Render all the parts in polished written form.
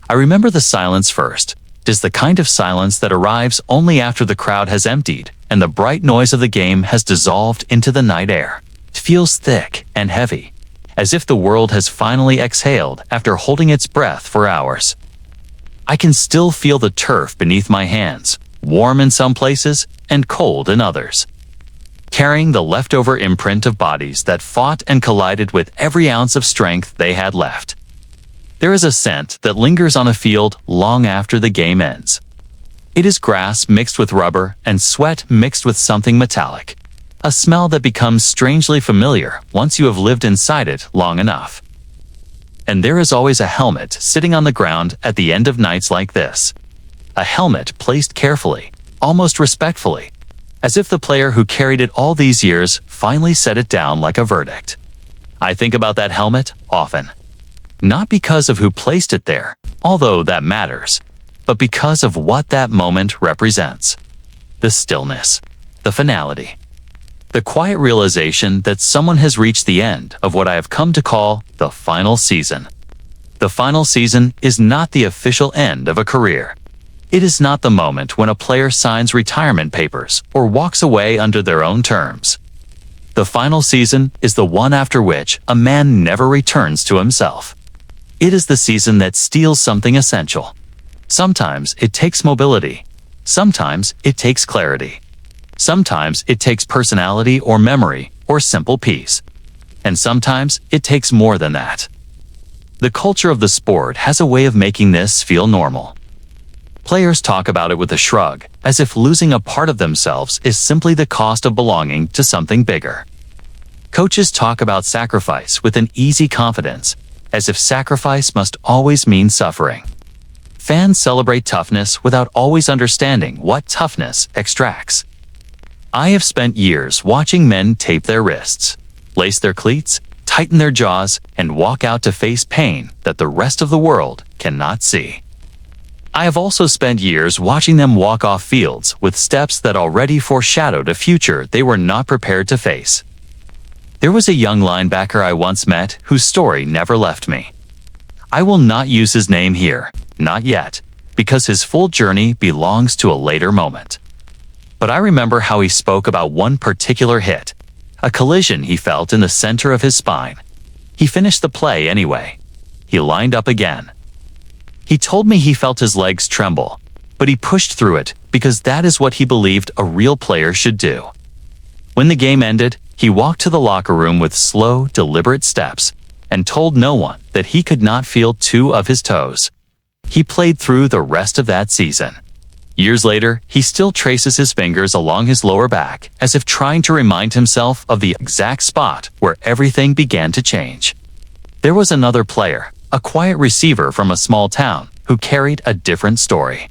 I remember the silence first. It is the kind of silence that arrives only after the crowd has emptied and the bright noise of the game has dissolved into the night air. It feels thick and heavy, as if the world has finally exhaled after holding its breath for hours. I can still feel the turf beneath my hands, warm in some places and cold in others, carrying the leftover imprint of bodies that fought and collided with every ounce of strength they had left. There is a scent that lingers on a field long after the game ends. It is grass mixed with rubber and sweat mixed with something metallic, a smell that becomes strangely familiar once you have lived inside it long enough. And there is always a helmet sitting on the ground at the end of nights like this. A helmet placed carefully, almost respectfully, as if the player who carried it all these years finally set it down like a verdict. I think about that helmet often. Not because of who placed it there, although that matters, but because of what that moment represents. The stillness, the finality, the quiet realization that someone has reached the end of what I have come to call the final season. The final season is not the official end of a career. It is not the moment when a player signs retirement papers or walks away under their own terms. The final season is the one after which a man never returns to himself. It is the season that steals something essential. Sometimes it takes mobility. Sometimes it takes clarity. Sometimes it takes personality or memory or simple peace. And sometimes it takes more than that. The culture of the sport has a way of making this feel normal. Players talk about it with a shrug, as if losing a part of themselves is simply the cost of belonging to something bigger. Coaches talk about sacrifice with an easy confidence, as if sacrifice must always mean suffering. Fans celebrate toughness without always understanding what toughness extracts. I have spent years watching men tape their wrists, lace their cleats, tighten their jaws, and walk out to face pain that the rest of the world cannot see. I have also spent years watching them walk off fields with steps that already foreshadowed a future they were not prepared to face. There was a young linebacker I once met whose story never left me. I will not use his name here, not yet, because his full journey belongs to a later moment. But I remember how he spoke about one particular hit, a collision he felt in the center of his spine. He finished the play anyway. He lined up again. He told me he felt his legs tremble, but he pushed through it because that is what he believed a real player should do. When the game ended, he walked to the locker room with slow, deliberate steps and told no one that he could not feel two of his toes. He played through the rest of that season. Years later, he still traces his fingers along his lower back as if trying to remind himself of the exact spot where everything began to change. There was another player, a quiet receiver from a small town, who carried a different story.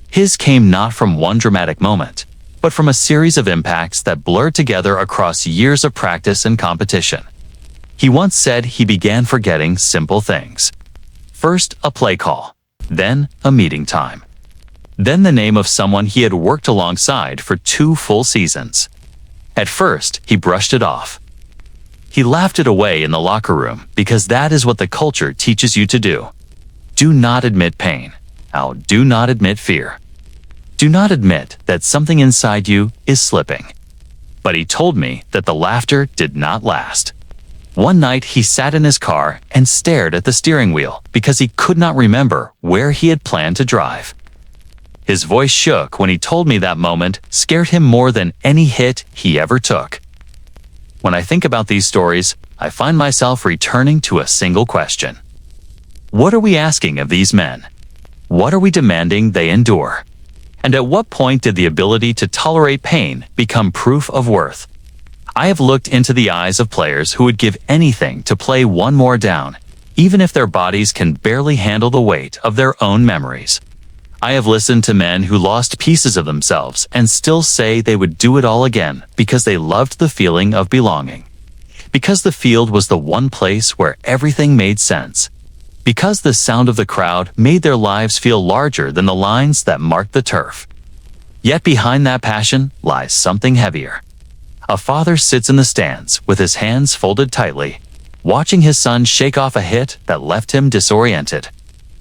His came not from one dramatic moment, but from a series of impacts that blurred together across years of practice and competition. He once said he began forgetting simple things. First, a play call, then a meeting time, then the name of someone he had worked alongside for 2 full seasons. At first, he brushed it off. He laughed it away in the locker room because that is what the culture teaches you to do. Do not admit pain. Now, do not admit fear. Do not admit that something inside you is slipping. But he told me that the laughter did not last. One night he sat in his car and stared at the steering wheel because he could not remember where he had planned to drive. His voice shook when he told me that moment scared him more than any hit he ever took. When I think about these stories, I find myself returning to a single question. What are we asking of these men? What are we demanding they endure? And at what point did the ability to tolerate pain become proof of worth? I have looked into the eyes of players who would give anything to play one more down, even if their bodies can barely handle the weight of their own memories. I have listened to men who lost pieces of themselves and still say they would do it all again because they loved the feeling of belonging. Because the field was the one place where everything made sense. Because the sound of the crowd made their lives feel larger than the lines that marked the turf. Yet behind that passion lies something heavier. A father sits in the stands with his hands folded tightly, watching his son shake off a hit that left him disoriented.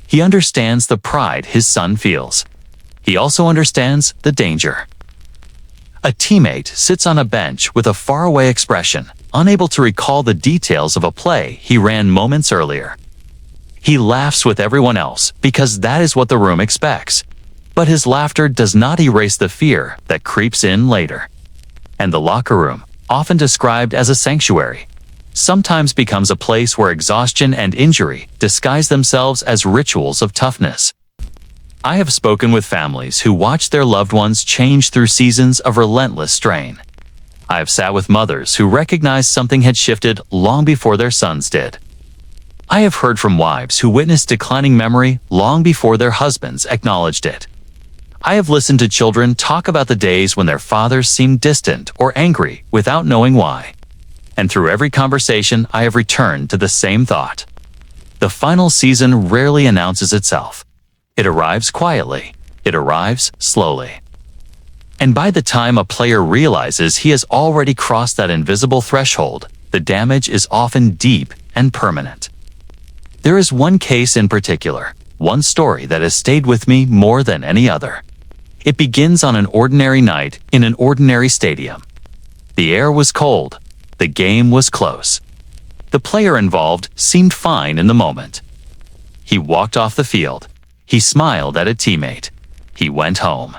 He understands the pride his son feels. He also understands the danger. A teammate sits on a bench with a faraway expression, unable to recall the details of a play he ran moments earlier. He laughs with everyone else because that is what the room expects. But his laughter does not erase the fear that creeps in later. And the locker room, often described as a sanctuary, sometimes becomes a place where exhaustion and injury disguise themselves as rituals of toughness. I have spoken with families who watched their loved ones change through seasons of relentless strain. I have sat with mothers who recognized something had shifted long before their sons did. I have heard from wives who witnessed declining memory long before their husbands acknowledged it. I have listened to children talk about the days when their fathers seemed distant or angry without knowing why. And through every conversation, I have returned to the same thought. The final season rarely announces itself. It arrives quietly. It arrives slowly. And by the time a player realizes he has already crossed that invisible threshold, the damage is often deep and permanent. There is one case in particular, one story that has stayed with me more than any other. It begins on an ordinary night in an ordinary stadium. The air was cold. The game was close. The player involved seemed fine in the moment. He walked off the field. He smiled at a teammate. He went home.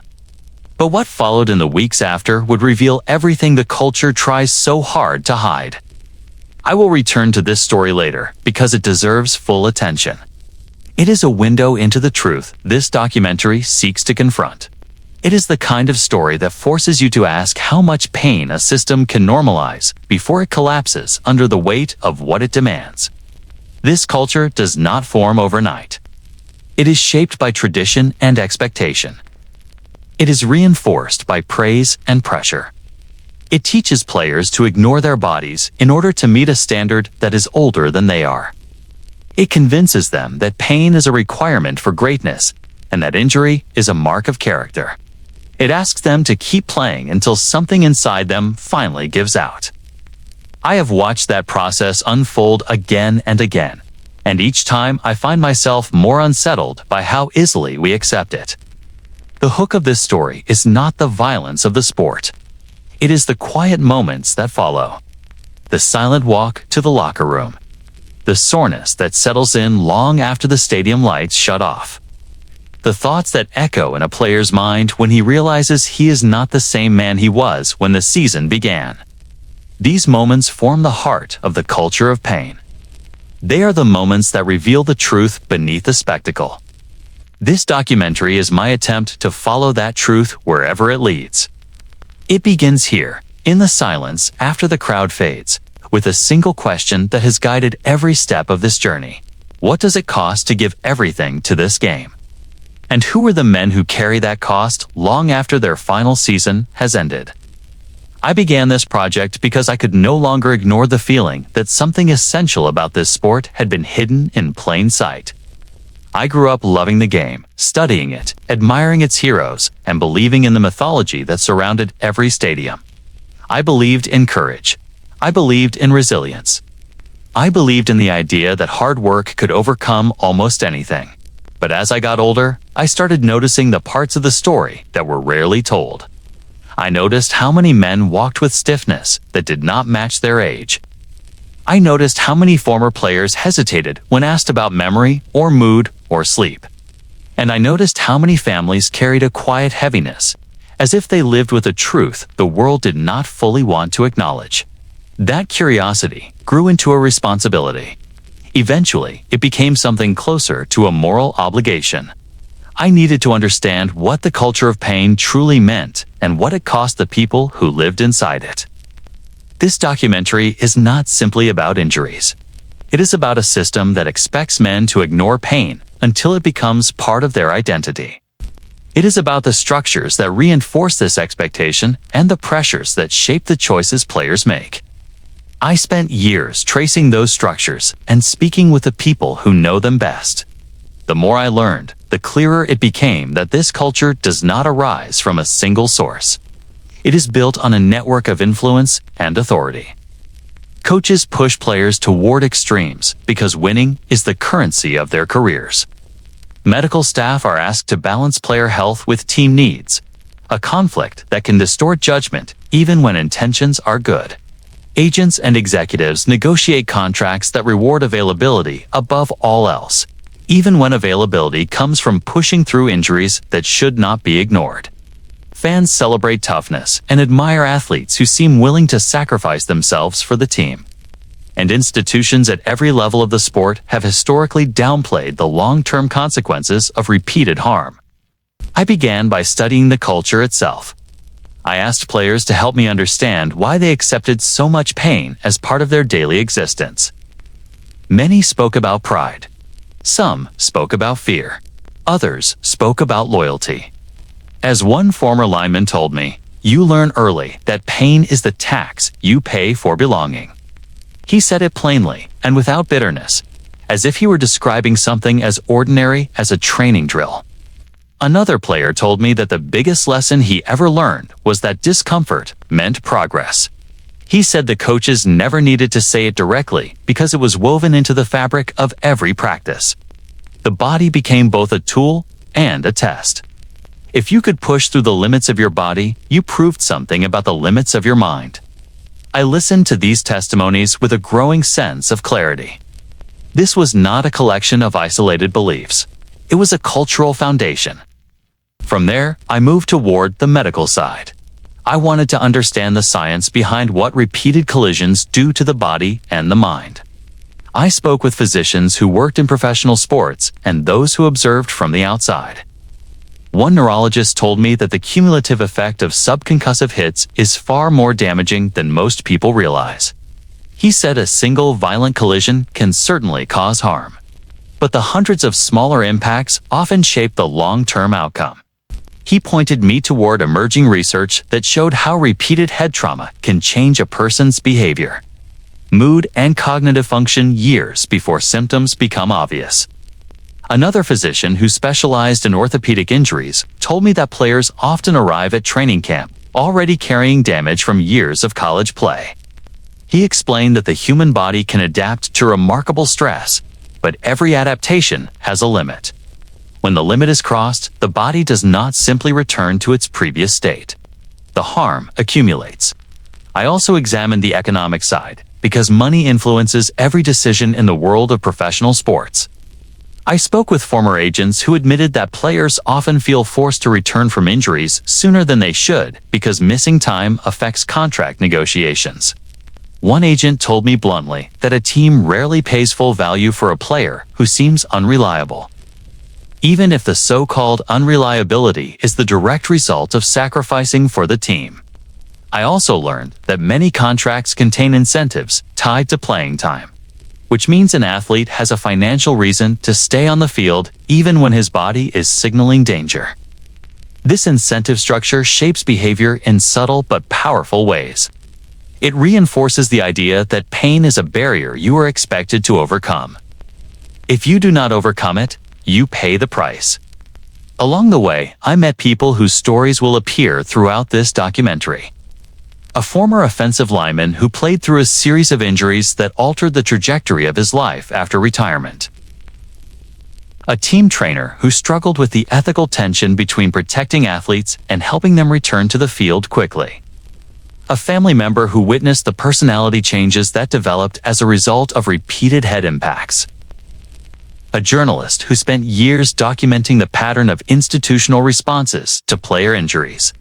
But what followed in the weeks after would reveal everything the culture tries so hard to hide. I will return to this story later because it deserves full attention. It is a window into the truth this documentary seeks to confront. It is the kind of story that forces you to ask how much pain a system can normalize before it collapses under the weight of what it demands. This culture does not form overnight. It is shaped by tradition and expectation. It is reinforced by praise and pressure. It teaches players to ignore their bodies in order to meet a standard that is older than they are. It convinces them that pain is a requirement for greatness and that injury is a mark of character. It asks them to keep playing until something inside them finally gives out. I have watched that process unfold again and again, and each time I find myself more unsettled by how easily we accept it. The hook of this story is not the violence of the sport. It is the quiet moments that follow. The silent walk to the locker room. The soreness that settles in long after the stadium lights shut off. The thoughts that echo in a player's mind when he realizes he is not the same man he was when the season began. These moments form the heart of the culture of pain. They are the moments that reveal the truth beneath the spectacle. This documentary is my attempt to follow that truth wherever it leads. It begins here, in the silence after the crowd fades, with a single question that has guided every step of this journey. What does it cost to give everything to this game? And who are the men who carry that cost long after their final season has ended? I began this project because I could no longer ignore the feeling that something essential about this sport had been hidden in plain sight. I grew up loving the game, studying it, admiring its heroes, and believing in the mythology that surrounded every stadium. I believed in courage. I believed in resilience. I believed in the idea that hard work could overcome almost anything. But as I got older, I started noticing the parts of the story that were rarely told. I noticed how many men walked with stiffness that did not match their age. I noticed how many former players hesitated when asked about memory or mood or sleep. And I noticed how many families carried a quiet heaviness, as if they lived with a truth the world did not fully want to acknowledge. That curiosity grew into a responsibility. Eventually, it became something closer to a moral obligation. I needed to understand what the culture of pain truly meant and what it cost the people who lived inside it. This documentary is not simply about injuries. It is about a system that expects men to ignore pain until it becomes part of their identity. It is about the structures that reinforce this expectation and the pressures that shape the choices players make. I spent years tracing those structures and speaking with the people who know them best. The more I learned, the clearer it became that this culture does not arise from a single source. It is built on a network of influence and authority. Coaches push players toward extremes because winning is the currency of their careers. Medical staff are asked to balance player health with team needs, a conflict that can distort judgment even when intentions are good. Agents and executives negotiate contracts that reward availability above all else, even when availability comes from pushing through injuries that should not be ignored. Fans celebrate toughness and admire athletes who seem willing to sacrifice themselves for the team. And institutions at every level of the sport have historically downplayed the long-term consequences of repeated harm. I began by studying the culture itself. I asked players to help me understand why they accepted so much pain as part of their daily existence. Many spoke about pride. Some spoke about fear. Others spoke about loyalty. As one former lineman told me, "You learn early that pain is the tax you pay for belonging." He said it plainly and without bitterness, as if he were describing something as ordinary as a training drill. Another player told me that the biggest lesson he ever learned was that discomfort meant progress. He said the coaches never needed to say it directly because it was woven into the fabric of every practice. The body became both a tool and a test. If you could push through the limits of your body, you proved something about the limits of your mind. I listened to these testimonies with a growing sense of clarity. This was not a collection of isolated beliefs. It was a cultural foundation. From there, I moved toward the medical side. I wanted to understand the science behind what repeated collisions do to the body and the mind. I spoke with physicians who worked in professional sports and those who observed from the outside. One neurologist told me that the cumulative effect of subconcussive hits is far more damaging than most people realize. He said a single violent collision can certainly cause harm, but the hundreds of smaller impacts often shape the long-term outcome. He pointed me toward emerging research that showed how repeated head trauma can change a person's behavior, mood, and cognitive function years before symptoms become obvious. Another physician who specialized in orthopedic injuries told me that players often arrive at training camp already carrying damage from years of college play. He explained that the human body can adapt to remarkable stress, but every adaptation has a limit. When the limit is crossed, the body does not simply return to its previous state. The harm accumulates. I also examined the economic side, because money influences every decision in the world of professional sports. I spoke with former agents who admitted that players often feel forced to return from injuries sooner than they should because missing time affects contract negotiations. One agent told me bluntly that a team rarely pays full value for a player who seems unreliable, even if the so-called unreliability is the direct result of sacrificing for the team. I also learned that many contracts contain incentives tied to playing time, which means an athlete has a financial reason to stay on the field even when his body is signaling danger. This incentive structure shapes behavior in subtle but powerful ways. It reinforces the idea that pain is a barrier you are expected to overcome. If you do not overcome it, you pay the price. Along the way, I met people whose stories will appear throughout this documentary. A former offensive lineman who played through a series of injuries that altered the trajectory of his life after retirement. A team trainer who struggled with the ethical tension between protecting athletes and helping them return to the field quickly. A family member who witnessed the personality changes that developed as a result of repeated head impacts. A journalist who spent years documenting the pattern of institutional responses to player injuries.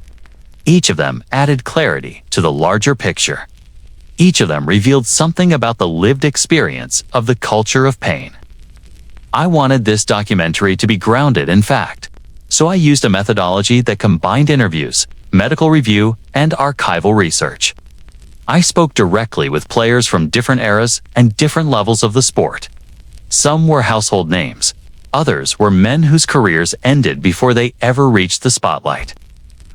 Each of them added clarity to the larger picture. Each of them revealed something about the lived experience of the culture of pain. I wanted this documentary to be grounded in fact, so I used a methodology that combined interviews, medical review, and archival research. I spoke directly with players from different eras and different levels of the sport. Some were household names. Others were men whose careers ended before they ever reached the spotlight.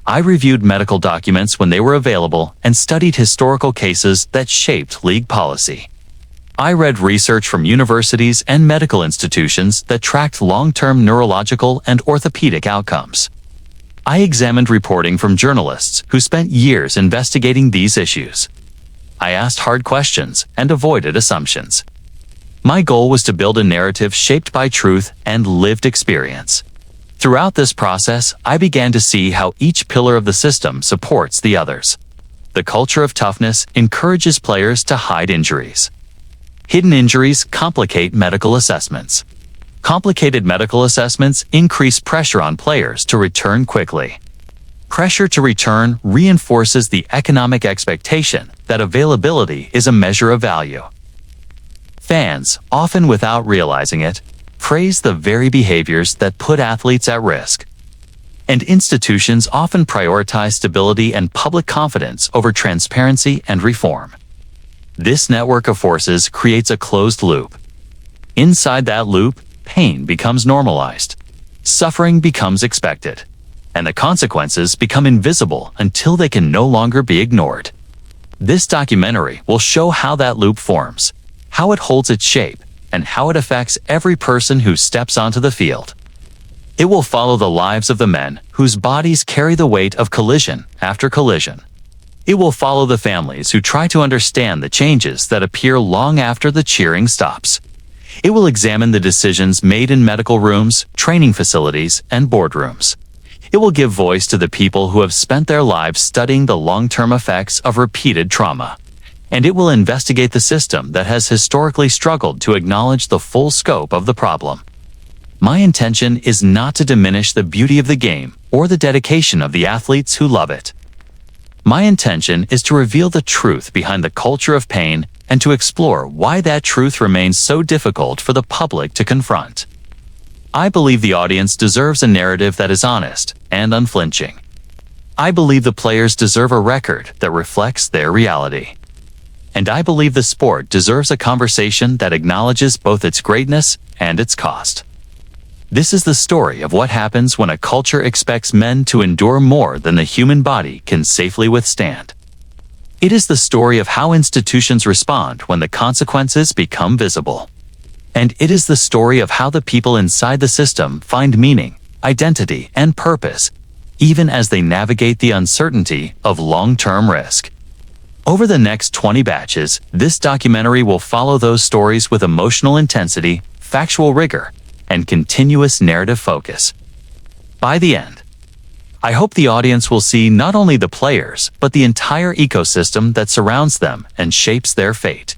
I reviewed medical documents when they were available and studied historical cases that shaped league policy. I read research from universities and medical institutions that tracked long-term neurological and orthopedic outcomes. I examined reporting from journalists who spent years investigating these issues. I asked hard questions and avoided assumptions. My goal was to build a narrative shaped by truth and lived experience. Throughout this process, I began to see how each pillar of the system supports the others. The culture of toughness encourages players to hide injuries. Hidden injuries complicate medical assessments. Complicated medical assessments increase pressure on players to return quickly. Pressure to return reinforces the economic expectation that availability is a measure of value. Fans, often without realizing it, praise the very behaviors that put athletes at risk. And institutions often prioritize stability and public confidence over transparency and reform. This network of forces creates a closed loop. Inside that loop, pain becomes normalized. Suffering becomes expected. And the consequences become invisible until they can no longer be ignored. This documentary will show how that loop forms, how it holds its shape, and how it affects every person who steps onto the field. It will follow the lives of the men whose bodies carry the weight of collision after collision. It will follow the families who try to understand the changes that appear long after the cheering stops. It will examine the decisions made in medical rooms, training facilities, and boardrooms. It will give voice to the people who have spent their lives studying the long-term effects of repeated trauma. And it will investigate the system that has historically struggled to acknowledge the full scope of the problem. My intention is not to diminish the beauty of the game or the dedication of the athletes who love it. My intention is to reveal the truth behind the culture of pain and to explore why that truth remains so difficult for the public to confront. I believe the audience deserves a narrative that is honest and unflinching. I believe the players deserve a record that reflects their reality. And I believe the sport deserves a conversation that acknowledges both its greatness and its cost. This is the story of what happens when a culture expects men to endure more than the human body can safely withstand. It is the story of how institutions respond when the consequences become visible. And it is the story of how the people inside the system find meaning, identity, and purpose, even as they navigate the uncertainty of long-term risk. Over the next 20 batches, this documentary will follow those stories with emotional intensity, factual rigor, and continuous narrative focus. By the end, I hope the audience will see not only the players, but the entire ecosystem that surrounds them and shapes their fate.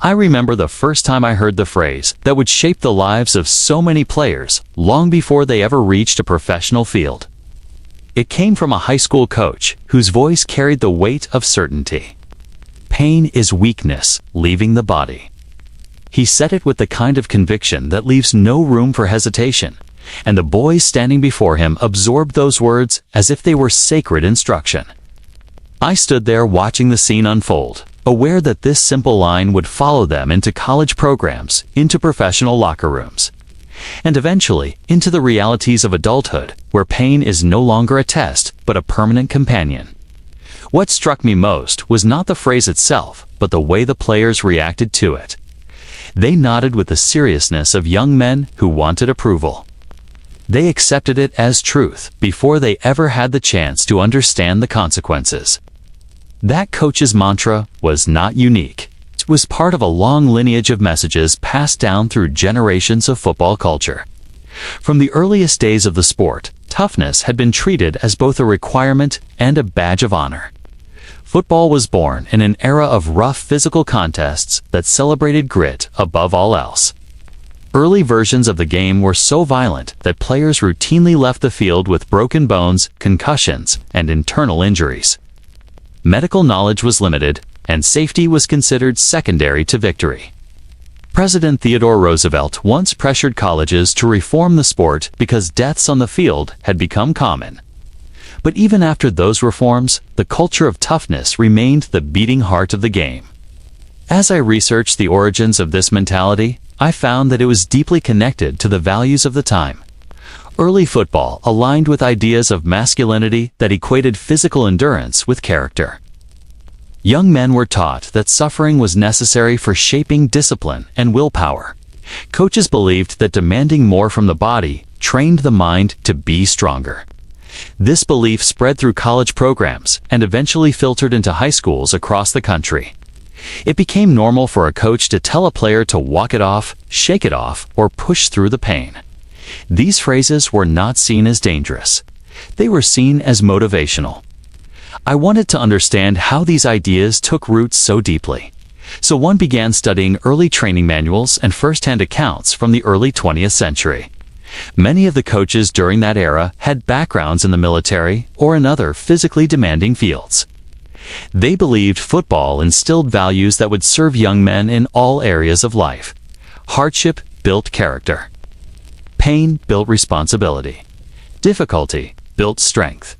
I remember the first time I heard the phrase that would shape the lives of so many players long before they ever reached a professional field. It came from a high school coach whose voice carried the weight of certainty. Pain is weakness leaving the body. He said it with the kind of conviction that leaves no room for hesitation, and the boys standing before him absorbed those words as if they were sacred instruction. I stood there watching the scene unfold, aware that this simple line would follow them into college programs, into professional locker rooms, and eventually into the realities of adulthood, where pain is no longer a test, but a permanent companion. What struck me most was not the phrase itself, but the way the players reacted to it. They nodded with the seriousness of young men who wanted approval. They accepted it as truth before they ever had the chance to understand the consequences. That coach's mantra was not unique. It was part of a long lineage of messages passed down through generations of football culture. From the earliest days of the sport, toughness had been treated as both a requirement and a badge of honor. Football was born in an era of rough physical contests that celebrated grit above all else. Early versions of the game were so violent that players routinely left the field with broken bones, concussions, and internal injuries. Medical knowledge was limited, and safety was considered secondary to victory. President Theodore Roosevelt once pressured colleges to reform the sport because deaths on the field had become common. But even after those reforms, the culture of toughness remained the beating heart of the game. As I researched the origins of this mentality, I found that it was deeply connected to the values of the time. Early football aligned with ideas of masculinity that equated physical endurance with character. Young men were taught that suffering was necessary for shaping discipline and willpower. Coaches believed that demanding more from the body trained the mind to be stronger. This belief spread through college programs and eventually filtered into high schools across the country. It became normal for a coach to tell a player to walk it off, shake it off, or push through the pain. These phrases were not seen as dangerous. They were seen as motivational. I wanted to understand how these ideas took roots so deeply. So one began studying early training manuals and first-hand accounts from the early 20th century. Many of the coaches during that era had backgrounds in the military or in other physically demanding fields. They believed football instilled values that would serve young men in all areas of life. Hardship built character. Pain built responsibility. Difficulty built strength.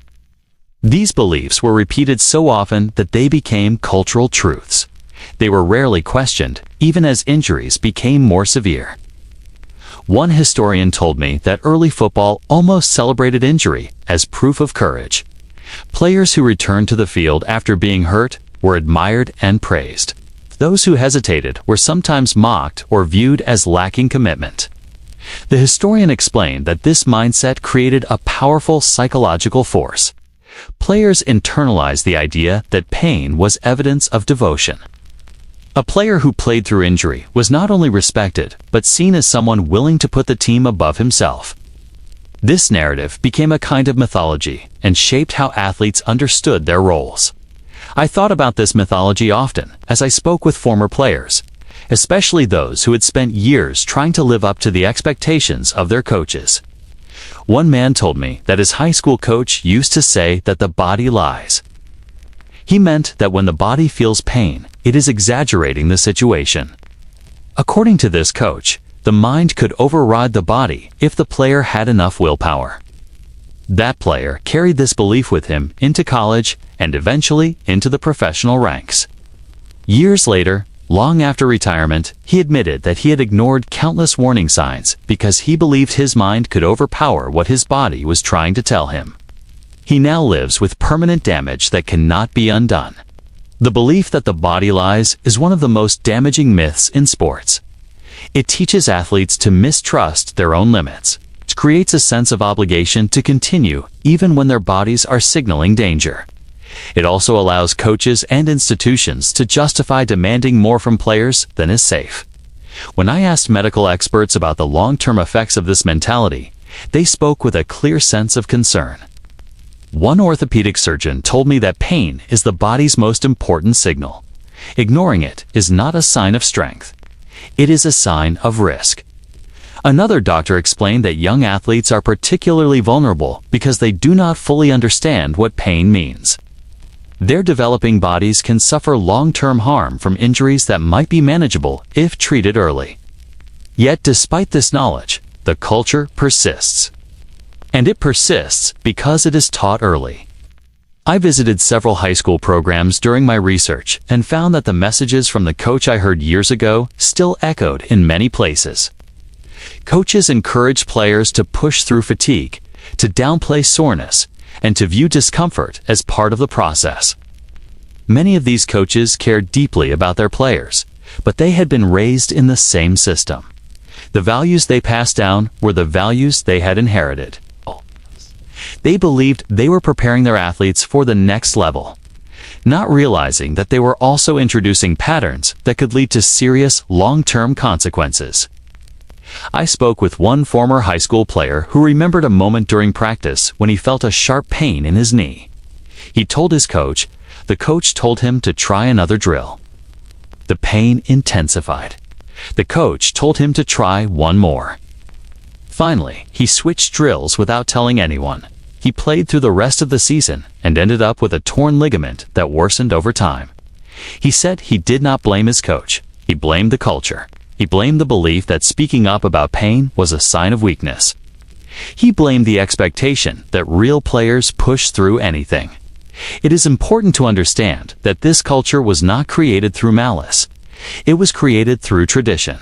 These beliefs were repeated so often that they became cultural truths. They were rarely questioned, even as injuries became more severe. One historian told me that early football almost celebrated injury as proof of courage. Players who returned to the field after being hurt were admired and praised. Those who hesitated were sometimes mocked or viewed as lacking commitment. The historian explained that this mindset created a powerful psychological force. Players internalized the idea that pain was evidence of devotion. A player who played through injury was not only respected, but seen as someone willing to put the team above himself. This narrative became a kind of mythology and shaped how athletes understood their roles. I thought about this mythology often as I spoke with former players, especially those who had spent years trying to live up to the expectations of their coaches. One man told me that his high school coach used to say that the body lies. He meant that when the body feels pain, it is exaggerating the situation. According to this coach, the mind could override the body if the player had enough willpower. That player carried this belief with him into college and eventually into the professional ranks. Years later, long after retirement, he admitted that he had ignored countless warning signs because he believed his mind could overpower what his body was trying to tell him. He now lives with permanent damage that cannot be undone. The belief that the body lies is one of the most damaging myths in sports. It teaches athletes to mistrust their own limits. It creates a sense of obligation to continue even when their bodies are signaling danger. It also allows coaches and institutions to justify demanding more from players than is safe. When I asked medical experts about the long-term effects of this mentality, they spoke with a clear sense of concern. One orthopedic surgeon told me that pain is the body's most important signal. Ignoring it is not a sign of strength. It is a sign of risk. Another doctor explained that young athletes are particularly vulnerable because they do not fully understand what pain means. Their developing bodies can suffer long-term harm from injuries that might be manageable if treated early. Yet despite this knowledge, the culture persists. And it persists because it is taught early. I visited several high school programs during my research and found that the messages from the coach I heard years ago still echoed in many places. Coaches encouraged players to push through fatigue, to downplay soreness, and to view discomfort as part of the process. Many of these coaches cared deeply about their players, but they had been raised in the same system. The values they passed down were the values they had inherited. They believed they were preparing their athletes for the next level, not realizing that they were also introducing patterns that could lead to serious long-term consequences. I spoke with one former high school player who remembered a moment during practice when he felt a sharp pain in his knee. He told his coach. The coach told him to try another drill. The pain intensified. The coach told him to try one more. Finally, he switched drills without telling anyone. He played through the rest of the season and ended up with a torn ligament that worsened over time. He said he did not blame his coach. He blamed the culture. He blamed the belief that speaking up about pain was a sign of weakness. He blamed the expectation that real players push through anything. It is important to understand that this culture was not created through malice. It was created through tradition.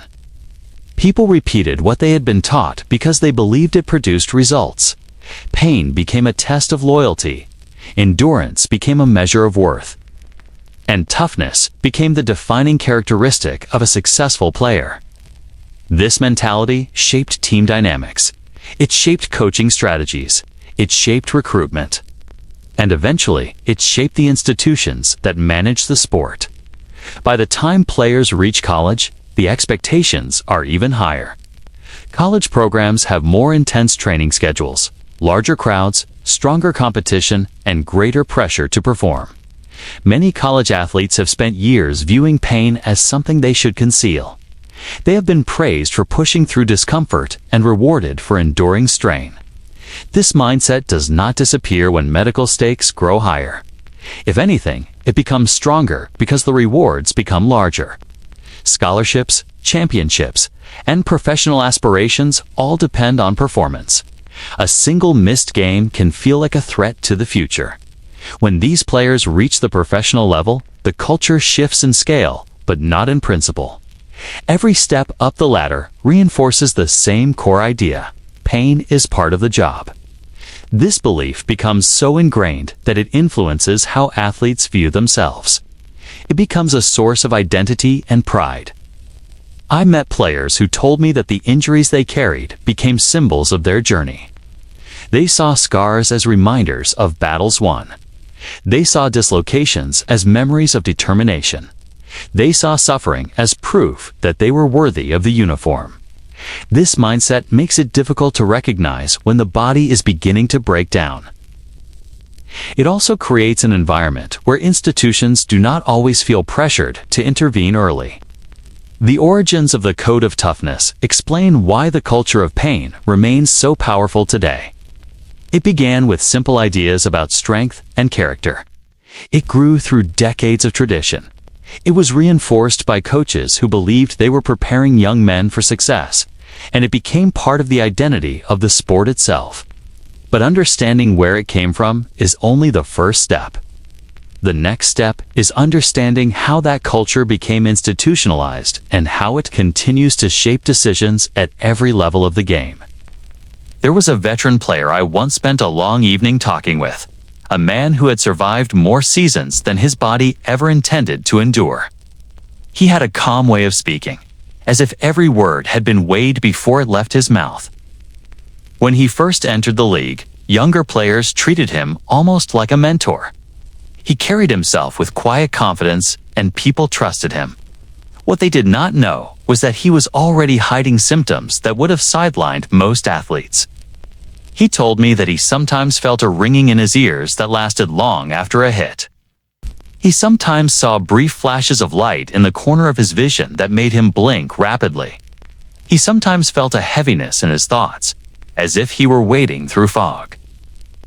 People repeated what they had been taught because they believed it produced results. Pain became a test of loyalty. Endurance became a measure of worth. And toughness became the defining characteristic of a successful player. This mentality shaped team dynamics. It shaped coaching strategies. It shaped recruitment. And eventually, it shaped the institutions that managed the sport. By the time players reach college, the expectations are even higher. College programs have more intense training schedules, larger crowds, stronger competition, and greater pressure to perform. Many college athletes have spent years viewing pain as something they should conceal. They have been praised for pushing through discomfort and rewarded for enduring strain. This mindset does not disappear when medical stakes grow higher. If anything, it becomes stronger because the rewards become larger. Scholarships, championships, and professional aspirations all depend on performance. A single missed game can feel like a threat to the future. When these players reach the professional level, the culture shifts in scale, but not in principle. Every step up the ladder reinforces the same core idea: pain is part of the job. This belief becomes so ingrained that it influences how athletes view themselves. It becomes a source of identity and pride. I met players who told me that the injuries they carried became symbols of their journey. They saw scars as reminders of battles won. They saw dislocations as memories of determination. They saw suffering as proof that they were worthy of the uniform. This mindset makes it difficult to recognize when the body is beginning to break down. It also creates an environment where institutions do not always feel pressured to intervene early. The origins of the code of toughness explain why the culture of pain remains so powerful today. It began with simple ideas about strength and character. It grew through decades of tradition. It was reinforced by coaches who believed they were preparing young men for success, and it became part of the identity of the sport itself. But understanding where it came from is only the first step. The next step is understanding how that culture became institutionalized and how it continues to shape decisions at every level of the game. There was a veteran player I once spent a long evening talking with, a man who had survived more seasons than his body ever intended to endure. He had a calm way of speaking, as if every word had been weighed before it left his mouth. When he first entered the league, younger players treated him almost like a mentor. He carried himself with quiet confidence, and people trusted him. What they did not know was that he was already hiding symptoms that would have sidelined most athletes. He told me that he sometimes felt a ringing in his ears that lasted long after a hit. He sometimes saw brief flashes of light in the corner of his vision that made him blink rapidly. He sometimes felt a heaviness in his thoughts, as if he were wading through fog.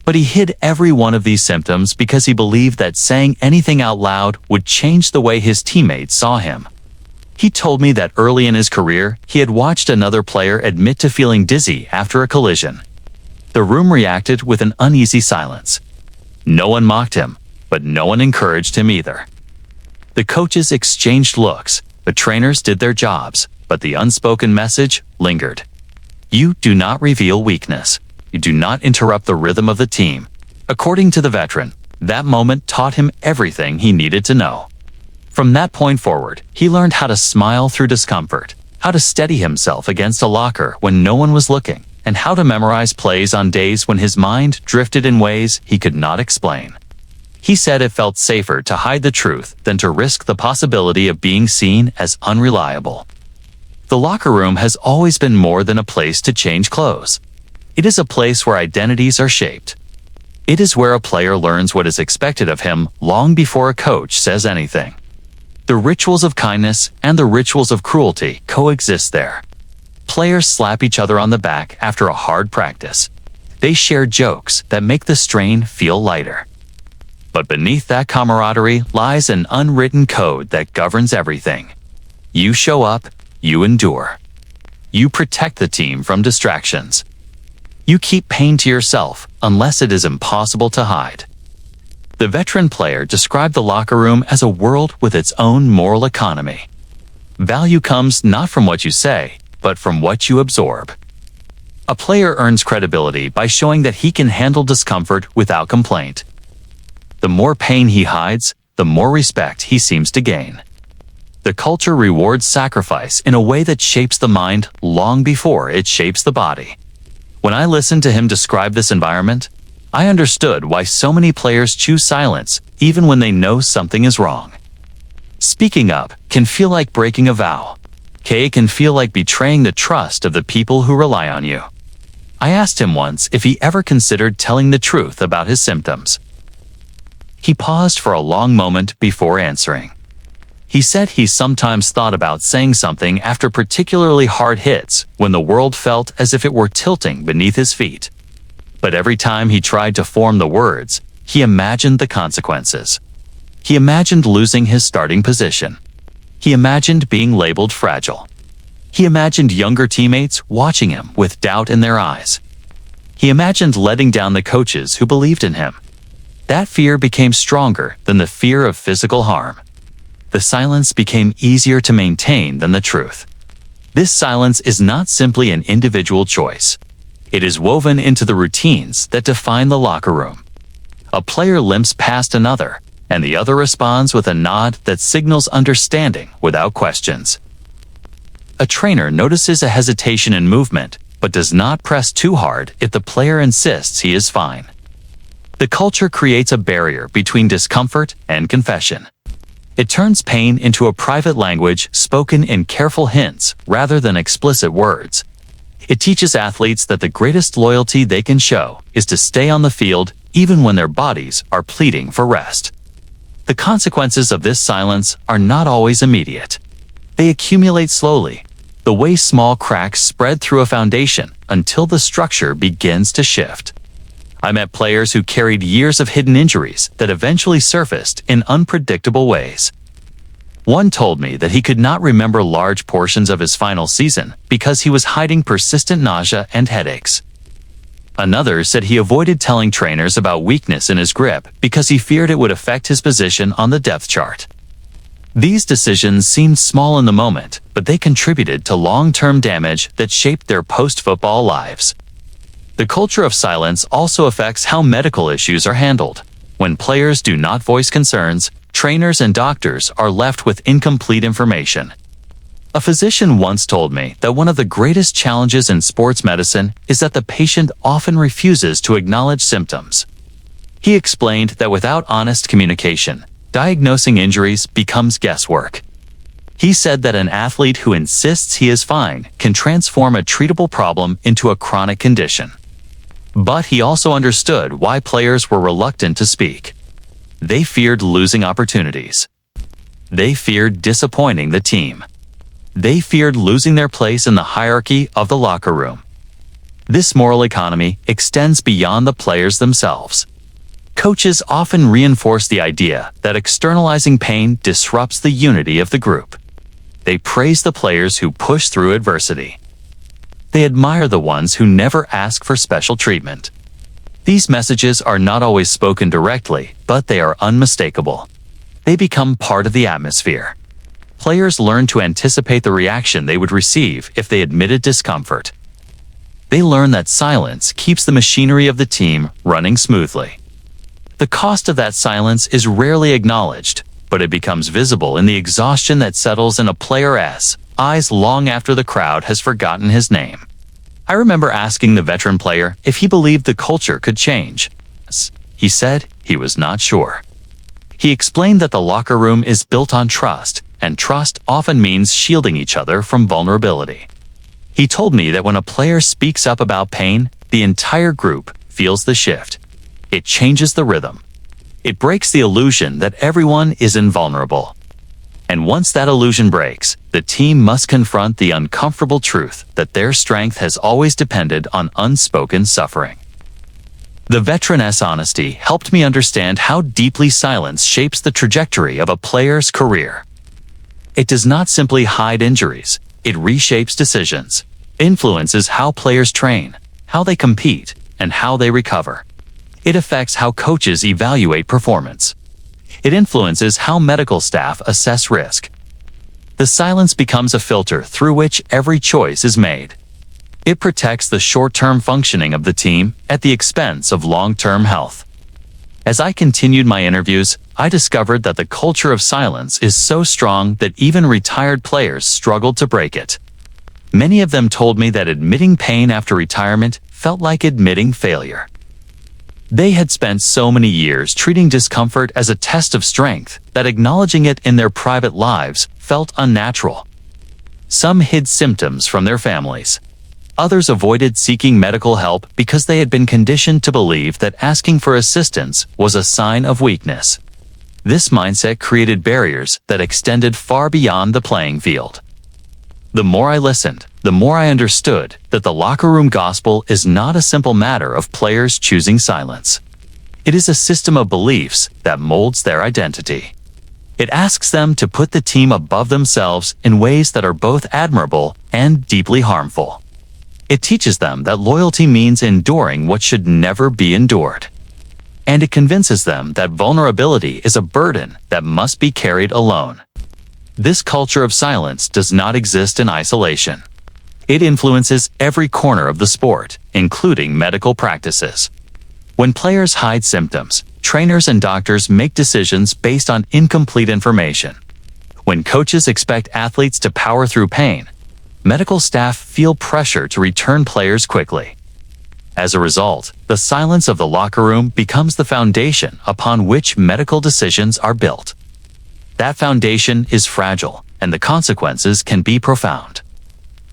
But he hid every one of these symptoms because he believed that saying anything out loud would change the way his teammates saw him. He told me that early in his career, he had watched another player admit to feeling dizzy after a collision. The room reacted with an uneasy silence. No one mocked him, but no one encouraged him either. The coaches exchanged looks, the trainers did their jobs, but the unspoken message lingered. You do not reveal weakness. You do not interrupt the rhythm of the team. According to the veteran, that moment taught him everything he needed to know. From that point forward, he learned how to smile through discomfort, how to steady himself against a locker when no one was looking, and how to memorize plays on days when his mind drifted in ways he could not explain. He said it felt safer to hide the truth than to risk the possibility of being seen as unreliable. The locker room has always been more than a place to change clothes. It is a place where identities are shaped. It is where a player learns what is expected of him long before a coach says anything. The rituals of kindness and the rituals of cruelty coexist there. Players slap each other on the back after a hard practice. They share jokes that make the strain feel lighter. But beneath that camaraderie lies an unwritten code that governs everything. You show up, you endure. You protect the team from distractions. You keep pain to yourself unless it is impossible to hide. The veteran player described the locker room as a world with its own moral economy. Value comes not from what you say, but from what you absorb. A player earns credibility by showing that he can handle discomfort without complaint. The more pain he hides, the more respect he seems to gain. The culture rewards sacrifice in a way that shapes the mind long before it shapes the body. When I listened to him describe this environment, I understood why so many players choose silence even when they know something is wrong. Speaking up can feel like breaking a vow. K can feel like betraying the trust of the people who rely on you. I asked him once if he ever considered telling the truth about his symptoms. He paused for a long moment before answering. He said he sometimes thought about saying something after particularly hard hits when the world felt as if it were tilting beneath his feet. But every time he tried to form the words, he imagined the consequences. He imagined losing his starting position. He imagined being labeled fragile. He imagined younger teammates watching him with doubt in their eyes. He imagined letting down the coaches who believed in him. That fear became stronger than the fear of physical harm. The silence became easier to maintain than the truth. This silence is not simply an individual choice. It is woven into the routines that define the locker room. A player limps past another, and the other responds with a nod that signals understanding without questions. A trainer notices a hesitation in movement, but does not press too hard if the player insists he is fine. The culture creates a barrier between discomfort and confession. It turns pain into a private language spoken in careful hints rather than explicit words. It teaches athletes that the greatest loyalty they can show is to stay on the field even when their bodies are pleading for rest. The consequences of this silence are not always immediate. They accumulate slowly, the way small cracks spread through a foundation until the structure begins to shift. I met players who carried years of hidden injuries that eventually surfaced in unpredictable ways. One told me that he could not remember large portions of his final season because he was hiding persistent nausea and headaches. Another said he avoided telling trainers about weakness in his grip because he feared it would affect his position on the depth chart. These decisions seemed small in the moment, but they contributed to long-term damage that shaped their post-football lives. The culture of silence also affects how medical issues are handled. When players do not voice concerns, trainers and doctors are left with incomplete information. A physician once told me that one of the greatest challenges in sports medicine is that the patient often refuses to acknowledge symptoms. He explained that without honest communication, diagnosing injuries becomes guesswork. He said that an athlete who insists he is fine can transform a treatable problem into a chronic condition. But he also understood why players were reluctant to speak. They feared losing opportunities. They feared disappointing the team. They feared losing their place in the hierarchy of the locker room. This moral economy extends beyond the players themselves. Coaches often reinforce the idea that externalizing pain disrupts the unity of the group. They praise the players who push through adversity. They admire the ones who never ask for special treatment. These messages are not always spoken directly, but they are unmistakable. They become part of the atmosphere. Players learn to anticipate the reaction they would receive if they admitted discomfort. They learn that silence keeps the machinery of the team running smoothly. The cost of that silence is rarely acknowledged, but it becomes visible in the exhaustion that settles in a player's eyes long after the crowd has forgotten his name. I remember asking the veteran player if he believed the culture could change. He said he was not sure. He explained that the locker room is built on trust, and trust often means shielding each other from vulnerability. He told me that when a player speaks up about pain, the entire group feels the shift. It changes the rhythm. It breaks the illusion that everyone is invulnerable. And once that illusion breaks, the team must confront the uncomfortable truth that their strength has always depended on unspoken suffering. The veteran's honesty helped me understand how deeply silence shapes the trajectory of a player's career. It does not simply hide injuries, it reshapes decisions, influences how players train, how they compete, and how they recover. It affects how coaches evaluate performance. It influences how medical staff assess risk. The silence becomes a filter through which every choice is made. It protects the short-term functioning of the team at the expense of long-term health. As I continued my interviews, I discovered that the culture of silence is so strong that even retired players struggled to break it. Many of them told me that admitting pain after retirement felt like admitting failure. They had spent so many years treating discomfort as a test of strength that acknowledging it in their private lives felt unnatural. Some hid symptoms from their families. Others avoided seeking medical help because they had been conditioned to believe that asking for assistance was a sign of weakness. This mindset created barriers that extended far beyond the playing field. The more I listened, the more I understood that the locker room gospel is not a simple matter of players choosing silence. It is a system of beliefs that molds their identity. It asks them to put the team above themselves in ways that are both admirable and deeply harmful. It teaches them that loyalty means enduring what should never be endured. And it convinces them that vulnerability is a burden that must be carried alone. This culture of silence does not exist in isolation. It influences every corner of the sport, including medical practices. When players hide symptoms, trainers and doctors make decisions based on incomplete information. When coaches expect athletes to power through pain, medical staff feel pressure to return players quickly. As a result, the silence of the locker room becomes the foundation upon which medical decisions are built. That foundation is fragile, and the consequences can be profound.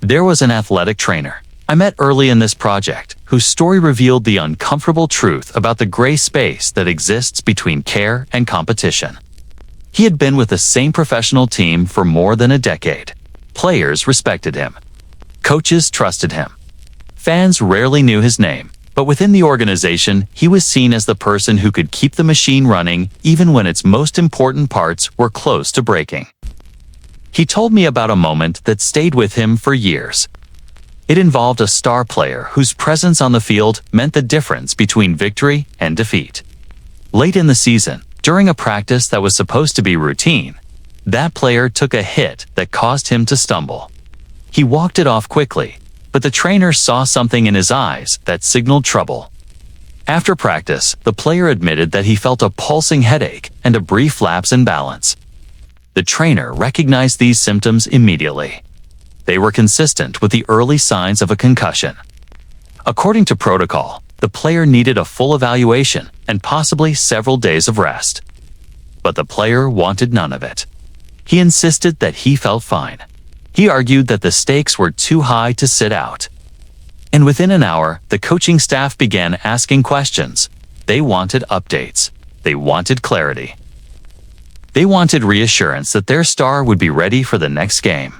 There was an athletic trainer I met early in this project whose story revealed the uncomfortable truth about the gray space that exists between care and competition. He had been with the same professional team for more than a decade. Players respected him. Coaches trusted him. Fans rarely knew his name, but within the organization, he was seen as the person who could keep the machine running even when its most important parts were close to breaking. He told me about a moment that stayed with him for years. It involved a star player whose presence on the field meant the difference between victory and defeat. Late in the season, during a practice that was supposed to be routine, that player took a hit that caused him to stumble. He walked it off quickly, but the trainer saw something in his eyes that signaled trouble. After practice, the player admitted that he felt a pulsing headache and a brief lapse in balance. The trainer recognized these symptoms immediately. They were consistent with the early signs of a concussion. According to protocol, the player needed a full evaluation and possibly several days of rest. But the player wanted none of it. He insisted that he felt fine. He argued that the stakes were too high to sit out. And within an hour, the coaching staff began asking questions. They wanted updates. They wanted clarity. They wanted reassurance that their star would be ready for the next game.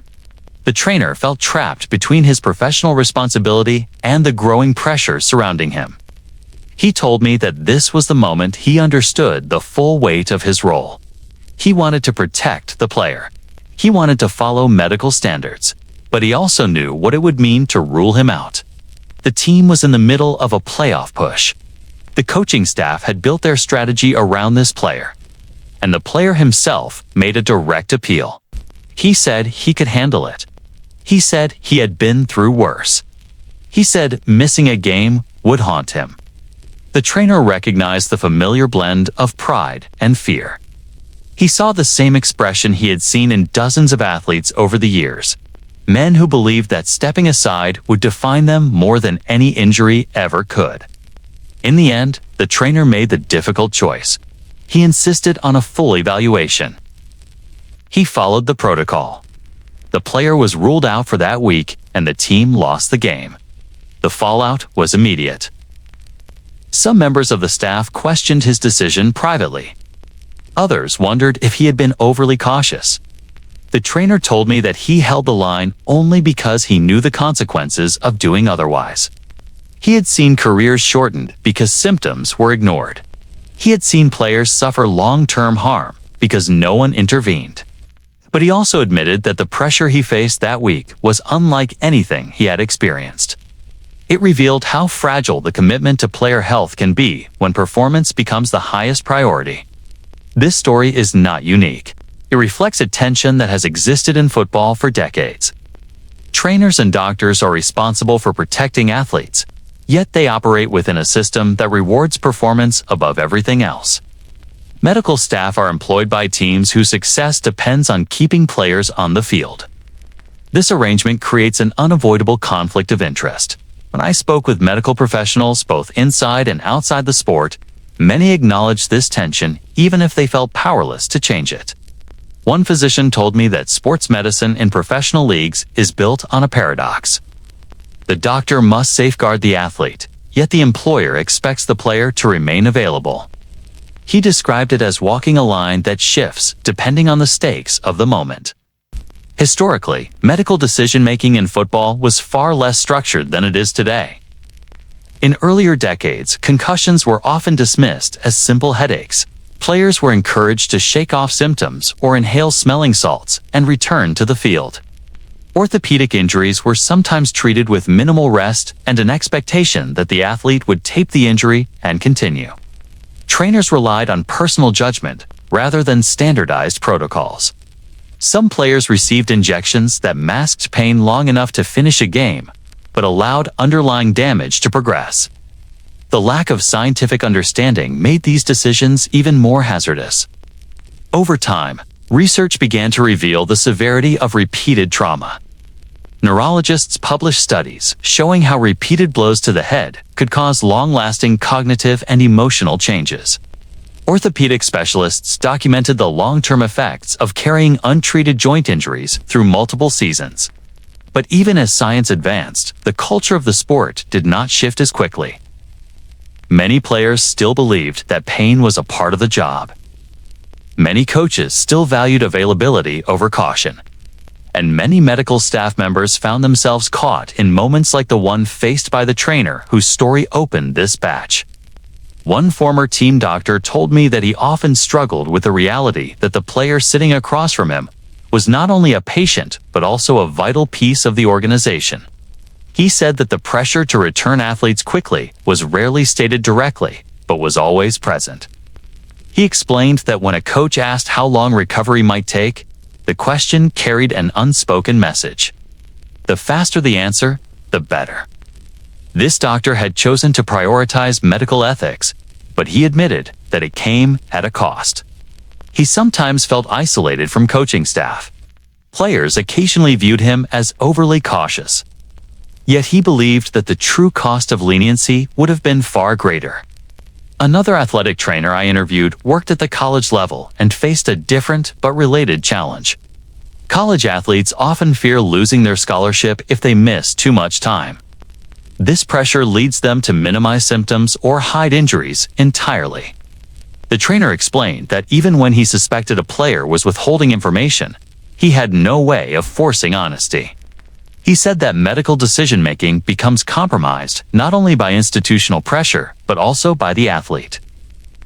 The trainer felt trapped between his professional responsibility and the growing pressure surrounding him. He told me that this was the moment he understood the full weight of his role. He wanted to protect the player. He wanted to follow medical standards, but he also knew what it would mean to rule him out. The team was in the middle of a playoff push. The coaching staff had built their strategy around this player, and the player himself made a direct appeal. He said he could handle it. He said he had been through worse. He said missing a game would haunt him. The trainer recognized the familiar blend of pride and fear. He saw the same expression he had seen in dozens of athletes over the years. Men who believed that stepping aside would define them more than any injury ever could. In the end, the trainer made the difficult choice. He insisted on a full evaluation. He followed the protocol. The player was ruled out for that week, and the team lost the game. The fallout was immediate. Some members of the staff questioned his decision privately. Others wondered if he had been overly cautious. The trainer told me that he held the line only because he knew the consequences of doing otherwise. He had seen careers shortened because symptoms were ignored. He had seen players suffer long-term harm because no one intervened. But he also admitted that the pressure he faced that week was unlike anything he had experienced. It revealed how fragile the commitment to player health can be when performance becomes the highest priority. This story is not unique. It reflects a tension that has existed in football for decades. Trainers and doctors are responsible for protecting athletes, yet they operate within a system that rewards performance above everything else. Medical staff are employed by teams whose success depends on keeping players on the field. This arrangement creates an unavoidable conflict of interest. When I spoke with medical professionals both inside and outside the sport, many acknowledged this tension even if they felt powerless to change it. One physician told me that sports medicine in professional leagues is built on a paradox. The doctor must safeguard the athlete, yet the employer expects the player to remain available. He described it as walking a line that shifts depending on the stakes of the moment. Historically, medical decision-making in football was far less structured than it is today. In earlier decades, concussions were often dismissed as simple headaches. Players were encouraged to shake off symptoms or inhale smelling salts and return to the field. Orthopedic injuries were sometimes treated with minimal rest and an expectation that the athlete would tape the injury and continue. Trainers relied on personal judgment rather than standardized protocols. Some players received injections that masked pain long enough to finish a game, but allowed underlying damage to progress. The lack of scientific understanding made these decisions even more hazardous. Over time, research began to reveal the severity of repeated trauma. Neurologists published studies showing how repeated blows to the head could cause long-lasting cognitive and emotional changes. Orthopedic specialists documented the long-term effects of carrying untreated joint injuries through multiple seasons. But even as science advanced, the culture of the sport did not shift as quickly. Many players still believed that pain was a part of the job. Many coaches still valued availability over caution. And many medical staff members found themselves caught in moments like the one faced by the trainer whose story opened this batch. One former team doctor told me that he often struggled with the reality that the player sitting across from him was not only a patient but also a vital piece of the organization. He said that the pressure to return athletes quickly was rarely stated directly, but was always present. He explained that when a coach asked how long recovery might take, the question carried an unspoken message. The faster the answer, the better. This doctor had chosen to prioritize medical ethics, but he admitted that it came at a cost. He sometimes felt isolated from coaching staff. Players occasionally viewed him as overly cautious. Yet he believed that the true cost of leniency would have been far greater. Another athletic trainer I interviewed worked at the college level and faced a different but related challenge. College athletes often fear losing their scholarship if they miss too much time. This pressure leads them to minimize symptoms or hide injuries entirely. The trainer explained that even when he suspected a player was withholding information, he had no way of forcing honesty. He said that medical decision-making becomes compromised not only by institutional pressure, but also by the athlete.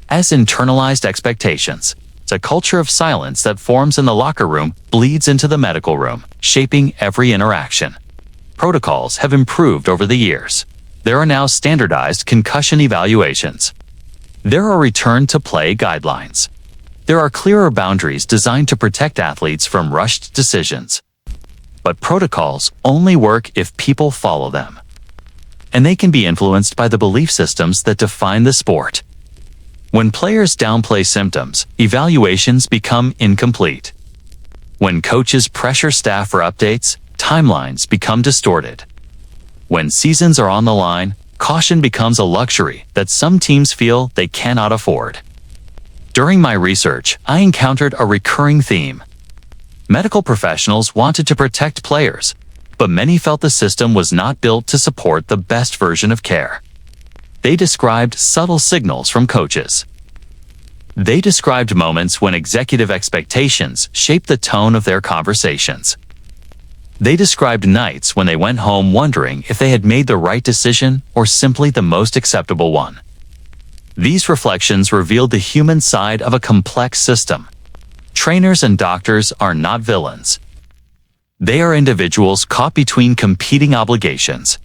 As internalized expectations, a culture of silence that forms in the locker room bleeds into the medical room, shaping every interaction. Protocols have improved over the years. There are now standardized concussion evaluations. There are return-to-play guidelines. There are clearer boundaries designed to protect athletes from rushed decisions. But protocols only work if people follow them. And they can be influenced by the belief systems that define the sport. When players downplay symptoms, evaluations become incomplete. When coaches pressure staff for updates, timelines become distorted. When seasons are on the line, caution becomes a luxury that some teams feel they cannot afford. During my research, I encountered a recurring theme. Medical professionals wanted to protect players, but many felt the system was not built to support the best version of care. They described subtle signals from coaches. They described moments when executive expectations shaped the tone of their conversations. They described nights when they went home wondering if they had made the right decision or simply the most acceptable one. These reflections revealed the human side of a complex system. Trainers and doctors are not villains. They are individuals caught between competing obligations.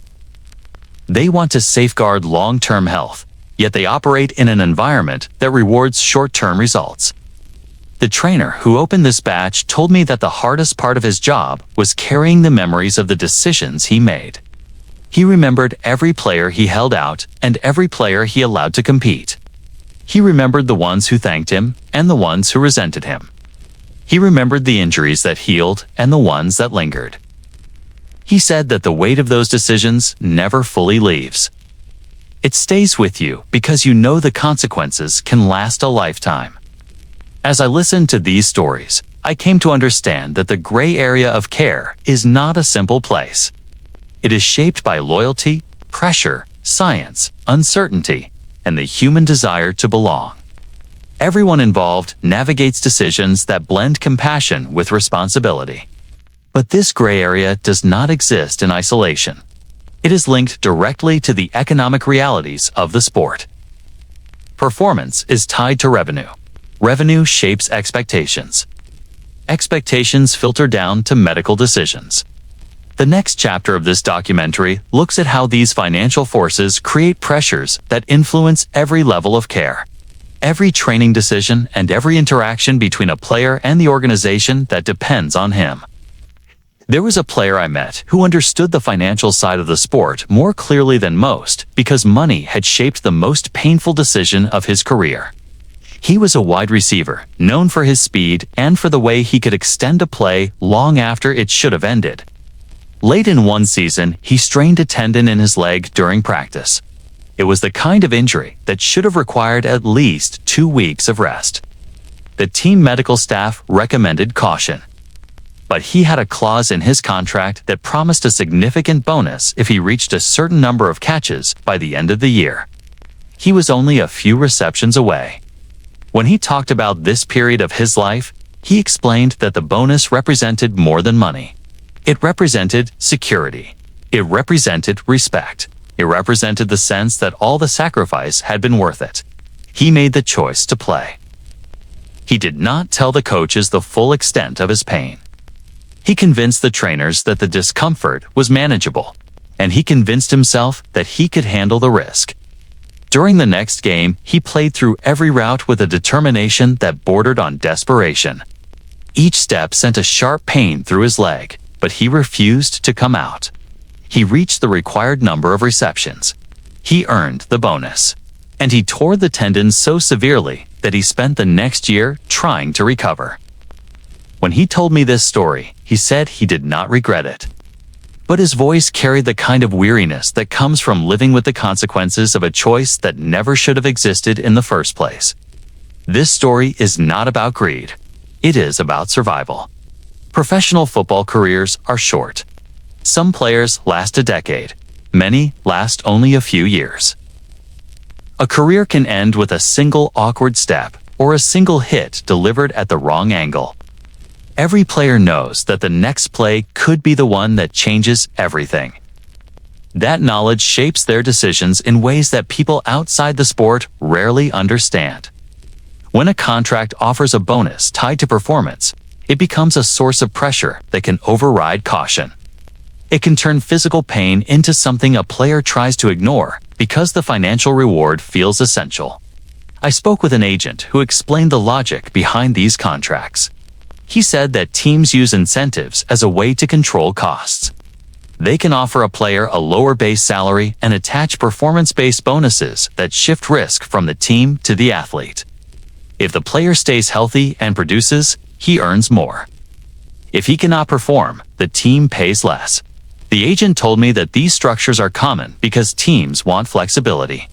They want to safeguard long-term health, yet they operate in an environment that rewards short-term results. The trainer who opened this batch told me that the hardest part of his job was carrying the memories of the decisions he made. He remembered every player he held out and every player he allowed to compete. He remembered the ones who thanked him and the ones who resented him. He remembered the injuries that healed and the ones that lingered. He said that the weight of those decisions never fully leaves. It stays with you because you know the consequences can last a lifetime. As I listened to these stories, I came to understand that the gray area of care is not a simple place. It is shaped by loyalty, pressure, science, uncertainty, and the human desire to belong. Everyone involved navigates decisions that blend compassion with responsibility. But this gray area does not exist in isolation. It is linked directly to the economic realities of the sport. Performance is tied to revenue. Revenue shapes expectations. Expectations filter down to medical decisions. The next chapter of this documentary looks at how these financial forces create pressures that influence every level of care, every training decision, and every interaction between a player and the organization that depends on him. There was a player I met who understood the financial side of the sport more clearly than most because money had shaped the most painful decision of his career. He was a wide receiver, known for his speed and for the way he could extend a play long after it should have ended. Late in one season, he strained a tendon in his leg during practice. It was the kind of injury that should have required at least 2 weeks of rest. The team medical staff recommended caution. But he had a clause in his contract that promised a significant bonus if he reached a certain number of catches by the end of the year. He was only a few receptions away. When he talked about this period of his life, he explained that the bonus represented more than money. It represented security. It represented respect. It represented the sense that all the sacrifice had been worth it. He made the choice to play. He did not tell the coaches the full extent of his pain. He convinced the trainers that the discomfort was manageable, and he convinced himself that he could handle the risk. During the next game, he played through every route with a determination that bordered on desperation. Each step sent a sharp pain through his leg, but he refused to come out. He reached the required number of receptions. He earned the bonus. And he tore the tendon so severely that he spent the next year trying to recover. When he told me this story, he said he did not regret it. But his voice carried the kind of weariness that comes from living with the consequences of a choice that never should have existed in the first place. This story is not about greed. It is about survival. Professional football careers are short. Some players last a decade. Many last only a few years. A career can end with a single awkward step or a single hit delivered at the wrong angle. Every player knows that the next play could be the one that changes everything. That knowledge shapes their decisions in ways that people outside the sport rarely understand. When a contract offers a bonus tied to performance, it becomes a source of pressure that can override caution. It can turn physical pain into something a player tries to ignore because the financial reward feels essential. I spoke with an agent who explained the logic behind these contracts. He said that teams use incentives as a way to control costs. They can offer a player a lower base salary and attach performance-based bonuses that shift risk from the team to the athlete. If the player stays healthy and produces, he earns more. If he cannot perform, the team pays less. The agent told me that these structures are common because teams want flexibility.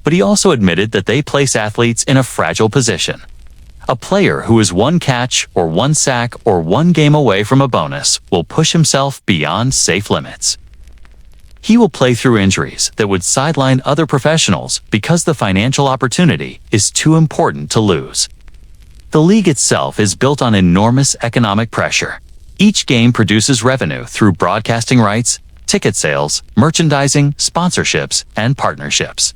But he also admitted that they place athletes in a fragile position. A player who is one catch or one sack or one game away from a bonus will push himself beyond safe limits. He will play through injuries that would sideline other professionals because the financial opportunity is too important to lose. The league itself is built on enormous economic pressure. Each game produces revenue through broadcasting rights, ticket sales, merchandising, sponsorships, and partnerships.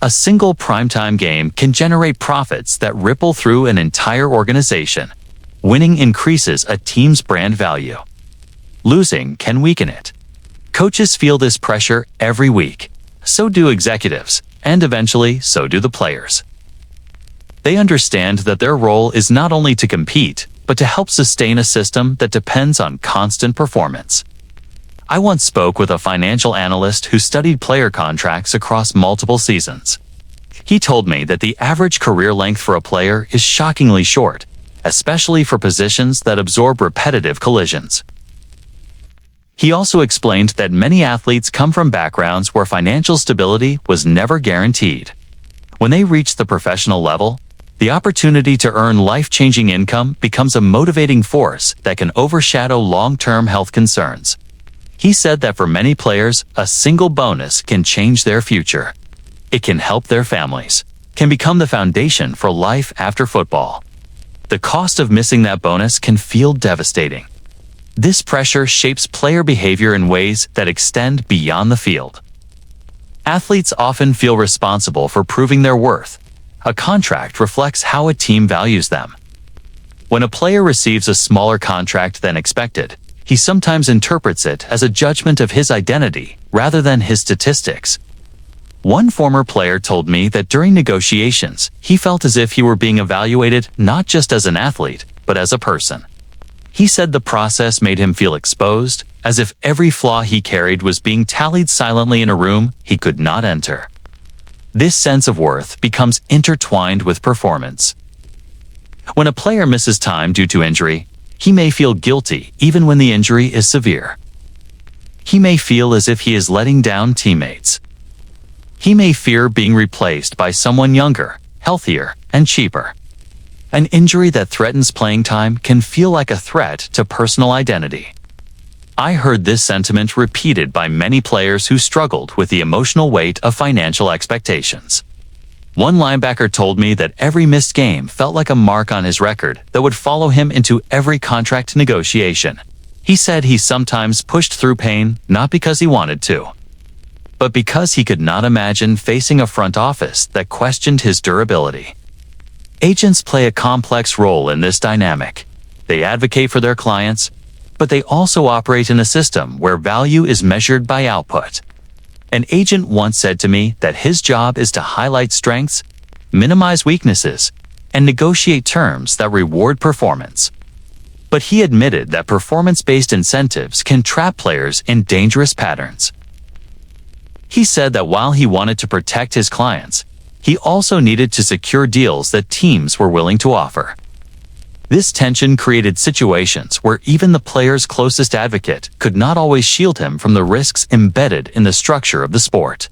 A single primetime game can generate profits that ripple through an entire organization. Winning increases a team's brand value. Losing can weaken it. Coaches feel this pressure every week. So do executives, and eventually so do the players. They understand that their role is not only to compete, but to help sustain a system that depends on constant performance. I once spoke with a financial analyst who studied player contracts across multiple seasons. He told me that the average career length for a player is shockingly short, especially for positions that absorb repetitive collisions. He also explained that many athletes come from backgrounds where financial stability was never guaranteed. When they reach the professional level, the opportunity to earn life-changing income becomes a motivating force that can overshadow long-term health concerns. He said that for many players, a single bonus can change their future. It can help their families, can become the foundation for life after football. The cost of missing that bonus can feel devastating. This pressure shapes player behavior in ways that extend beyond the field. Athletes often feel responsible for proving their worth. A contract reflects how a team values them. When a player receives a smaller contract than expected, he sometimes interprets it as a judgment of his identity rather than his statistics. One former player told me that during negotiations, he felt as if he were being evaluated not just as an athlete, but as a person. He said the process made him feel exposed, as if every flaw he carried was being tallied silently in a room he could not enter. This sense of worth becomes intertwined with performance. When a player misses time due to injury, he may feel guilty even when the injury is severe. He may feel as if he is letting down teammates. He may fear being replaced by someone younger, healthier, and cheaper. An injury that threatens playing time can feel like a threat to personal identity. I heard this sentiment repeated by many players who struggled with the emotional weight of financial expectations. One linebacker told me that every missed game felt like a mark on his record that would follow him into every contract negotiation. He said he sometimes pushed through pain not because he wanted to, but because he could not imagine facing a front office that questioned his durability. Agents play a complex role in this dynamic. They advocate for their clients, but they also operate in a system where value is measured by output. An agent once said to me that his job is to highlight strengths, minimize weaknesses, and negotiate terms that reward performance. But he admitted that performance-based incentives can trap players in dangerous patterns. He said that while he wanted to protect his clients, he also needed to secure deals that teams were willing to offer. This tension created situations where even the player's closest advocate could not always shield him from the risks embedded in the structure of the sport.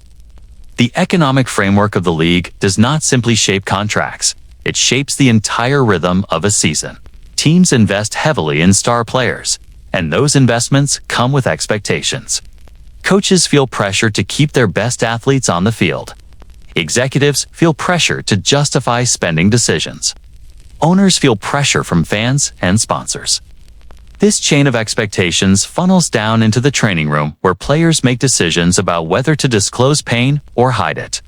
The economic framework of the league does not simply shape contracts, it shapes the entire rhythm of a season. Teams invest heavily in star players, and those investments come with expectations. Coaches feel pressure to keep their best athletes on the field. Executives feel pressure to justify spending decisions. Owners feel pressure from fans and sponsors. This chain of expectations funnels down into the training room where players make decisions about whether to disclose pain or hide it.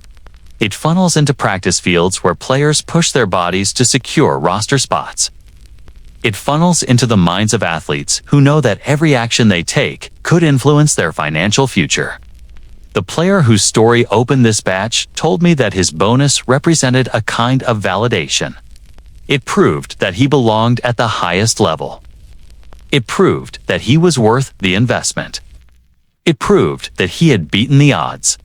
It funnels into practice fields where players push their bodies to secure roster spots. It funnels into the minds of athletes who know that every action they take could influence their financial future. The player whose story opened this batch told me that his bonus represented a kind of validation. It proved that he belonged at the highest level. It proved that he was worth the investment. It proved that he had beaten the odds.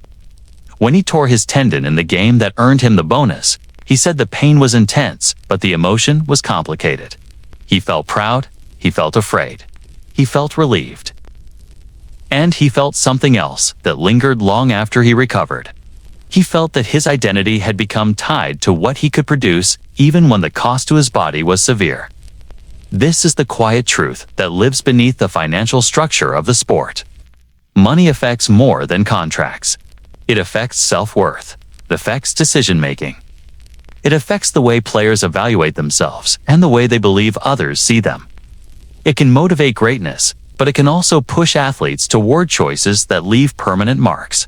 When he tore his tendon in the game that earned him the bonus, he said the pain was intense, but the emotion was complicated. He felt proud, he felt afraid, he felt relieved. And he felt something else that lingered long after he recovered. He felt that his identity had become tied to what he could produce even when the cost to his body was severe. This is the quiet truth that lives beneath the financial structure of the sport. Money affects more than contracts. It affects self-worth. It affects decision-making. It affects the way players evaluate themselves and the way they believe others see them. It can motivate greatness, but it can also push athletes toward choices that leave permanent marks.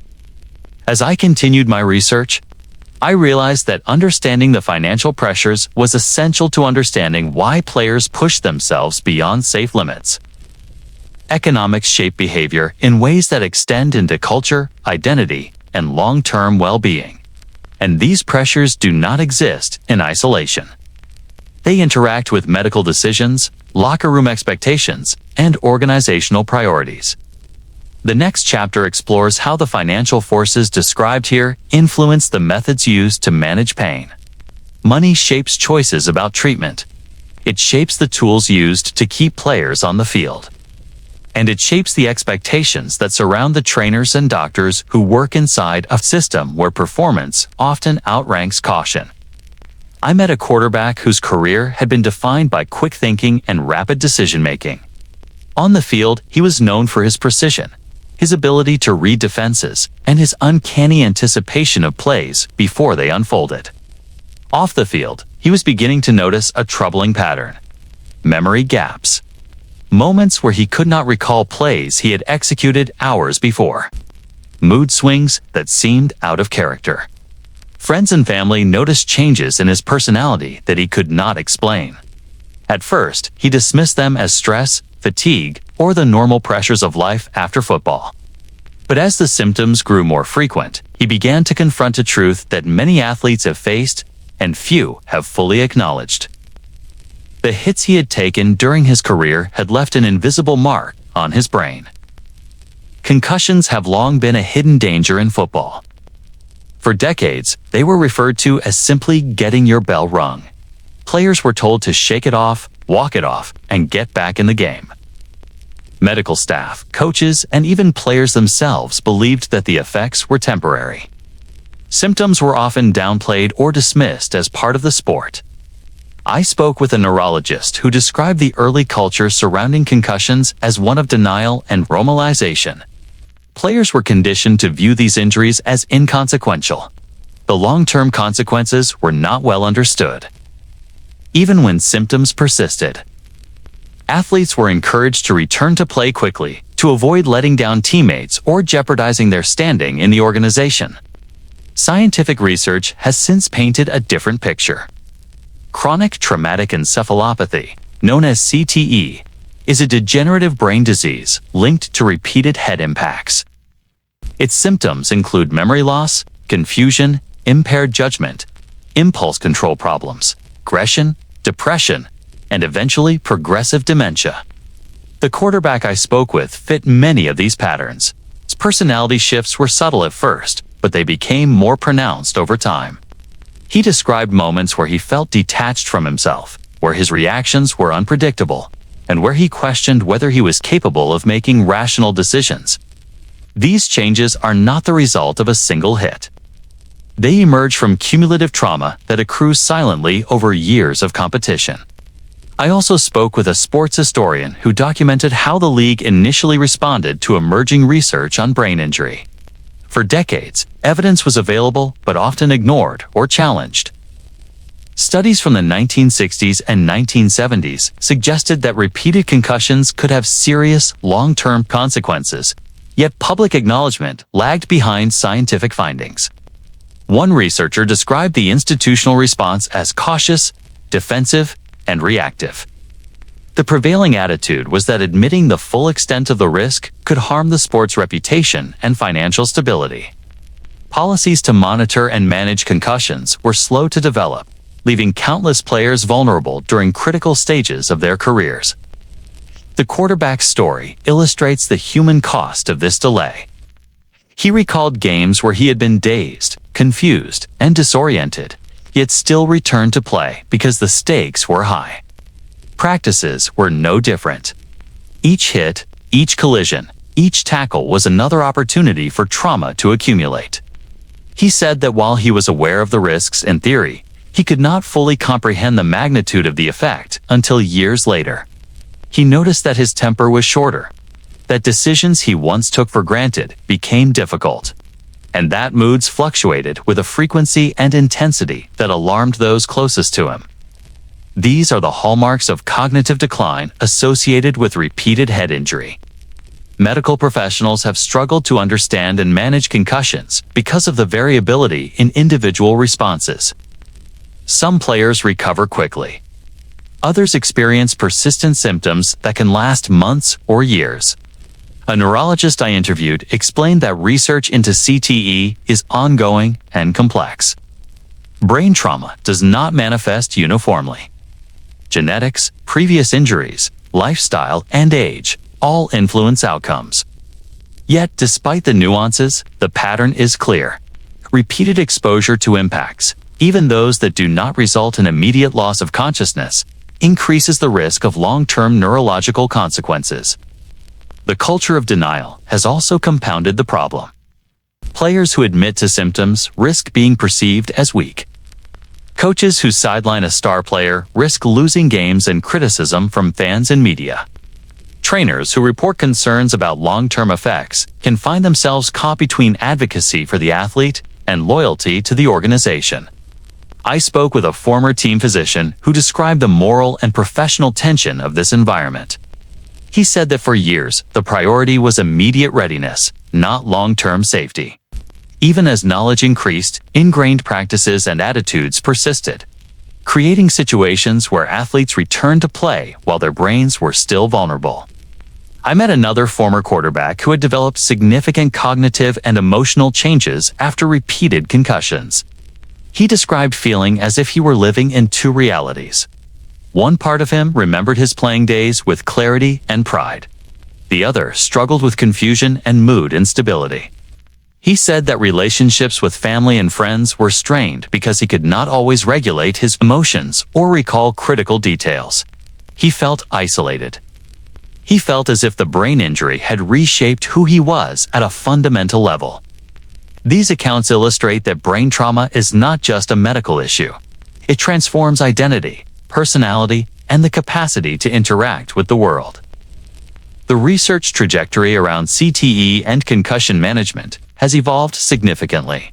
As I continued my research, I realized that understanding the financial pressures was essential to understanding why players push themselves beyond safe limits. Economics shape behavior in ways that extend into culture, identity, and long-term well-being. And these pressures do not exist in isolation. They interact with medical decisions, locker room expectations, and organizational priorities. The next chapter explores how the financial forces described here influence the methods used to manage pain. Money shapes choices about treatment. It shapes the tools used to keep players on the field. and it shapes the expectations that surround the trainers and doctors who work inside a system where performance often outranks caution. I met a quarterback whose career had been defined by quick thinking and rapid decision-making. On the field, he was known for his precision, his ability to read defenses, and his uncanny anticipation of plays before they unfolded. Off the field, he was beginning to notice a troubling pattern: memory gaps. Moments where he could not recall plays he had executed hours before. Mood swings that seemed out of character. Friends and family noticed changes in his personality that he could not explain. At first, he dismissed them as stress, fatigue, or the normal pressures of life after football. But as the symptoms grew more frequent, he began to confront a truth that many athletes have faced and few have fully acknowledged. The hits he had taken during his career had left an invisible mark on his brain. Concussions have long been a hidden danger in football. For decades, they were referred to as simply getting your bell rung. Players were told to shake it off, walk it off, and get back in the game. Medical staff, coaches, and even players themselves believed that the effects were temporary. Symptoms were often downplayed or dismissed as part of the sport. I spoke with a neurologist who described the early culture surrounding concussions as one of denial and normalization. Players were conditioned to view these injuries as inconsequential. The long-term consequences were not well understood. Even when symptoms persisted, athletes were encouraged to return to play quickly to avoid letting down teammates or jeopardizing their standing in the organization. Scientific research has since painted a different picture. Chronic traumatic encephalopathy, known as CTE, is a degenerative brain disease linked to repeated head impacts. Its symptoms include memory loss, confusion, impaired judgment, impulse control problems, aggression, depression, and eventually progressive dementia. The quarterback I spoke with fit many of these patterns. His personality shifts were subtle at first, but they became more pronounced over time. He described moments where he felt detached from himself, where his reactions were unpredictable, and where he questioned whether he was capable of making rational decisions. These changes are not the result of a single hit. They emerge from cumulative trauma that accrues silently over years of competition. I also spoke with a sports historian who documented how the league initially responded to emerging research on brain injury. For decades, evidence was available but often ignored or challenged. Studies from the 1960s and 1970s suggested that repeated concussions could have serious, long-term consequences, yet public acknowledgement lagged behind scientific findings. One researcher described the institutional response as cautious, defensive, and reactive. The prevailing attitude was that admitting the full extent of the risk could harm the sport's reputation and financial stability. Policies to monitor and manage concussions were slow to develop, leaving countless players vulnerable during critical stages of their careers. The quarterback's story illustrates the human cost of this delay. He recalled games where he had been dazed, confused, and disoriented, yet still returned to play because the stakes were high. Practices were no different. Each hit, each collision, each tackle was another opportunity for trauma to accumulate. He said that while he was aware of the risks in theory, he could not fully comprehend the magnitude of the effect until years later. He noticed that his temper was shorter, that decisions he once took for granted became difficult, and that moods fluctuated with a frequency and intensity that alarmed those closest to him. These are the hallmarks of cognitive decline associated with repeated head injury. Medical professionals have struggled to understand and manage concussions because of the variability in individual responses. Some players recover quickly. Others experience persistent symptoms that can last months or years. A neurologist I interviewed explained that research into CTE is ongoing and complex. Brain trauma does not manifest uniformly. Genetics, previous injuries, lifestyle, and age all influence outcomes. Yet, despite the nuances, the pattern is clear. Repeated exposure to impacts, even those that do not result in immediate loss of consciousness, increases the risk of long-term neurological consequences. The culture of denial has also compounded the problem. Players who admit to symptoms risk being perceived as weak. Coaches who sideline a star player risk losing games and criticism from fans and media. Trainers who report concerns about long-term effects can find themselves caught between advocacy for the athlete and loyalty to the organization. I spoke with a former team physician who described the moral and professional tension of this environment. He said that for years, the priority was immediate readiness, not long-term safety. Even as knowledge increased, ingrained practices and attitudes persisted, creating situations where athletes returned to play while their brains were still vulnerable. I met another former quarterback who had developed significant cognitive and emotional changes after repeated concussions. He described feeling as if he were living in two realities. One part of him remembered his playing days with clarity and pride. The other struggled with confusion and mood instability. He said that relationships with family and friends were strained because he could not always regulate his emotions or recall critical details. He felt isolated. He felt as if the brain injury had reshaped who he was at a fundamental level. These accounts illustrate that brain trauma is not just a medical issue. It transforms identity, personality, and the capacity to interact with the world. The research trajectory around CTE and concussion management has evolved significantly.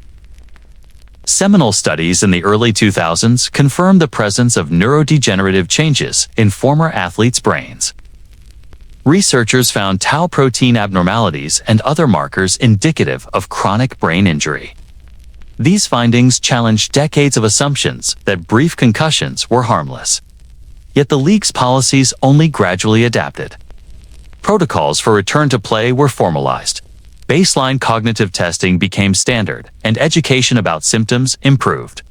Seminal studies in the early 2000s confirmed the presence of neurodegenerative changes in former athletes' brains. Researchers found tau protein abnormalities and other markers indicative of chronic brain injury. These findings challenged decades of assumptions that brief concussions were harmless. Yet the league's policies only gradually adapted. Protocols for return to play were formalized. Baseline cognitive testing became standard, and education about symptoms improved.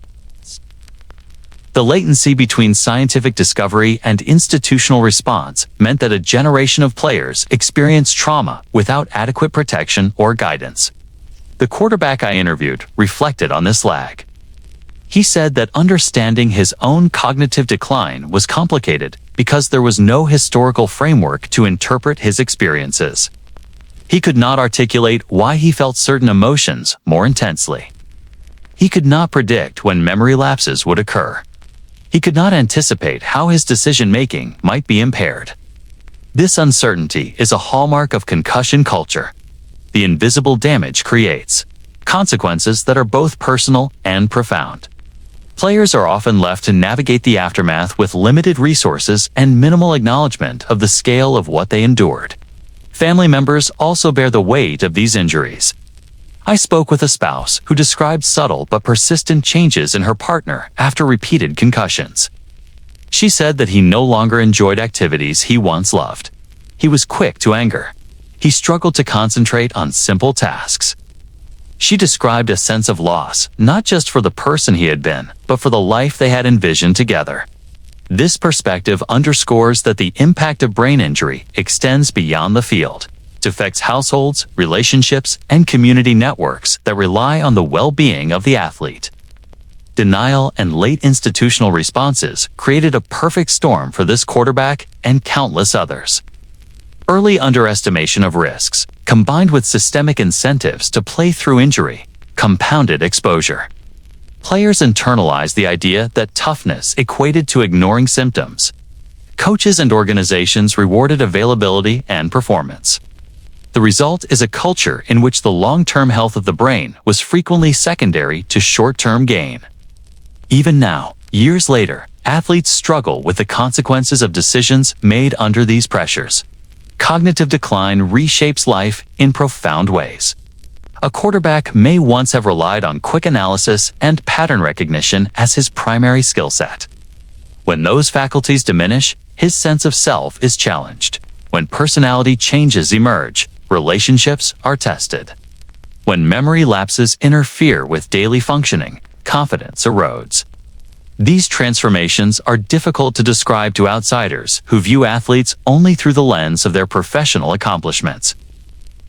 The latency between scientific discovery and institutional response meant that a generation of players experienced trauma without adequate protection or guidance. The quarterback I interviewed reflected on this lag. He said that understanding his own cognitive decline was complicated because there was no historical framework to interpret his experiences. He could not articulate why he felt certain emotions more intensely. He could not predict when memory lapses would occur. He could not anticipate how his decision-making might be impaired. This uncertainty is a hallmark of concussion culture. The invisible damage creates consequences that are both personal and profound. Players are often left to navigate the aftermath with limited resources and minimal acknowledgement of the scale of what they endured. Family members also bear the weight of these injuries. I spoke with a spouse who described subtle but persistent changes in her partner after repeated concussions. She said that he no longer enjoyed activities he once loved. He was quick to anger. He struggled to concentrate on simple tasks. She described a sense of loss, not just for the person he had been, but for the life they had envisioned together. This perspective underscores that the impact of brain injury extends beyond the field. It affects households, relationships, and community networks that rely on the well-being of the athlete. Denial and late institutional responses created a perfect storm for this quarterback and countless others. Early underestimation of risks, combined with systemic incentives to play through injury, compounded exposure. Players internalized the idea that toughness equated to ignoring symptoms. Coaches and organizations rewarded availability and performance. The result is a culture in which the long-term health of the brain was frequently secondary to short-term gain. Even now, years later, athletes struggle with the consequences of decisions made under these pressures. Cognitive decline reshapes life in profound ways. A quarterback may once have relied on quick analysis and pattern recognition as his primary skill set. When those faculties diminish, his sense of self is challenged. When personality changes emerge, relationships are tested. When memory lapses interfere with daily functioning, confidence erodes. These transformations are difficult to describe to outsiders who view athletes only through the lens of their professional accomplishments.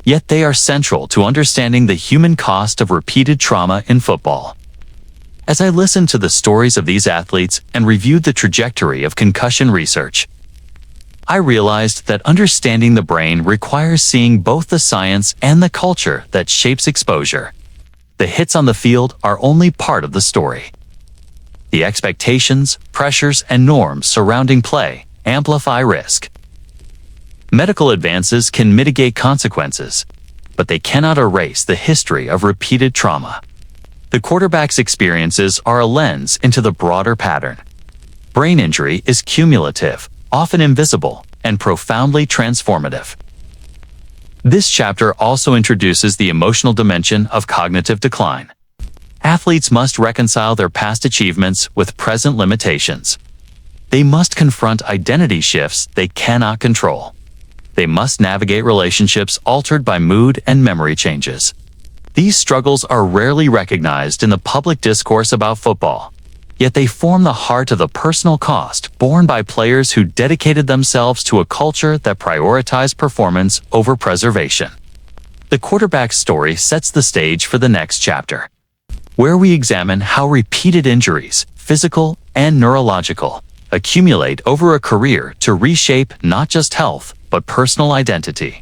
Yet they are central to understanding the human cost of repeated trauma in football. As I listened to the stories of these athletes and reviewed the trajectory of concussion research, I realized that understanding the brain requires seeing both the science and the culture that shapes exposure. The hits on the field are only part of the story. The expectations, pressures, and norms surrounding play amplify risk. Medical advances can mitigate consequences, but they cannot erase the history of repeated trauma. The quarterback's experiences are a lens into the broader pattern. Brain injury is cumulative, often invisible, and profoundly transformative. This chapter also introduces the emotional dimension of cognitive decline. Athletes must reconcile their past achievements with present limitations. They must confront identity shifts they cannot control. They must navigate relationships altered by mood and memory changes. These struggles are rarely recognized in the public discourse about football, yet they form the heart of the personal cost borne by players who dedicated themselves to a culture that prioritized performance over preservation. The quarterback's story sets the stage for the next chapter, where we examine how repeated injuries, physical and neurological, accumulate over a career to reshape not just health, but personal identity.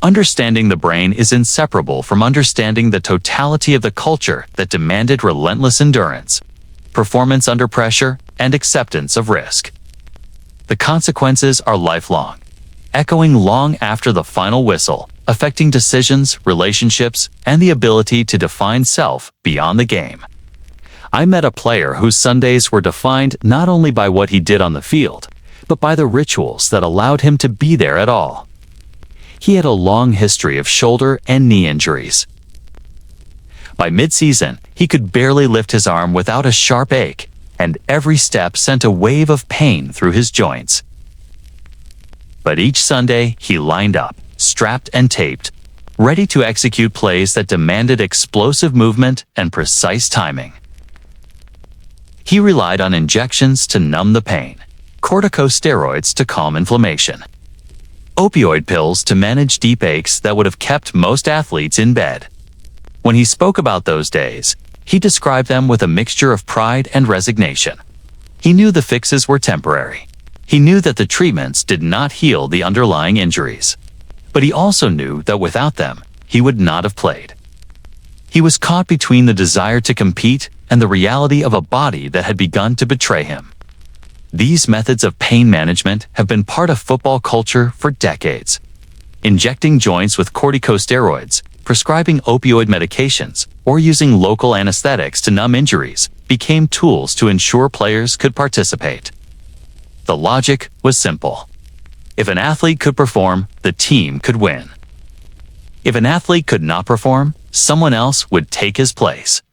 Understanding the brain is inseparable from understanding the totality of the culture that demanded relentless endurance, performance under pressure, and acceptance of risk. The consequences are lifelong, echoing long after the final whistle, affecting decisions, relationships, and the ability to define self beyond the game. I met a player whose Sundays were defined not only by what he did on the field, but by the rituals that allowed him to be there at all. He had a long history of shoulder and knee injuries. By mid-season, he could barely lift his arm without a sharp ache, and every step sent a wave of pain through his joints. But each Sunday, he lined up, strapped and taped, ready to execute plays that demanded explosive movement and precise timing. He relied on injections to numb the pain, corticosteroids to calm inflammation, opioid pills to manage deep aches that would have kept most athletes in bed. When he spoke about those days, he described them with a mixture of pride and resignation. He knew the fixes were temporary. He knew that the treatments did not heal the underlying injuries. But he also knew that without them, he would not have played. He was caught between the desire to compete and the reality of a body that had begun to betray him. These methods of pain management have been part of football culture for decades. Injecting joints with corticosteroids, prescribing opioid medications, or using local anesthetics to numb injuries became tools to ensure players could participate. The logic was simple. If an athlete could perform, the team could win. If an athlete could not perform, someone else would take his place.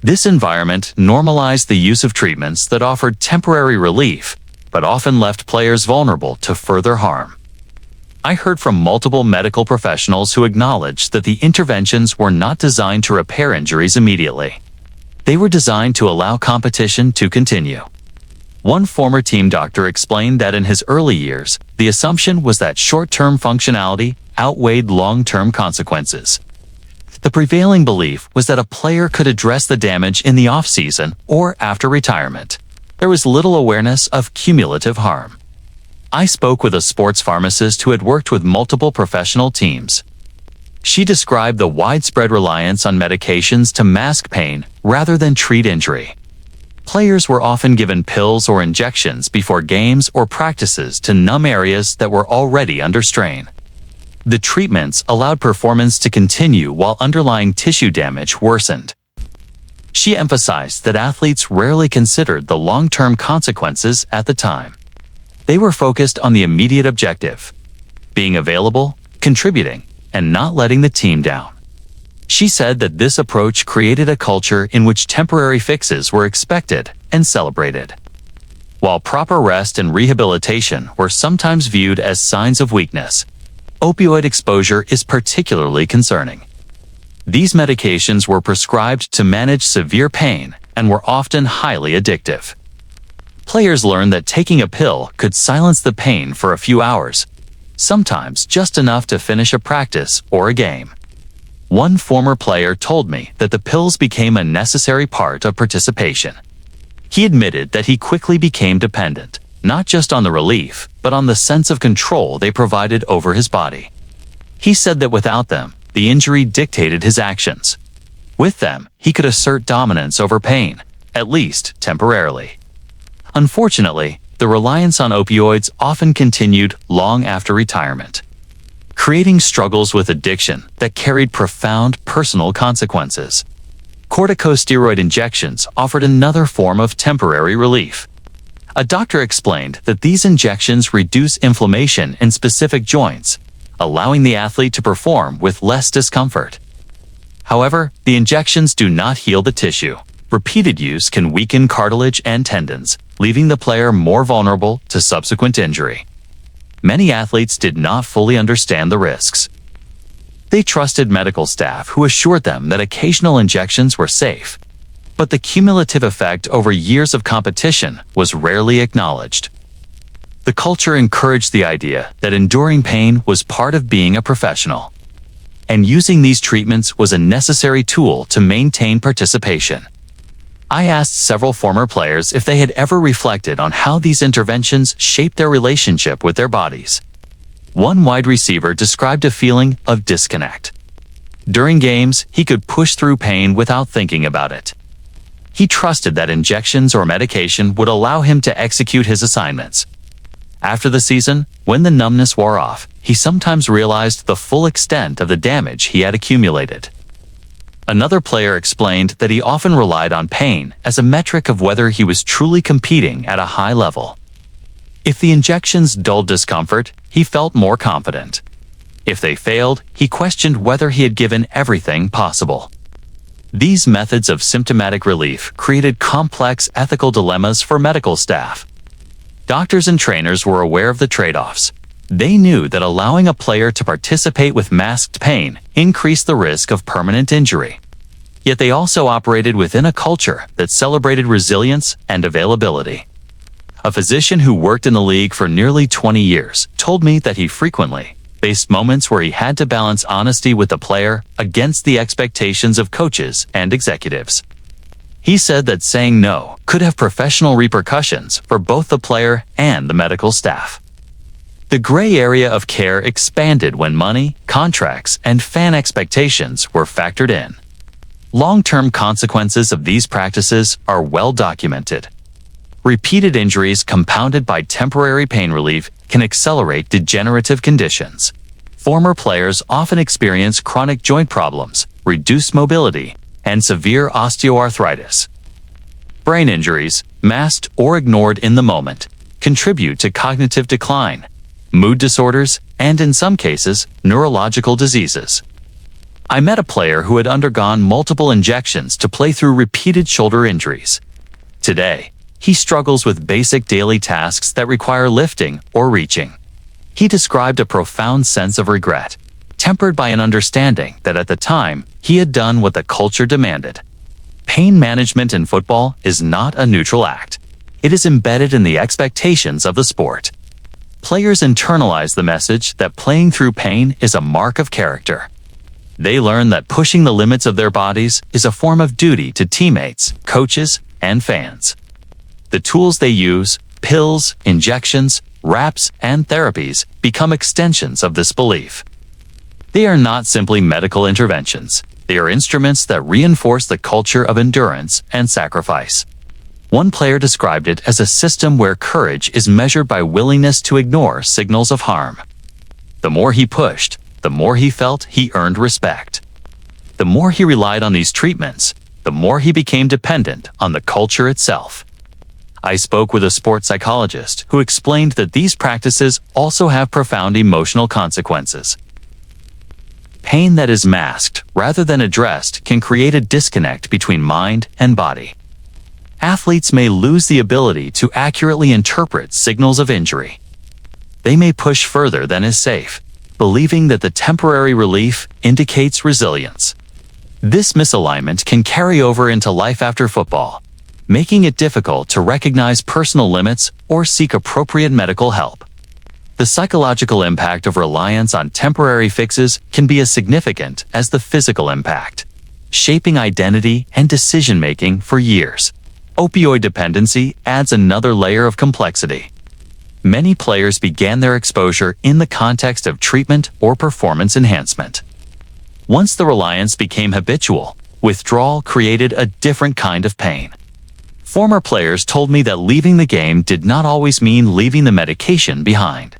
This environment normalized the use of treatments that offered temporary relief, but often left players vulnerable to further harm. I heard from multiple medical professionals who acknowledged that the interventions were not designed to repair injuries immediately. They were designed to allow competition to continue. One former team doctor explained that in his early years, the assumption was that short-term functionality outweighed long-term consequences. The prevailing belief was that a player could address the damage in the off-season or after retirement. There was little awareness of cumulative harm. I spoke with a sports pharmacist who had worked with multiple professional teams. She described the widespread reliance on medications to mask pain rather than treat injury. Players were often given pills or injections before games or practices to numb areas that were already under strain. The treatments allowed performance to continue while underlying tissue damage worsened. She emphasized that athletes rarely considered the long-term consequences at the time. They were focused on the immediate objective, being available, contributing, and not letting the team down. She said that this approach created a culture in which temporary fixes were expected and celebrated. While proper rest and rehabilitation were sometimes viewed as signs of weakness, opioid exposure is particularly concerning. These medications were prescribed to manage severe pain and were often highly addictive. Players learned that taking a pill could silence the pain for a few hours, sometimes just enough to finish a practice or a game. One former player told me that the pills became a necessary part of participation. He admitted that he quickly became dependent, not just on the relief, but on the sense of control they provided over his body. He said that without them, the injury dictated his actions. With them, he could assert dominance over pain, at least temporarily. Unfortunately, the reliance on opioids often continued long after retirement, creating struggles with addiction that carried profound personal consequences. Corticosteroid injections offered another form of temporary relief. A doctor explained that these injections reduce inflammation in specific joints, allowing the athlete to perform with less discomfort. However, the injections do not heal the tissue. Repeated use can weaken cartilage and tendons, leaving the player more vulnerable to subsequent injury. Many athletes did not fully understand the risks. They trusted medical staff who assured them that occasional injections were safe, but the cumulative effect over years of competition was rarely acknowledged. The culture encouraged the idea that enduring pain was part of being a professional, and using these treatments was a necessary tool to maintain participation. I asked several former players if they had ever reflected on how these interventions shaped their relationship with their bodies. One wide receiver described a feeling of disconnect. During games, he could push through pain without thinking about it. He trusted that injections or medication would allow him to execute his assignments. After the season, when the numbness wore off, he sometimes realized the full extent of the damage he had accumulated. Another player explained that he often relied on pain as a metric of whether he was truly competing at a high level. If the injections dulled discomfort, he felt more confident. If they failed, he questioned whether he had given everything possible. These methods of symptomatic relief created complex ethical dilemmas for medical staff. Doctors and trainers were aware of the trade-offs. They knew that allowing a player to participate with masked pain increased the risk of permanent injury. Yet they also operated within a culture that celebrated resilience and availability. A physician who worked in the league for nearly 20 years told me that he frequently faced moments where he had to balance honesty with the player against the expectations of coaches and executives. He said that saying no could have professional repercussions for both the player and the medical staff. The gray area of care expanded when money, contracts, and fan expectations were factored in. Long-term consequences of these practices are well documented. Repeated injuries compounded by temporary pain relief can accelerate degenerative conditions. Former players often experience chronic joint problems, reduced mobility, and severe osteoarthritis. Brain injuries, masked or ignored in the moment, contribute to cognitive decline, mood disorders, and in some cases, neurological diseases. I met a player who had undergone multiple injections to play through repeated shoulder injuries. Today, he struggles with basic daily tasks that require lifting or reaching. He described a profound sense of regret, tempered by an understanding that at the time, he had done what the culture demanded. Pain management in football is not a neutral act. It is embedded in the expectations of the sport. Players internalize the message that playing through pain is a mark of character. They learn that pushing the limits of their bodies is a form of duty to teammates, coaches, and fans. The tools they use, pills, injections, wraps, and therapies, become extensions of this belief. They are not simply medical interventions. They are instruments that reinforce the culture of endurance and sacrifice. One player described it as a system where courage is measured by willingness to ignore signals of harm. The more he pushed, the more he felt he earned respect. The more he relied on these treatments, the more he became dependent on the culture itself. I spoke with a sports psychologist who explained that these practices also have profound emotional consequences. Pain that is masked rather than addressed can create a disconnect between mind and body. Athletes may lose the ability to accurately interpret signals of injury. They may push further than is safe, believing that the temporary relief indicates resilience. This misalignment can carry over into life after football, making it difficult to recognize personal limits or seek appropriate medical help. The psychological impact of reliance on temporary fixes can be as significant as the physical impact, shaping identity and decision-making for years. Opioid dependency adds another layer of complexity. many players began their exposure in the context of treatment or performance enhancement. Once the reliance became habitual, withdrawal created a different kind of pain. Former players told me that leaving the game did not always mean leaving the medication behind.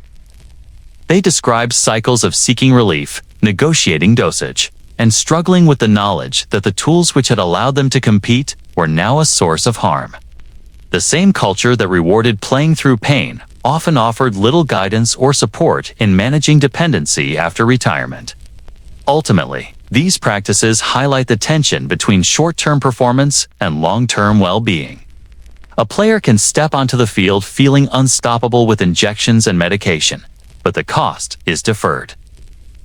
They described cycles of seeking relief, negotiating dosage, and struggling with the knowledge that the tools which had allowed them to compete were now a source of harm. The same culture that rewarded playing through pain often offered little guidance or support in managing dependency after retirement. Ultimately, these practices highlight the tension between short-term performance and long-term well-being. A player can step onto the field feeling unstoppable with injections and medication, but the cost is deferred.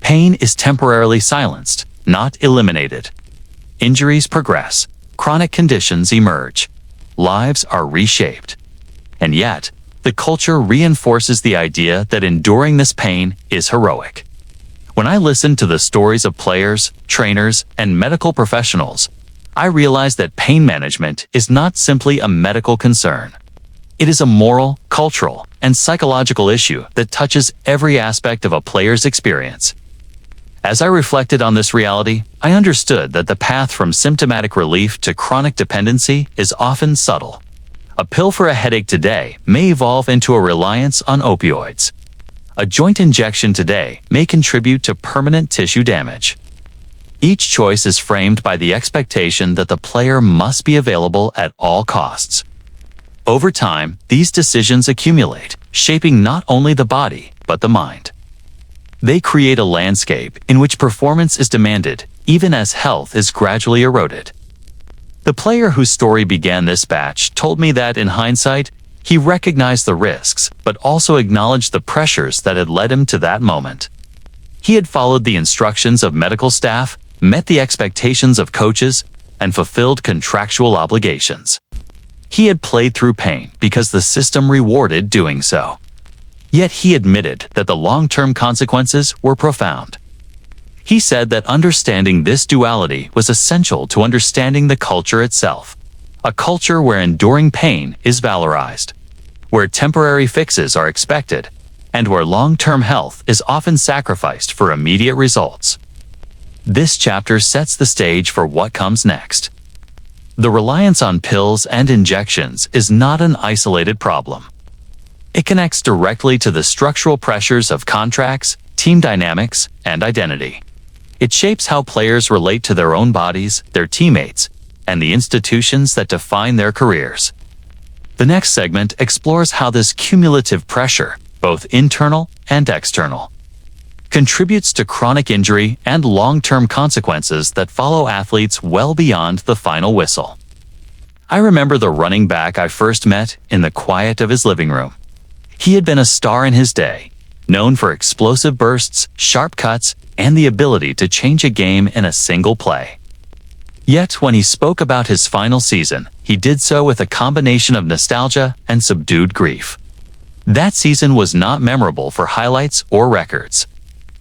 Pain is temporarily silenced, not eliminated. Injuries progress, chronic conditions emerge, lives are reshaped. And yet, the culture reinforces the idea that enduring this pain is heroic. When I listen to the stories of players, trainers, and medical professionals, I realize that pain management is not simply a medical concern. It is a moral, cultural, and psychological issue that touches every aspect of a player's experience. As I reflected on this reality, I understood that the path from symptomatic relief to chronic dependency is often subtle. A pill for a headache today may evolve into a reliance on opioids. A joint injection today may contribute to permanent tissue damage. Each choice is framed by the expectation that the player must be available at all costs. Over time, these decisions accumulate, shaping not only the body, but the mind. They create a landscape in which performance is demanded, even as health is gradually eroded. The player whose story began this batch told me that, in hindsight, he recognized the risks, but also acknowledged the pressures that had led him to that moment. He had followed the instructions of medical staff, met the expectations of coaches, and fulfilled contractual obligations. He had played through pain because the system rewarded doing so. Yet he admitted that the long-term consequences were profound. He said that understanding this duality was essential to understanding the culture itself. A culture where enduring pain is valorized, where temporary fixes are expected, and where long-term health is often sacrificed for immediate results. This chapter sets the stage for what comes next. The reliance on pills and injections is not an isolated problem. It connects directly to the structural pressures of contracts, team dynamics, and identity. It shapes how players relate to their own bodies, their teammates, and the institutions that define their careers. The next segment explores how this cumulative pressure, both internal and external, contributes to chronic injury and long-term consequences that follow athletes well beyond the final whistle. I remember the running back I first met in the quiet of his living room. He had been a star in his day, known for explosive bursts, sharp cuts, and the ability to change a game in a single play. Yet when he spoke about his final season, he did so with a combination of nostalgia and subdued grief. That season was not memorable for highlights or records.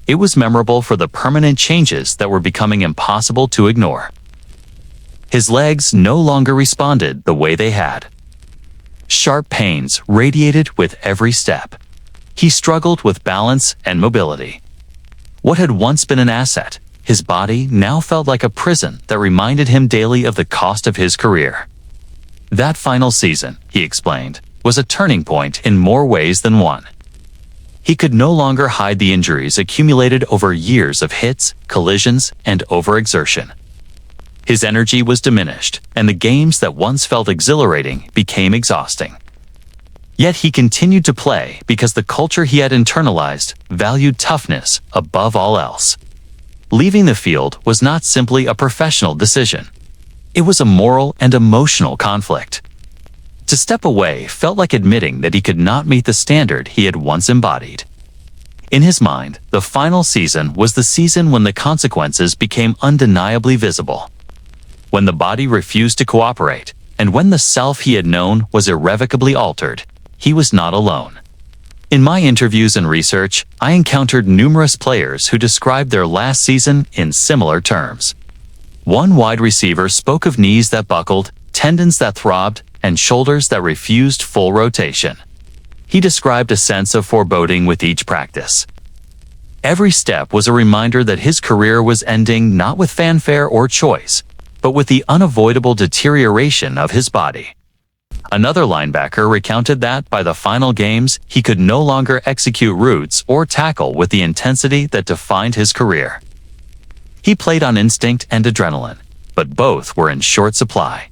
It was memorable for the permanent changes that were becoming impossible to ignore. His legs no longer responded the way they had. Sharp pains radiated with every step. He struggled with balance and mobility. What had once been an asset, his body now felt like a prison that reminded him daily of the cost of his career. That final season, he explained, was a turning point in more ways than one. He could no longer hide the injuries accumulated over years of hits, collisions, and overexertion. His energy was diminished, and the games that once felt exhilarating became exhausting. Yet he continued to play because the culture he had internalized valued toughness above all else. Leaving the field was not simply a professional decision. It was a moral and emotional conflict. To step away felt like admitting that he could not meet the standard he had once embodied. In his mind, the final season was the season when the consequences became undeniably visible. When the body refused to cooperate, and when the self he had known was irrevocably altered, he was not alone. In my interviews and research, I encountered numerous players who described their last season in similar terms. One wide receiver spoke of knees that buckled, tendons that throbbed, and shoulders that refused full rotation. He described a sense of foreboding with each practice. Every step was a reminder that his career was ending not with fanfare or choice, but with the unavoidable deterioration of his body. Another linebacker recounted that by the final games, he could no longer execute routes or tackle with the intensity that defined his career. He played on instinct and adrenaline, but both were in short supply.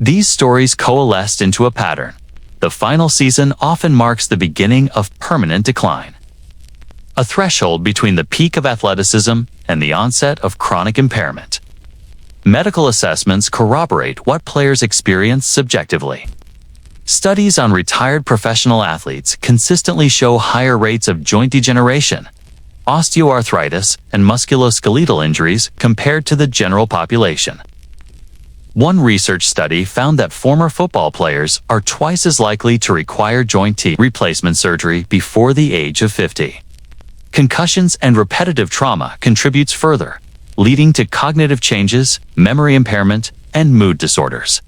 These stories coalesced into a pattern. The final season often marks the beginning of permanent decline, a threshold between the peak of athleticism and the onset of chronic impairment. Medical assessments corroborate what players experience subjectively. Studies on retired professional athletes consistently show higher rates of joint degeneration, osteoarthritis, and musculoskeletal injuries compared to the general population. One research study found that former football players are twice as likely to require joint replacement surgery before the age of 50. Concussions and repetitive trauma contributes further, leading to cognitive changes, memory impairment, and mood disorders.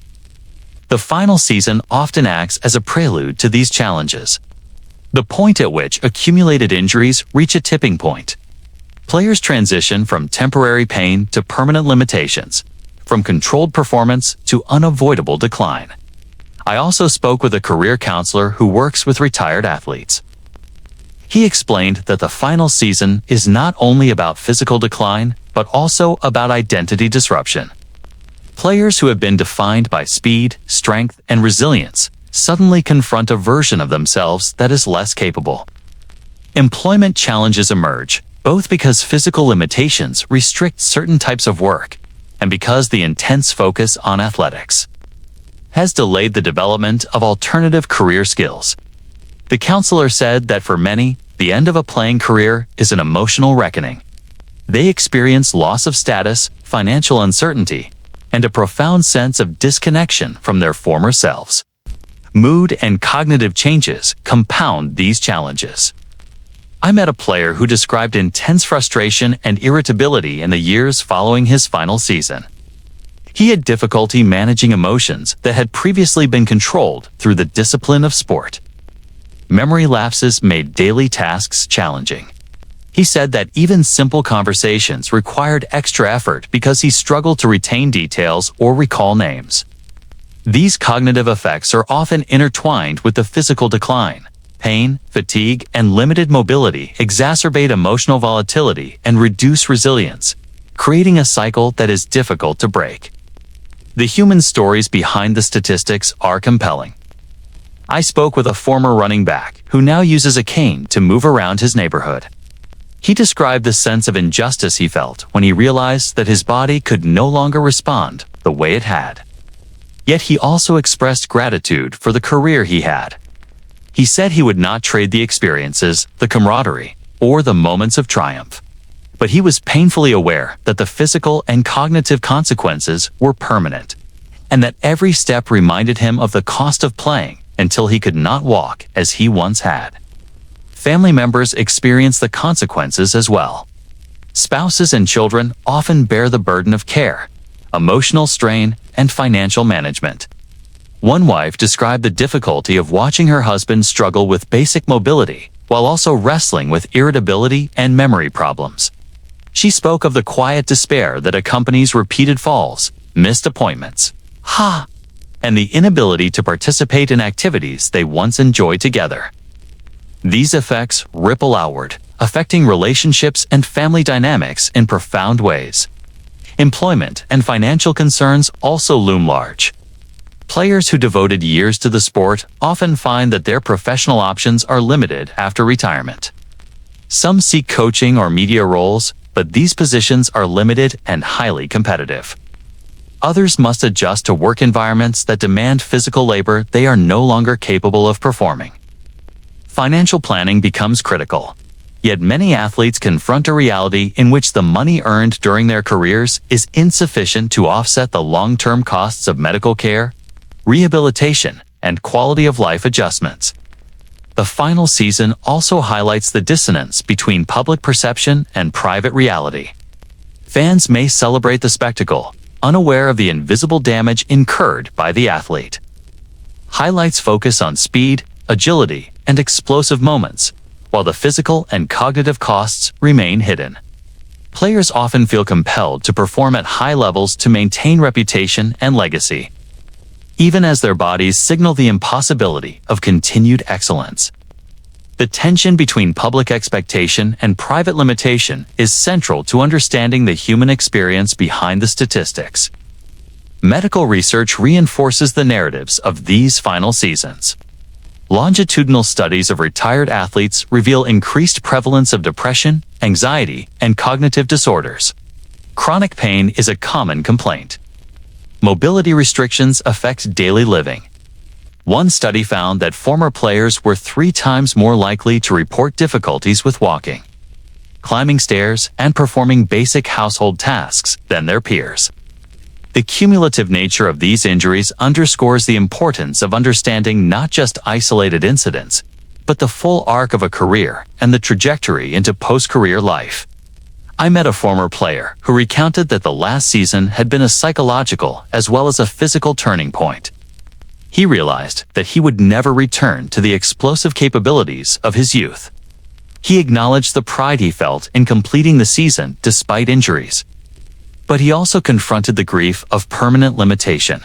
The final season often acts as a prelude to these challenges, the point at which accumulated injuries reach a tipping point. Players transition from temporary pain to permanent limitations, from controlled performance to unavoidable decline. I also spoke with a career counselor who works with retired athletes. He explained that the final season is not only about physical decline, but also about identity disruption. Players who have been defined by speed, strength, and resilience suddenly confront a version of themselves that is less capable. Employment challenges emerge, both because physical limitations restrict certain types of work, and because the intense focus on athletics has delayed the development of alternative career skills. The counselor said that for many, the end of a playing career is an emotional reckoning. They experience loss of status, financial uncertainty, and a profound sense of disconnection from their former selves. Mood and cognitive changes compound these challenges. I met a player who described intense frustration and irritability in the years following his final season. He had difficulty managing emotions that had previously been controlled through the discipline of sport. Memory lapses made daily tasks challenging. He said that even simple conversations required extra effort because he struggled to retain details or recall names. These cognitive effects are often intertwined with the physical decline. Pain, fatigue, and limited mobility exacerbate emotional volatility and reduce resilience, creating a cycle that is difficult to break. The human stories behind the statistics are compelling. I spoke with a former running back who now uses a cane to move around his neighborhood. He described the sense of injustice he felt when he realized that his body could no longer respond the way it had. Yet he also expressed gratitude for the career he had. He said he would not trade the experiences, the camaraderie, or the moments of triumph. But he was painfully aware that the physical and cognitive consequences were permanent, and that every step reminded him of the cost of playing until he could not walk as he once had. Family members experience the consequences as well. Spouses and children often bear the burden of care, emotional strain, and financial management. One wife described the difficulty of watching her husband struggle with basic mobility while also wrestling with irritability and memory problems. She spoke of the quiet despair that accompanies repeated falls, missed appointments, and the inability to participate in activities they once enjoyed together. These effects ripple outward, affecting relationships and family dynamics in profound ways. Employment and financial concerns also loom large. Players who devoted years to the sport often find that their professional options are limited after retirement. Some seek coaching or media roles, but these positions are limited and highly competitive. Others must adjust to work environments that demand physical labor they are no longer capable of performing. Financial planning becomes critical. Yet many athletes confront a reality in which the money earned during their careers is insufficient to offset the long-term costs of medical care, rehabilitation, and quality of life adjustments. The final season also highlights the dissonance between public perception and private reality. Fans may celebrate the spectacle, unaware of the invisible damage incurred by the athlete. Highlights focus on speed, agility, and explosive moments, while the physical and cognitive costs remain hidden. Players often feel compelled to perform at high levels to maintain reputation and legacy, even as their bodies signal the impossibility of continued excellence. The tension between public expectation and private limitation is central to understanding the human experience behind the statistics. Medical research reinforces the narratives of these final seasons. Longitudinal studies of retired athletes reveal increased prevalence of depression, anxiety, and cognitive disorders. Chronic pain is a common complaint. Mobility restrictions affect daily living. One study found that former players were 3 times more likely to report difficulties with walking, climbing stairs, and performing basic household tasks than their peers. The cumulative nature of these injuries underscores the importance of understanding not just isolated incidents, but the full arc of a career and the trajectory into post-career life. I met a former player who recounted that the last season had been a psychological as well as a physical turning point. He realized that he would never return to the explosive capabilities of his youth. He acknowledged the pride he felt in completing the season despite injuries. But he also confronted the grief of permanent limitation.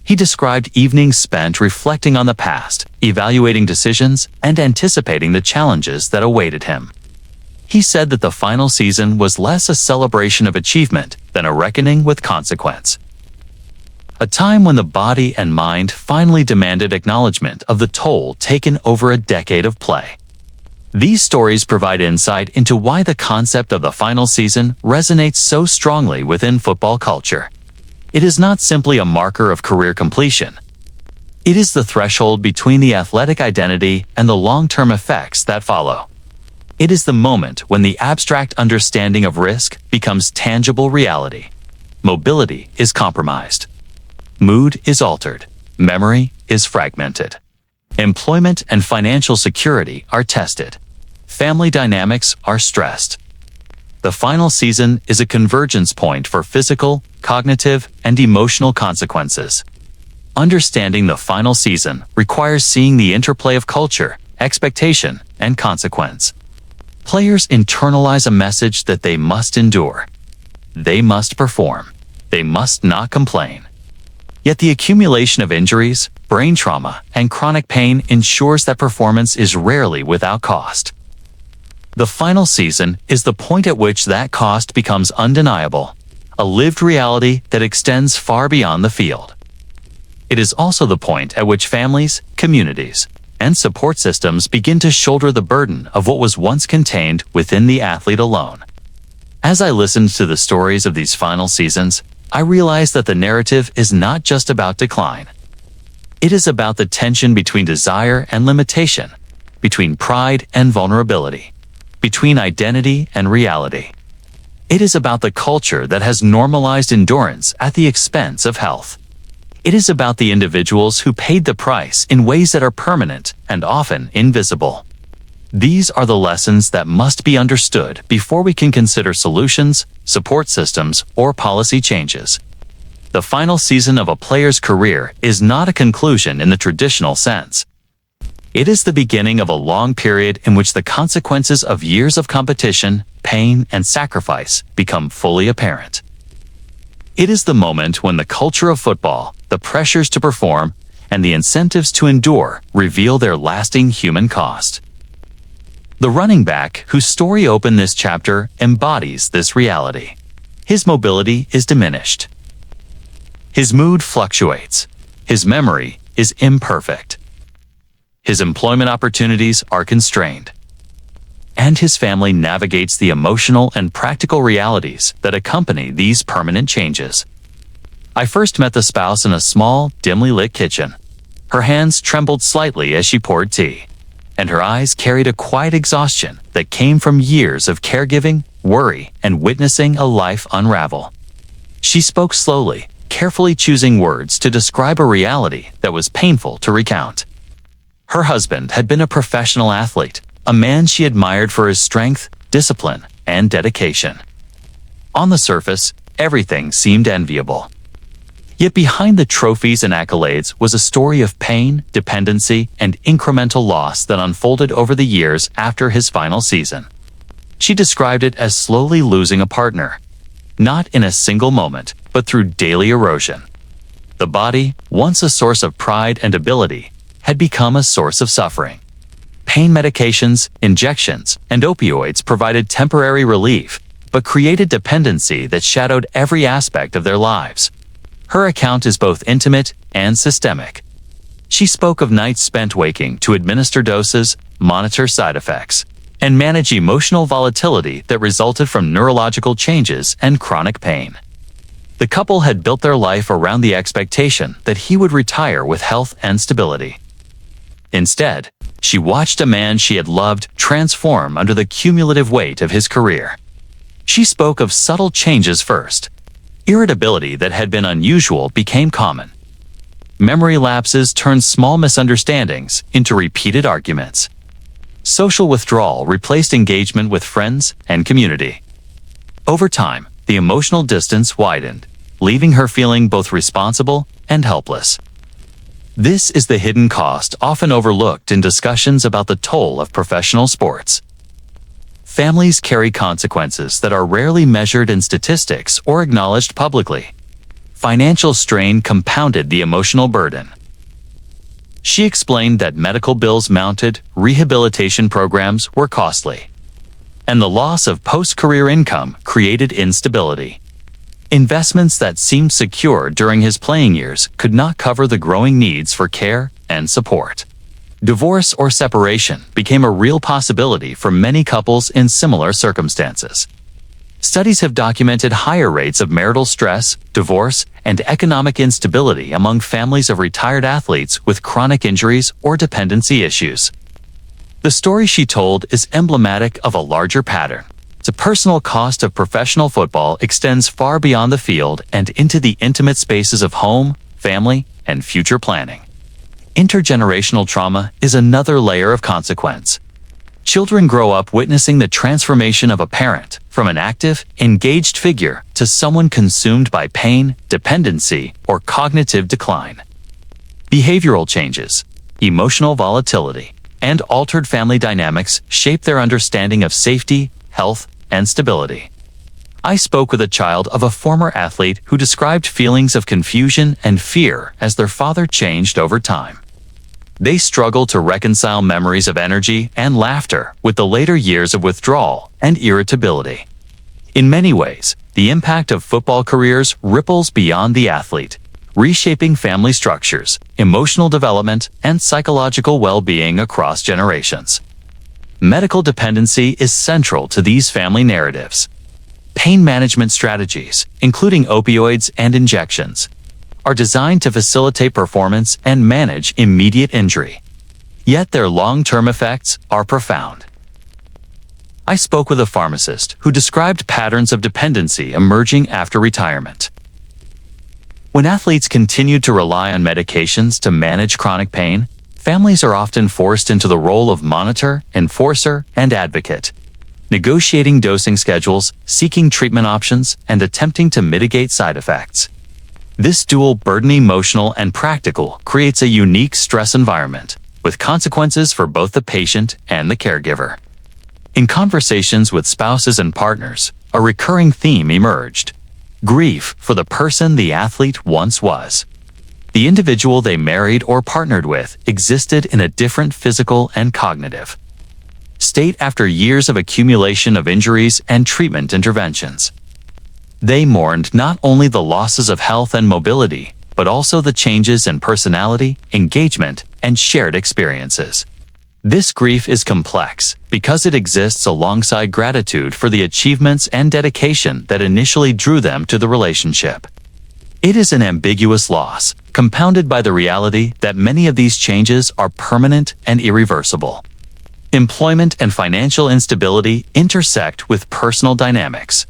He described evenings spent reflecting on the past, evaluating decisions, and anticipating the challenges that awaited him. He said that the final season was less a celebration of achievement than a reckoning with consequence. A time when the body and mind finally demanded acknowledgement of the toll taken over a decade of play. These stories provide insight into why the concept of the final season resonates so strongly within football culture. It is not simply a marker of career completion. It is the threshold between the athletic identity and the long-term effects that follow. It is the moment when the abstract understanding of risk becomes tangible reality. Mobility is compromised. Mood is altered. Memory is fragmented. Employment and financial security are tested. Family dynamics are stressed. The final season is a convergence point for physical, cognitive, and emotional consequences. Understanding the final season requires seeing the interplay of culture, expectation, and consequence. Players internalize a message that they must endure. They must perform. They must not complain. Yet the accumulation of injuries, brain trauma, and chronic pain ensures that performance is rarely without cost. The final season is the point at which that cost becomes undeniable, a lived reality that extends far beyond the field. It is also the point at which families, communities, and support systems begin to shoulder the burden of what was once contained within the athlete alone. As I listened to the stories of these final seasons, I realized that the narrative is not just about decline. It is about the tension between desire and limitation, between pride and vulnerability, between identity and reality. It is about the culture that has normalized endurance at the expense of health. It is about the individuals who paid the price in ways that are permanent and often invisible. These are the lessons that must be understood before we can consider solutions, support systems, or policy changes. The final season of a player's career is not a conclusion in the traditional sense. It is the beginning of a long period in which the consequences of years of competition, pain, and sacrifice become fully apparent. It is the moment when the culture of football, the pressures to perform, and the incentives to endure reveal their lasting human cost. The running back whose story opened this chapter embodies this reality. His mobility is diminished. His mood fluctuates. His memory is imperfect. His employment opportunities are constrained. And his family navigates the emotional and practical realities that accompany these permanent changes. I first met the spouse in a small, dimly lit kitchen. Her hands trembled slightly as she poured tea, and her eyes carried a quiet exhaustion that came from years of caregiving, worry, and witnessing a life unravel. She spoke slowly, carefully choosing words to describe a reality that was painful to recount. Her husband had been a professional athlete, a man she admired for his strength, discipline, and dedication. On the surface, everything seemed enviable. Yet behind the trophies and accolades was a story of pain, dependency, and incremental loss that unfolded over the years after his final season. She described it as slowly losing a partner, not in a single moment, but through daily erosion. The body, once a source of pride and ability, had become a source of suffering. Pain medications, injections, and opioids provided temporary relief, but created dependency that shadowed every aspect of their lives. Her account is both intimate and systemic. She spoke of nights spent waking to administer doses, monitor side effects, and manage emotional volatility that resulted from neurological changes and chronic pain. The couple had built their life around the expectation that he would retire with health and stability. Instead, she watched a man she had loved transform under the cumulative weight of his career. She spoke of subtle changes first. Irritability that had been unusual became common. Memory lapses turned small misunderstandings into repeated arguments. Social withdrawal replaced engagement with friends and community. Over time, the emotional distance widened, leaving her feeling both responsible and helpless. This is the hidden cost often overlooked in discussions about the toll of professional sports. Families carry consequences that are rarely measured in statistics or acknowledged publicly. Financial strain compounded the emotional burden. She explained that medical bills mounted, rehabilitation programs were costly, and the loss of post-career income created instability. Investments that seemed secure during his playing years could not cover the growing needs for care and support. Divorce or separation became a real possibility for many couples in similar circumstances. Studies have documented higher rates of marital stress, divorce, and economic instability among families of retired athletes with chronic injuries or dependency issues. The story she told is emblematic of a larger pattern. The personal cost of professional football extends far beyond the field and into the intimate spaces of home, family, and future planning. Intergenerational trauma is another layer of consequence. Children grow up witnessing the transformation of a parent from an active, engaged figure to someone consumed by pain, dependency, or cognitive decline. Behavioral changes, emotional volatility, and altered family dynamics shape their understanding of safety, health, and stability. I spoke with a child of a former athlete who described feelings of confusion and fear as their father changed over time. They struggle to reconcile memories of energy and laughter with the later years of withdrawal and irritability. In many ways, the impact of football careers ripples beyond the athlete, reshaping family structures, emotional development, and psychological well-being across generations. Medical dependency is central to these family narratives. Pain management strategies, including opioids and injections, are designed to facilitate performance and manage immediate injury. Yet their long-term effects are profound. I spoke with a pharmacist who described patterns of dependency emerging after retirement. When athletes continue to rely on medications to manage chronic pain, families are often forced into the role of monitor, enforcer, and advocate, negotiating dosing schedules, seeking treatment options, and attempting to mitigate side effects. This dual burden, emotional and practical, creates a unique stress environment, with consequences for both the patient and the caregiver. In conversations with spouses and partners, a recurring theme emerged: grief for the person the athlete once was. The individual they married or partnered with existed in a different physical and cognitive state after years of accumulation of injuries and treatment interventions. They mourned not only the losses of health and mobility, but also the changes in personality, engagement, and shared experiences. This grief is complex because it exists alongside gratitude for the achievements and dedication that initially drew them to the relationship. It is an ambiguous loss, compounded by the reality that many of these changes are permanent and irreversible. Employment and financial instability intersect with personal dynamics.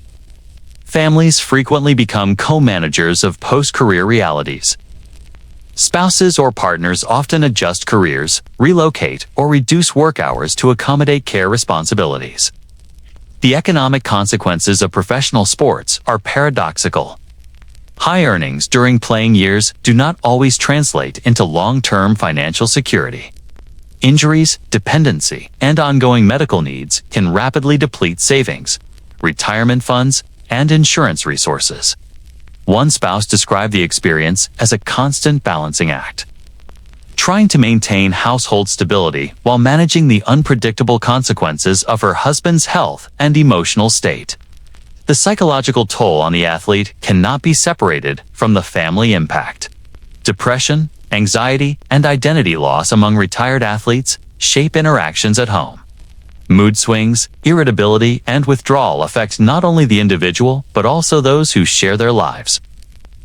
Families frequently become co-managers of post-career realities. Spouses or partners often adjust careers, relocate, or reduce work hours to accommodate care responsibilities. The economic consequences of professional sports are paradoxical. High earnings during playing years do not always translate into long-term financial security. Injuries, dependency, and ongoing medical needs can rapidly deplete savings, retirement funds, and insurance resources. One spouse described the experience as a constant balancing act, trying to maintain household stability while managing the unpredictable consequences of her husband's health and emotional state. The psychological toll on the athlete cannot be separated from the family impact. Depression, anxiety, and identity loss among retired athletes shape interactions at home. Mood swings, irritability, and withdrawal affect not only the individual but also those who share their lives.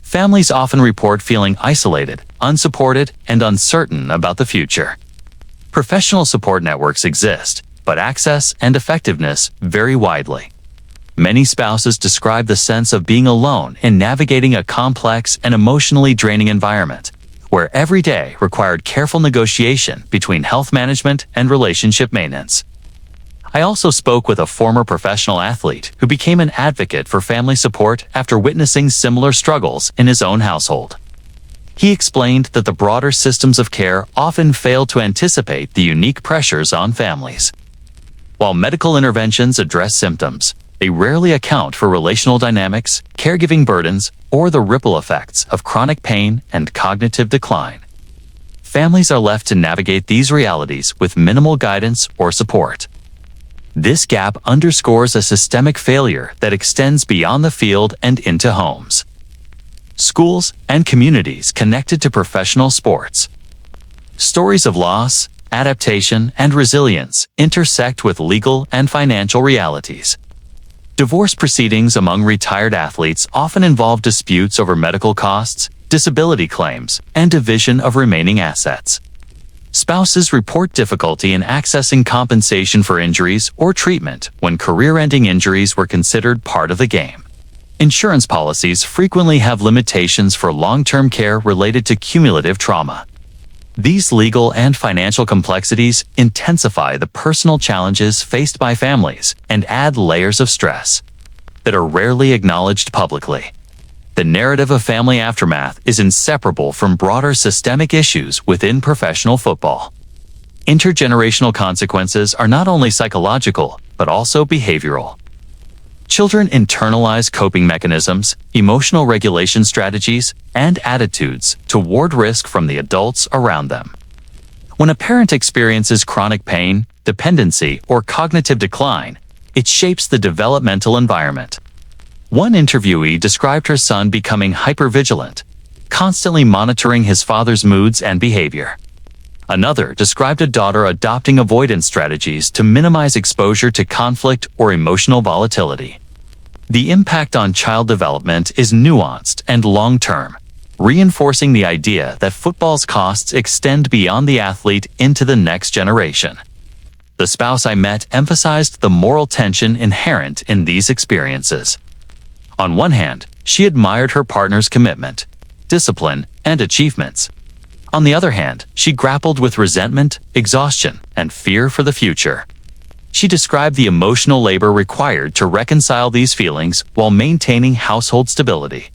Families often report feeling isolated, unsupported, and uncertain about the future. Professional support networks exist, but access and effectiveness vary widely. Many spouses describe the sense of being alone in navigating a complex and emotionally draining environment, where every day required careful negotiation between health management and relationship maintenance. I also spoke with a former professional athlete who became an advocate for family support after witnessing similar struggles in his own household. He explained that the broader systems of care often fail to anticipate the unique pressures on families. While medical interventions address symptoms, they rarely account for relational dynamics, caregiving burdens, or the ripple effects of chronic pain and cognitive decline. Families are left to navigate these realities with minimal guidance or support. This gap underscores a systemic failure that extends beyond the field and into homes, schools, and communities connected to professional sports. Stories of loss, adaptation, and resilience intersect with legal and financial realities. Divorce proceedings among retired athletes often involve disputes over medical costs, disability claims, and division of remaining assets. Spouses report difficulty in accessing compensation for injuries or treatment when career-ending injuries were considered part of the game. Insurance policies frequently have limitations for long-term care related to cumulative trauma. These legal and financial complexities intensify the personal challenges faced by families and add layers of stress that are rarely acknowledged publicly. The narrative of family aftermath is inseparable from broader systemic issues within professional football. Intergenerational consequences are not only psychological, but also behavioral. Children internalize coping mechanisms, emotional regulation strategies, and attitudes to ward risk from the adults around them. When a parent experiences chronic pain, dependency, or cognitive decline, it shapes the developmental environment. One interviewee described her son becoming hypervigilant, constantly monitoring his father's moods and behavior. Another described a daughter adopting avoidance strategies to minimize exposure to conflict or emotional volatility. The impact on child development is nuanced and long-term, reinforcing the idea that football's costs extend beyond the athlete into the next generation. The spouse I met emphasized the moral tension inherent in these experiences. On one hand, she admired her partner's commitment, discipline, and achievements. On the other hand, she grappled with resentment, exhaustion, and fear for the future. She described the emotional labor required to reconcile these feelings while maintaining household stability.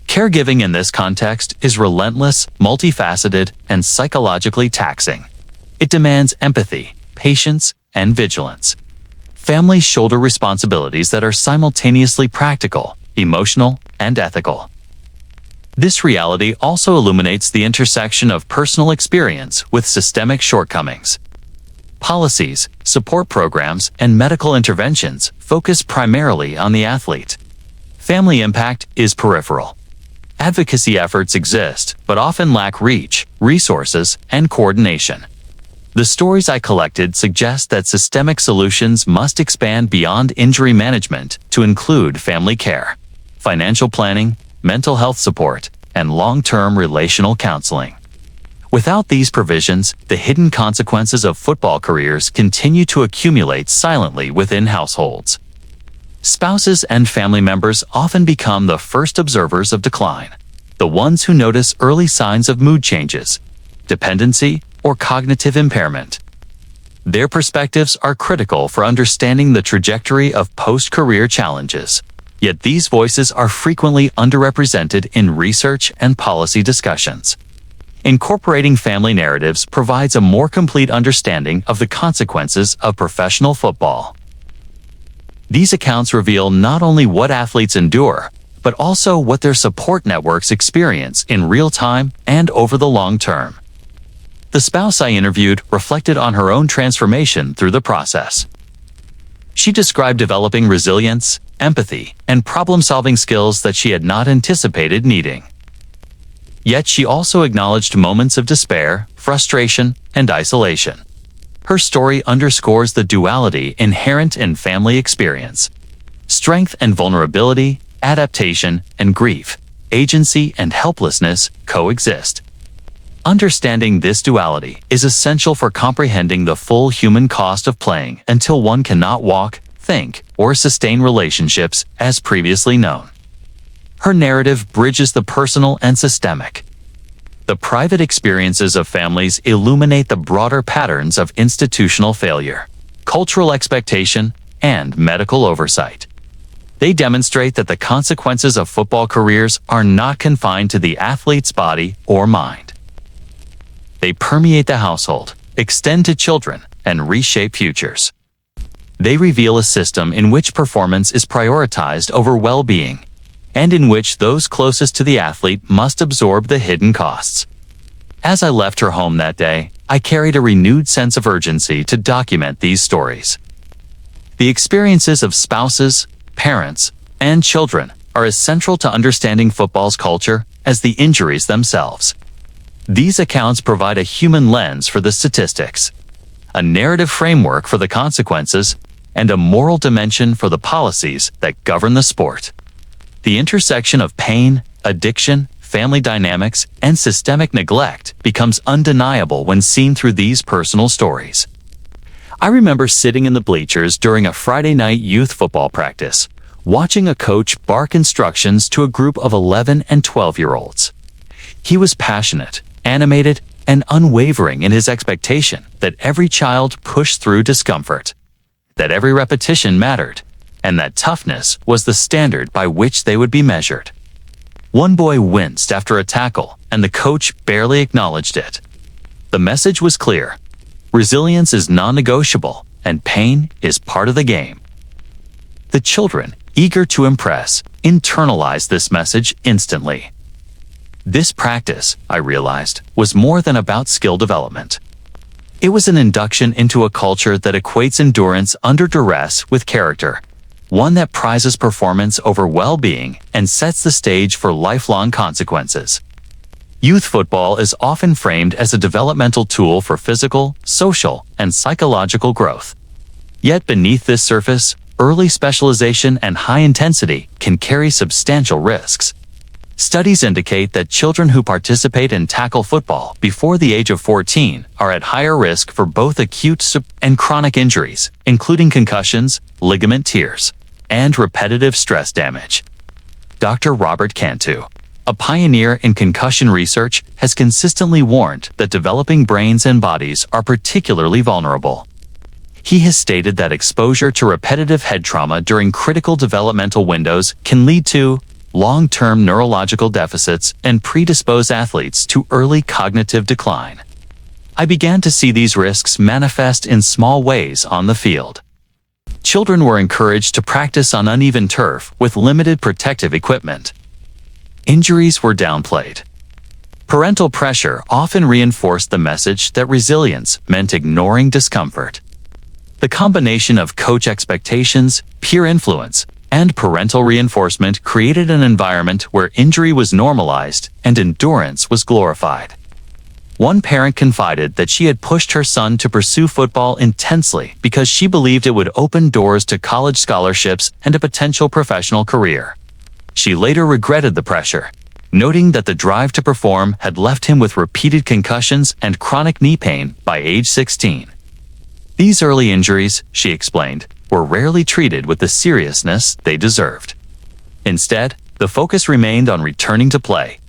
Caregiving in this context is relentless, multifaceted, and psychologically taxing. It demands empathy, patience, and vigilance. Families shoulder responsibilities that are simultaneously practical, emotional, and ethical. This reality also illuminates the intersection of personal experience with systemic shortcomings. Policies, support programs, and medical interventions focus primarily on the athlete. Family impact is peripheral. Advocacy efforts exist, but often lack reach, resources, and coordination. The stories I collected suggest that systemic solutions must expand beyond injury management to include family care, financial planning, mental health support, and long-term relational counseling. Without these provisions, the hidden consequences of football careers continue to accumulate silently within households. Spouses and family members often become the first observers of decline, the ones who notice early signs of mood changes, dependency, or cognitive impairment. Their perspectives are critical for understanding the trajectory of post-career challenges. Yet these voices are frequently underrepresented in research and policy discussions. Incorporating family narratives provides a more complete understanding of the consequences of professional football. These accounts reveal not only what athletes endure, but also what their support networks experience in real time and over the long term. The spouse I interviewed reflected on her own transformation through the process. She described developing resilience, empathy, and problem-solving skills that she had not anticipated needing. Yet she also acknowledged moments of despair, frustration, and isolation. Her story underscores the duality inherent in family experience: strength and vulnerability, adaptation and grief, agency and helplessness coexist. Understanding this duality is essential for comprehending the full human cost of playing until one cannot walk, think, or sustain relationships as previously known. Her narrative bridges the personal and systemic. The private experiences of families illuminate the broader patterns of institutional failure, cultural expectation, and medical oversight. They demonstrate that the consequences of football careers are not confined to the athlete's body or mind. They permeate the household, extend to children, and reshape futures. They reveal a system in which performance is prioritized over well-being, and in which those closest to the athlete must absorb the hidden costs. As I left her home that day, I carried a renewed sense of urgency to document these stories. The experiences of spouses, parents, and children are as central to understanding football's culture as the injuries themselves. These accounts provide a human lens for the statistics, a narrative framework for the consequences, and a moral dimension for the policies that govern the sport. The intersection of pain, addiction, family dynamics, and systemic neglect becomes undeniable when seen through these personal stories. I remember sitting in the bleachers during a Friday night youth football practice, watching a coach bark instructions to a group of 11 and 12-year-olds. He was passionate, animated, and unwavering in his expectation that every child pushed through discomfort, that every repetition mattered, and that toughness was the standard by which they would be measured. One boy winced after a tackle, and the coach barely acknowledged it. The message was clear: resilience is non-negotiable, and pain is part of the game. The children, eager to impress, internalized this message instantly. This practice, I realized, was more than about skill development. It was an induction into a culture that equates endurance under duress with character, one that prizes performance over well-being and sets the stage for lifelong consequences. Youth football is often framed as a developmental tool for physical, social, and psychological growth. Yet beneath this surface, early specialization and high intensity can carry substantial risks. Studies indicate that children who participate in tackle football before the age of 14 are at higher risk for both acute and chronic injuries, including concussions, ligament tears, and repetitive stress damage. Dr. Robert Cantu, a pioneer in concussion research, has consistently warned that developing brains and bodies are particularly vulnerable. He has stated that exposure to repetitive head trauma during critical developmental windows can lead to long-term neurological deficits and predispose athletes to early cognitive decline. I began to see these risks manifest in small ways on the field. Children were encouraged to practice on uneven turf with limited protective equipment. Injuries were downplayed. Parental pressure often reinforced the message that resilience meant ignoring discomfort. The combination of coach expectations, peer influence, and parental reinforcement created an environment where injury was normalized and endurance was glorified. One parent confided that she had pushed her son to pursue football intensely because she believed it would open doors to college scholarships and a potential professional career. She later regretted the pressure, noting that the drive to perform had left him with repeated concussions and chronic knee pain by age 16. These early injuries, she explained, were rarely treated with the seriousness they deserved. Instead, the focus remained on returning to play,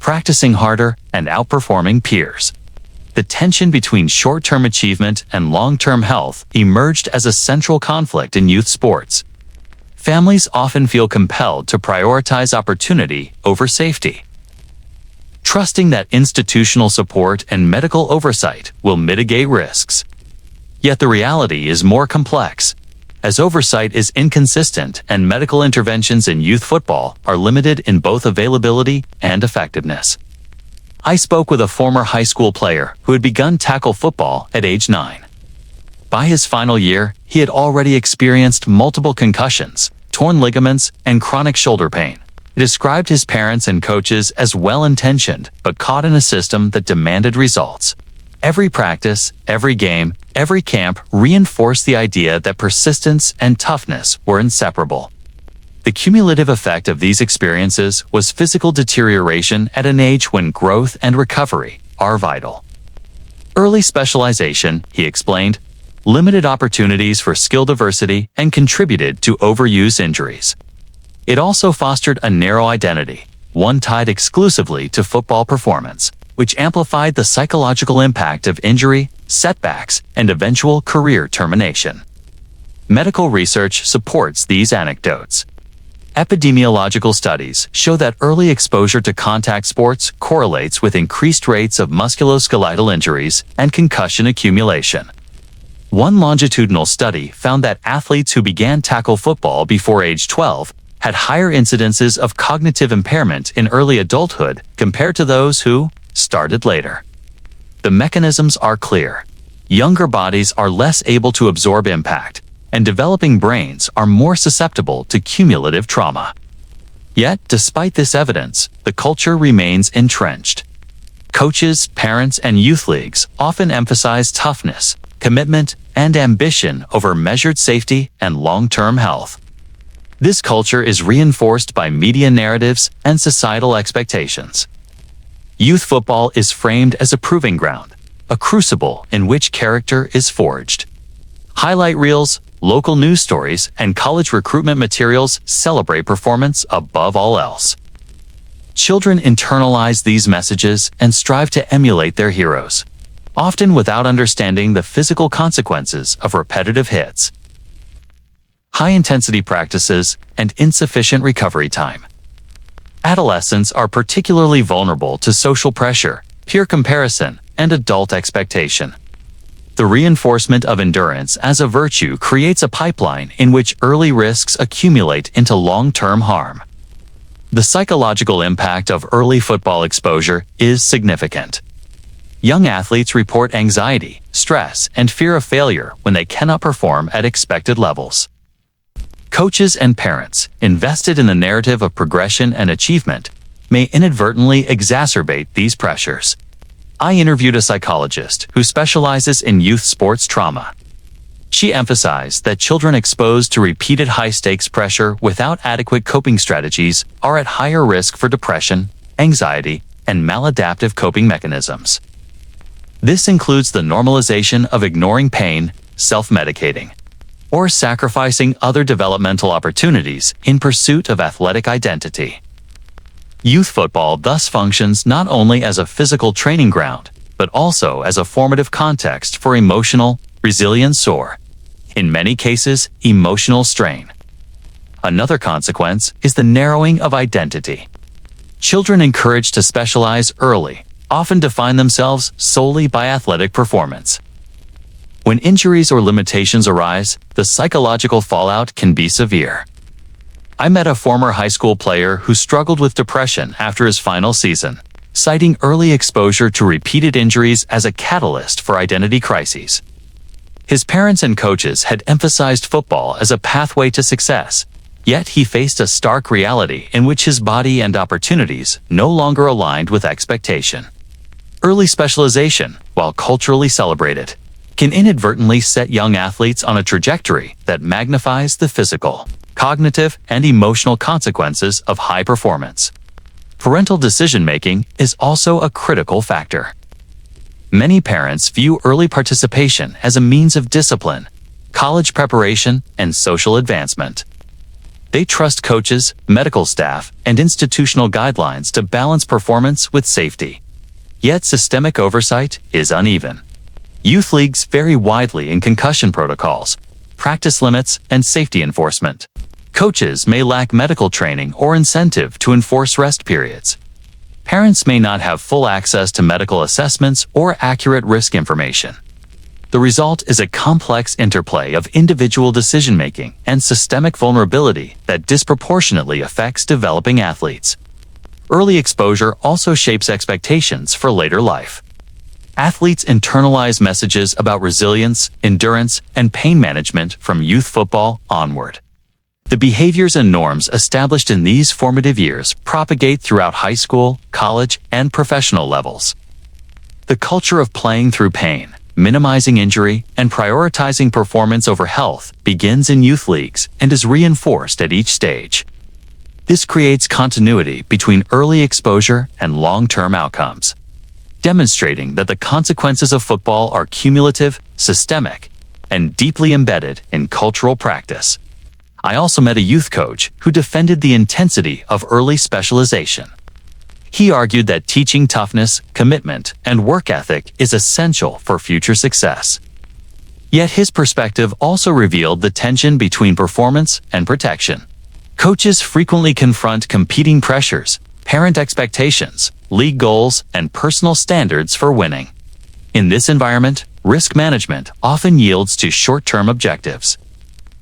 practicing harder, and outperforming peers. The tension between short-term achievement and long-term health emerged as a central conflict in youth sports. families often feel compelled to prioritize opportunity over safety, trusting that institutional support and medical oversight will mitigate risks. Yet the reality is more complex, as oversight is inconsistent and medical interventions in youth football are limited in both availability and effectiveness. I spoke with a former high school player who had begun tackle football at age 9. By his final year, he had already experienced multiple concussions, torn ligaments, and chronic shoulder pain. He described his parents and coaches as well-intentioned, but caught in a system that demanded results. Every practice, every game, every camp reinforced the idea that persistence and toughness were inseparable. The cumulative effect of these experiences was physical deterioration at an age when growth and recovery are vital. Early specialization, he explained, limited opportunities for skill diversity and contributed to overuse injuries. It also fostered a narrow identity, one tied exclusively to football performance, which amplified the psychological impact of injury, setbacks, and eventual career termination. Medical research supports these anecdotes. Epidemiological studies show that early exposure to contact sports correlates with increased rates of musculoskeletal injuries and concussion accumulation. One longitudinal study found that athletes who began tackle football before age 12 had higher incidences of cognitive impairment in early adulthood compared to those who started later. The mechanisms are clear. Younger bodies are less able to absorb impact, and developing brains are more susceptible to cumulative trauma. Yet, despite this evidence, the culture remains entrenched. Coaches, parents, and youth leagues often emphasize toughness, commitment, and ambition over measured safety and long-term health. This culture is reinforced by media narratives and societal expectations. Youth football is framed as a proving ground, a crucible in which character is forged. Highlight reels, local news stories, and college recruitment materials celebrate performance above all else. Children internalize these messages and strive to emulate their heroes, often without understanding the physical consequences of repetitive hits, high-intensity practices, and insufficient recovery time. Adolescents are particularly vulnerable to social pressure, peer comparison, and adult expectation. The reinforcement of endurance as a virtue creates a pipeline in which early risks accumulate into long-term harm. The psychological impact of early football exposure is significant. Young athletes report anxiety, stress, and fear of failure when they cannot perform at expected levels. Coaches and parents, invested in the narrative of progression and achievement, may inadvertently exacerbate these pressures. I interviewed a psychologist who specializes in youth sports trauma. She emphasized that children exposed to repeated high-stakes pressure without adequate coping strategies are at higher risk for depression, anxiety, and maladaptive coping mechanisms. This includes the normalization of ignoring pain, self-medicating, or sacrificing other developmental opportunities in pursuit of athletic identity. Youth football thus functions not only as a physical training ground, but also as a formative context for emotional resilience or, in many cases, emotional strain. Another consequence is the narrowing of identity. Children encouraged to specialize early often define themselves solely by athletic performance. When injuries or limitations arise, the psychological fallout can be severe. I met a former high school player who struggled with depression after his final season, citing early exposure to repeated injuries as a catalyst for identity crises. His parents and coaches had emphasized football as a pathway to success, yet he faced a stark reality in which his body and opportunities no longer aligned with expectation. Early specialization, while culturally celebrated, can inadvertently set young athletes on a trajectory that magnifies the physical, cognitive, and emotional consequences of high performance. Parental decision-making is also a critical factor. Many parents view early participation as a means of discipline, college preparation, and social advancement. They trust coaches, medical staff, and institutional guidelines to balance performance with safety. Yet systemic oversight is uneven. Youth leagues vary widely in concussion protocols, practice limits, and safety enforcement. Coaches may lack medical training or incentive to enforce rest periods. Parents may not have full access to medical assessments or accurate risk information. The result is a complex interplay of individual decision-making and systemic vulnerability that disproportionately affects developing athletes. Early exposure also shapes expectations for later life. Athletes internalize messages about resilience, endurance, and pain management from youth football onward. The behaviors and norms established in these formative years propagate throughout high school, college, and professional levels. The culture of playing through pain, minimizing injury, and prioritizing performance over health begins in youth leagues and is reinforced at each stage. This creates continuity between early exposure and long-term outcomes, demonstrating that the consequences of football are cumulative, systemic, and deeply embedded in cultural practice. I also met a youth coach who defended the intensity of early specialization. He argued that teaching toughness, commitment, and work ethic is essential for future success. Yet his perspective also revealed the tension between performance and protection. Coaches frequently confront competing pressures, parent expectations, league goals, and personal standards for winning. In this environment, risk management often yields to short-term objectives.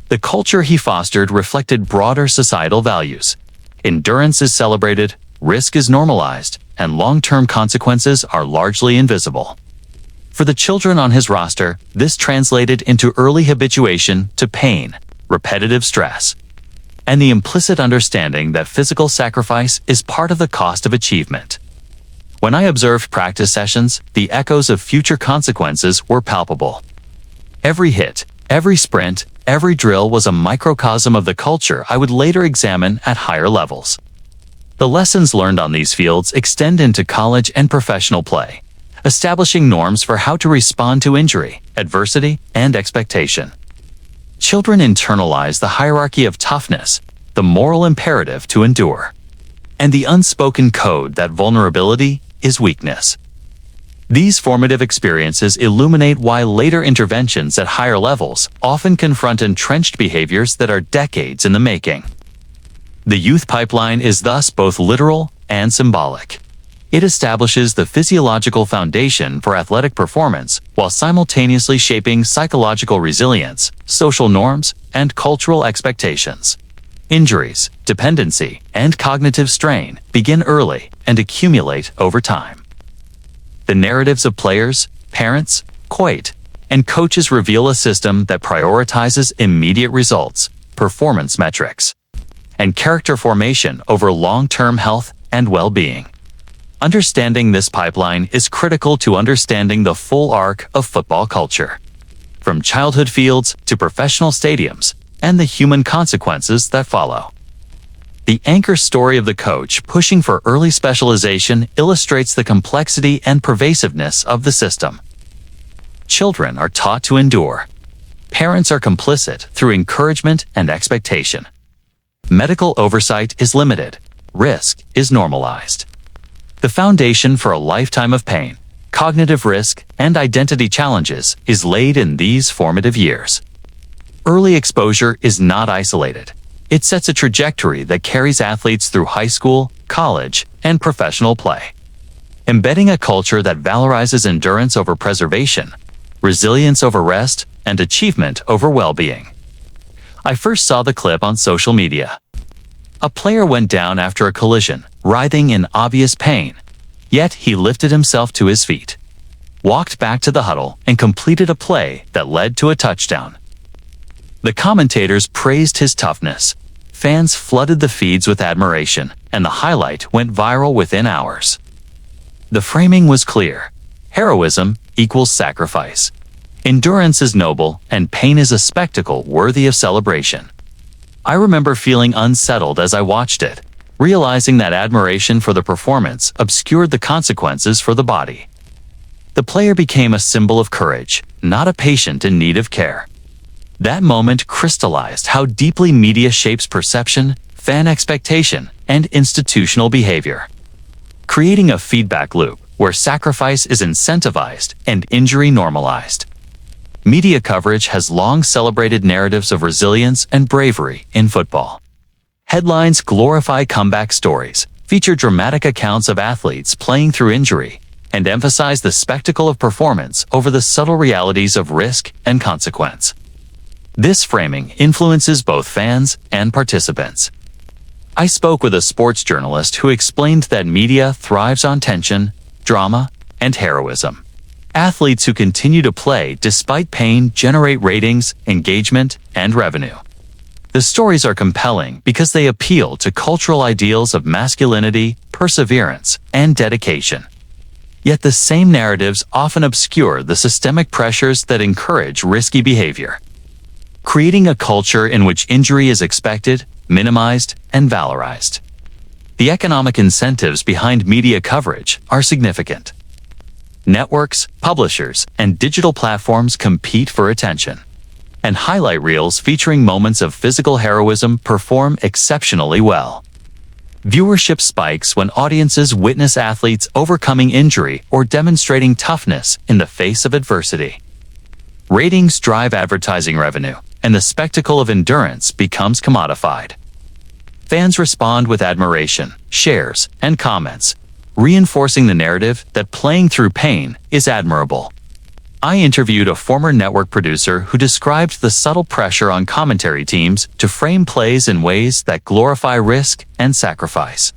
The culture he fostered reflected broader societal values. Endurance is celebrated, risk is normalized, and long-term consequences are largely invisible. For the children on his roster, this translated into early habituation to pain, repetitive stress, and the implicit understanding that physical sacrifice is part of the cost of achievement. When I observed practice sessions, the echoes of future consequences were palpable. Every hit, every sprint, every drill was a microcosm of the culture I would later examine at higher levels. The lessons learned on these fields extend into college and professional play, establishing norms for how to respond to injury, adversity, and expectation. Children internalize the hierarchy of toughness, the moral imperative to endure, and the unspoken code that vulnerability is weakness. These formative experiences illuminate why later interventions at higher levels often confront entrenched behaviors that are decades in the making. The youth pipeline is thus both literal and symbolic. It establishes the physiological foundation for athletic performance while simultaneously shaping psychological resilience, social norms, and cultural expectations. Injuries, dependency, and cognitive strain begin early and accumulate over time. The narratives of players, parents, and coaches reveal a system that prioritizes immediate results, performance metrics, and character formation over long-term health and well-being. Understanding this pipeline is critical to understanding the full arc of football culture, from childhood fields to professional stadiums, and the human consequences that follow. The anchor story of the coach pushing for early specialization illustrates the complexity and pervasiveness of the system. Children are taught to endure. Parents are complicit through encouragement and expectation. Medical oversight is limited. Risk is normalized. The foundation for a lifetime of pain, cognitive risk, and identity challenges is laid in these formative years. Early exposure is not isolated. It sets a trajectory that carries athletes through high school, college, and professional play, embedding a culture that valorizes endurance over preservation, resilience over rest, and achievement over well-being. I first saw the clip on social media. A player went down after a collision, writhing in obvious pain, yet he lifted himself to his feet, walked back to the huddle, and completed a play that led to a touchdown. The commentators praised his toughness. Fans flooded the feeds with admiration, and the highlight went viral within hours. The framing was clear. Heroism equals sacrifice. Endurance is noble, and pain is a spectacle worthy of celebration. I remember feeling unsettled as I watched it, realizing that admiration for the performance obscured the consequences for the body. The player became a symbol of courage, not a patient in need of care. That moment crystallized how deeply media shapes perception, fan expectation, and institutional behavior, creating a feedback loop where sacrifice is incentivized and injury normalized. Media coverage has long celebrated narratives of resilience and bravery in football. Headlines glorify comeback stories, feature dramatic accounts of athletes playing through injury, and emphasize the spectacle of performance over the subtle realities of risk and consequence. This framing influences both fans and participants. I spoke with a sports journalist who explained that media thrives on tension, drama, and heroism. Athletes who continue to play despite pain generate ratings, engagement, and revenue. The stories are compelling because they appeal to cultural ideals of masculinity, perseverance, and dedication. Yet the same narratives often obscure the systemic pressures that encourage risky behavior, creating a culture in which injury is expected, minimized, and valorized. The economic incentives behind media coverage are significant. Networks, publishers, and digital platforms compete for attention, and highlight reels featuring moments of physical heroism perform exceptionally well. Viewership spikes when audiences witness athletes overcoming injury or demonstrating toughness in the face of adversity. Ratings drive advertising revenue, and the spectacle of endurance becomes commodified. Fans respond with admiration, shares, and comments, reinforcing the narrative that playing through pain is admirable. I interviewed a former network producer who described the subtle pressure on commentary teams to frame plays in ways that glorify risk and sacrifice.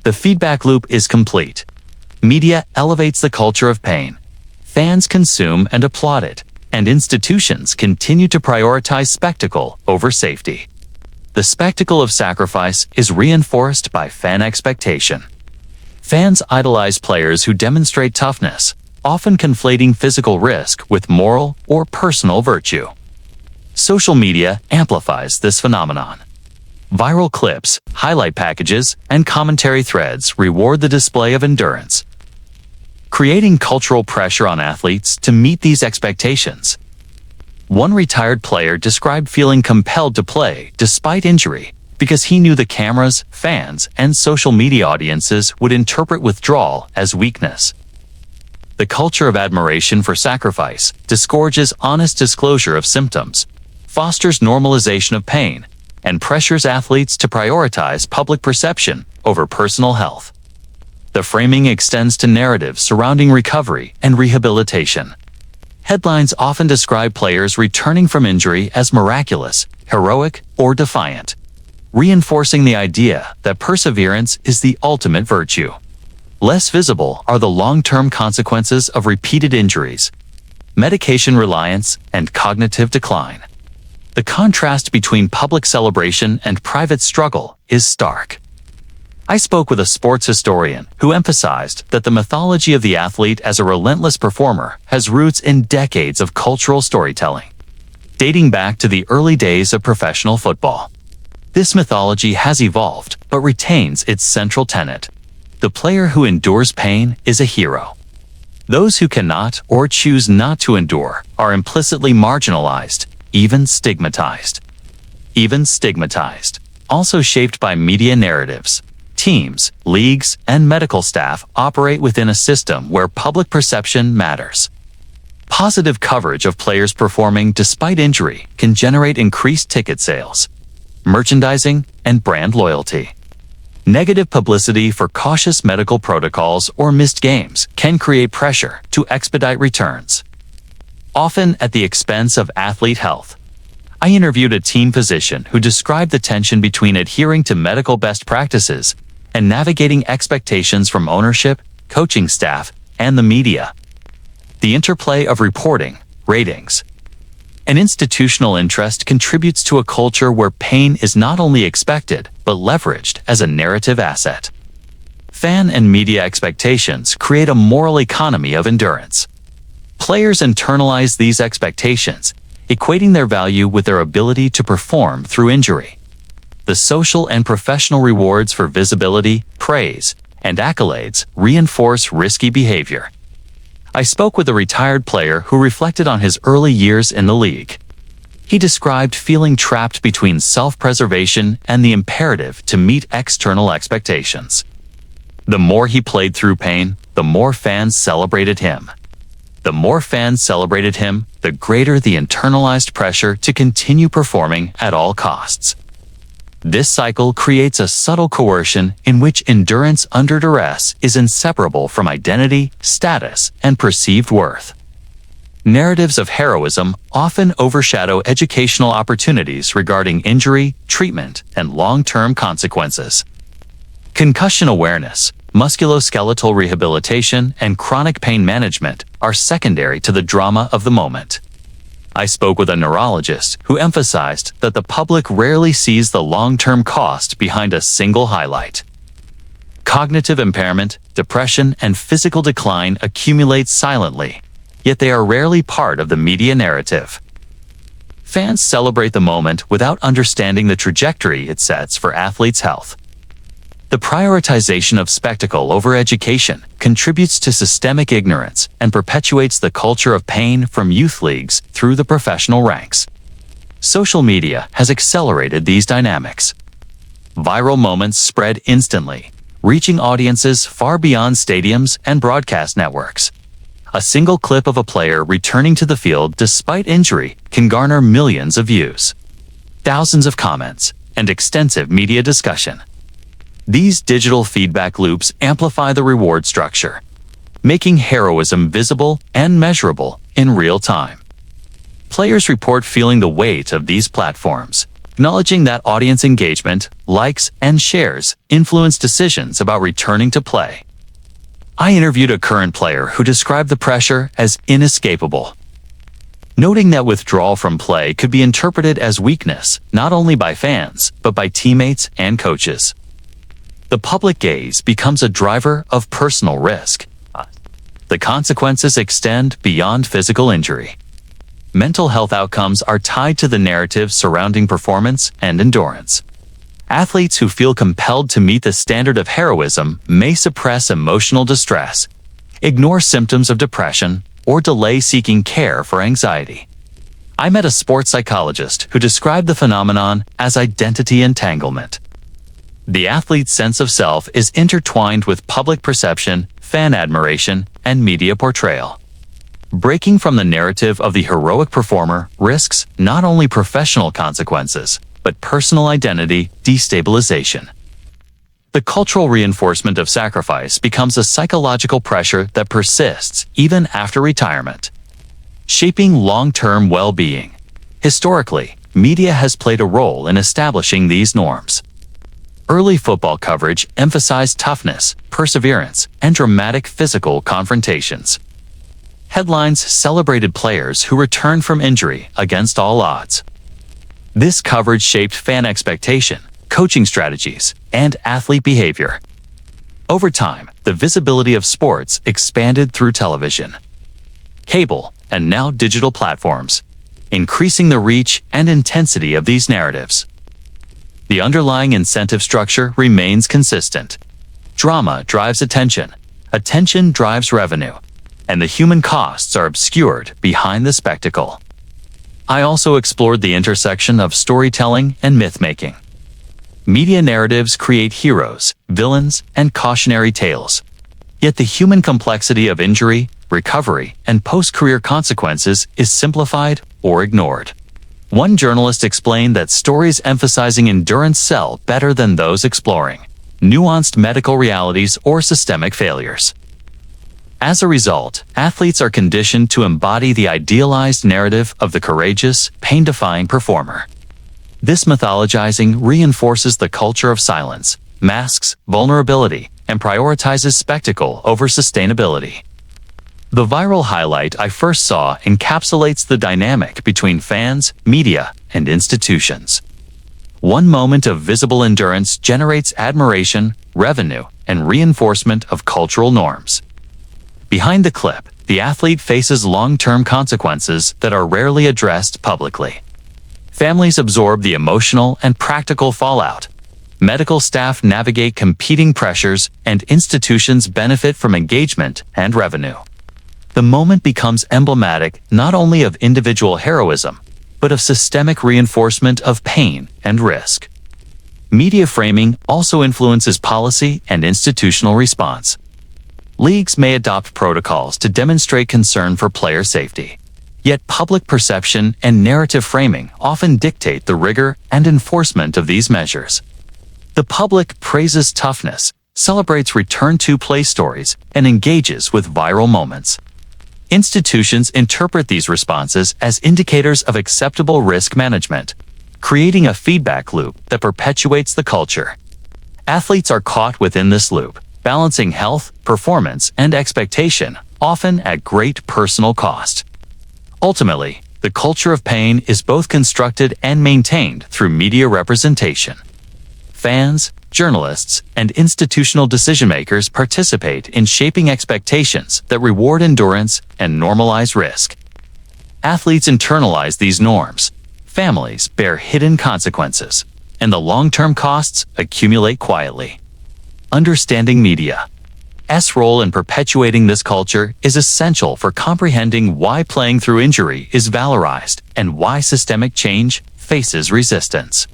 The feedback loop is complete. Media elevates the culture of pain. Fans consume and applaud it, and institutions continue to prioritize spectacle over safety. The spectacle of sacrifice is reinforced by fan expectation. Fans idolize players who demonstrate toughness, often conflating physical risk with moral or personal virtue. Social media amplifies this phenomenon. Viral clips, highlight packages, and commentary threads reward the display of endurance, creating cultural pressure on athletes to meet these expectations. One retired player described feeling compelled to play despite injury because he knew the cameras, fans, and social media audiences would interpret withdrawal as weakness. The culture of admiration for sacrifice discourages honest disclosure of symptoms, fosters normalization of pain, and pressures athletes to prioritize public perception over personal health. The framing extends to narratives surrounding recovery and rehabilitation. Headlines often describe players returning from injury as miraculous, heroic, or defiant, reinforcing the idea that perseverance is the ultimate virtue. Less visible are the long-term consequences of repeated injuries, medication reliance, and cognitive decline. The contrast between public celebration and private struggle is stark. I spoke with a sports historian who emphasized that the mythology of the athlete as a relentless performer has roots in decades of cultural storytelling, dating back to the early days of professional football. This mythology has evolved, but retains its central tenet. The player who endures pain is a hero. Those who cannot or choose not to endure are implicitly marginalized, even stigmatized. Also shaped by media narratives. Teams, leagues, and medical staff operate within a system where public perception matters. Positive coverage of players performing despite injury can generate increased ticket sales, merchandising, and brand loyalty. Negative publicity for cautious medical protocols or missed games can create pressure to expedite returns, often at the expense of athlete health. I interviewed a team physician who described the tension between adhering to medical best practices and navigating expectations from ownership, coaching staff, and the media. The interplay of reporting, ratings, and institutional interest contributes to a culture where pain is not only expected, but leveraged as a narrative asset. Fan and media expectations create a moral economy of endurance. Players internalize these expectations, equating their value with their ability to perform through injury. The social and professional rewards for visibility, praise, and accolades reinforce risky behavior. I spoke with a retired player who reflected on his early years in the league. He described feeling trapped between self-preservation and the imperative to meet external expectations. The more he played through pain, the more fans celebrated him. The more fans celebrated him, the greater the internalized pressure to continue performing at all costs. This cycle creates a subtle coercion in which endurance under duress is inseparable from identity, status, and perceived worth. Narratives of heroism often overshadow educational opportunities regarding injury, treatment, and long-term consequences. Concussion awareness, musculoskeletal rehabilitation, and chronic pain management are secondary to the drama of the moment. I spoke with a neurologist who emphasized that the public rarely sees the long-term cost behind a single highlight. Cognitive impairment, depression, and physical decline accumulate silently, yet they are rarely part of the media narrative. Fans celebrate the moment without understanding the trajectory it sets for athletes' health. The prioritization of spectacle over education contributes to systemic ignorance and perpetuates the culture of pain from youth leagues through the professional ranks. Social media has accelerated these dynamics. Viral moments spread instantly, reaching audiences far beyond stadiums and broadcast networks. A single clip of a player returning to the field despite injury can garner millions of views, thousands of comments, and extensive media discussion. These digital feedback loops amplify the reward structure, making heroism visible and measurable in real time. Players report feeling the weight of these platforms, acknowledging that audience engagement, likes, and shares influence decisions about returning to play. I interviewed a current player who described the pressure as inescapable, noting that withdrawal from play could be interpreted as weakness not only by fans, but by teammates and coaches. The public gaze becomes a driver of personal risk. The consequences extend beyond physical injury. Mental health outcomes are tied to the narrative surrounding performance and endurance. Athletes who feel compelled to meet the standard of heroism may suppress emotional distress, ignore symptoms of depression, or delay seeking care for anxiety. I met a sports psychologist who described the phenomenon as identity entanglement. The athlete's sense of self is intertwined with public perception, fan admiration, and media portrayal. Breaking from the narrative of the heroic performer risks not only professional consequences, but personal identity destabilization. The cultural reinforcement of sacrifice becomes a psychological pressure that persists even after retirement, shaping long-term well-being. Historically, media has played a role in establishing these norms. Early football coverage emphasized toughness, perseverance, and dramatic physical confrontations. Headlines celebrated players who returned from injury against all odds. This coverage shaped fan expectation, coaching strategies, and athlete behavior. Over time, the visibility of sports expanded through television, cable, and now digital platforms, increasing the reach and intensity of these narratives. The underlying incentive structure remains consistent. Drama drives attention, attention drives revenue, and the human costs are obscured behind the spectacle. I also explored the intersection of storytelling and myth-making. Media narratives create heroes, villains, and cautionary tales. Yet the human complexity of injury, recovery, and post-career consequences is simplified or ignored. One journalist explained that stories emphasizing endurance sell better than those exploring nuanced medical realities or systemic failures. As a result, athletes are conditioned to embody the idealized narrative of the courageous, pain-defying performer. This mythologizing reinforces the culture of silence, masks vulnerability, and prioritizes spectacle over sustainability. The viral highlight I first saw encapsulates the dynamic between fans, media, and institutions. One moment of visible endurance generates admiration, revenue, and reinforcement of cultural norms. Behind the clip, the athlete faces long-term consequences that are rarely addressed publicly. Families absorb the emotional and practical fallout. Medical staff navigate competing pressures, and institutions benefit from engagement and revenue. The moment becomes emblematic not only of individual heroism, but of systemic reinforcement of pain and risk. Media framing also influences policy and institutional response. Leagues may adopt protocols to demonstrate concern for player safety. Yet public perception and narrative framing often dictate the rigor and enforcement of these measures. The public praises toughness, celebrates return-to-play stories, and engages with viral moments. Institutions interpret these responses as indicators of acceptable risk management, creating a feedback loop that perpetuates the culture. Athletes are caught within this loop, balancing health, performance, and expectation, often at great personal cost. Ultimately, the culture of pain is both constructed and maintained through media representation. Fans, journalists, and institutional decision-makers participate in shaping expectations that reward endurance and normalize risk. Athletes internalize these norms, families bear hidden consequences, and the long-term costs accumulate quietly. Understanding media's role in perpetuating this culture is essential for comprehending why playing through injury is valorized and why systemic change faces resistance.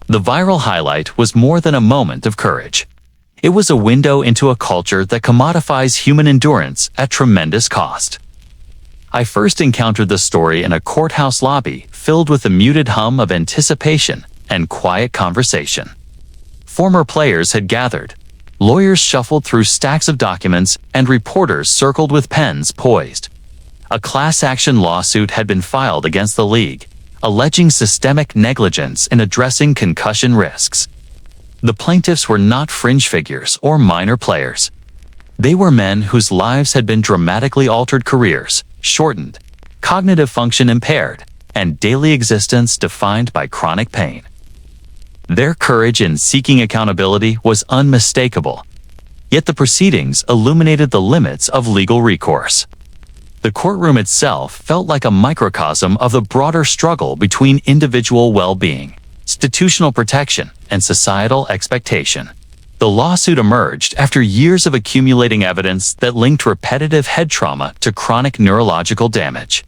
The viral highlight was more than a moment of courage. It was a window into a culture that commodifies human endurance at tremendous cost. I first encountered the story in a courthouse lobby filled with the muted hum of anticipation and quiet conversation. Former players had gathered. Lawyers shuffled through stacks of documents, and reporters circled with pens poised. A class-action lawsuit had been filed against the league, alleging systemic negligence in addressing concussion risks. The plaintiffs were not fringe figures or minor players. They were men whose lives had been dramatically altered, careers shortened, cognitive function impaired, and daily existence defined by chronic pain. Their courage in seeking accountability was unmistakable, yet the proceedings illuminated the limits of legal recourse. The courtroom itself felt like a microcosm of the broader struggle between individual well-being, institutional protection, and societal expectation. The lawsuit emerged after years of accumulating evidence that linked repetitive head trauma to chronic neurological damage.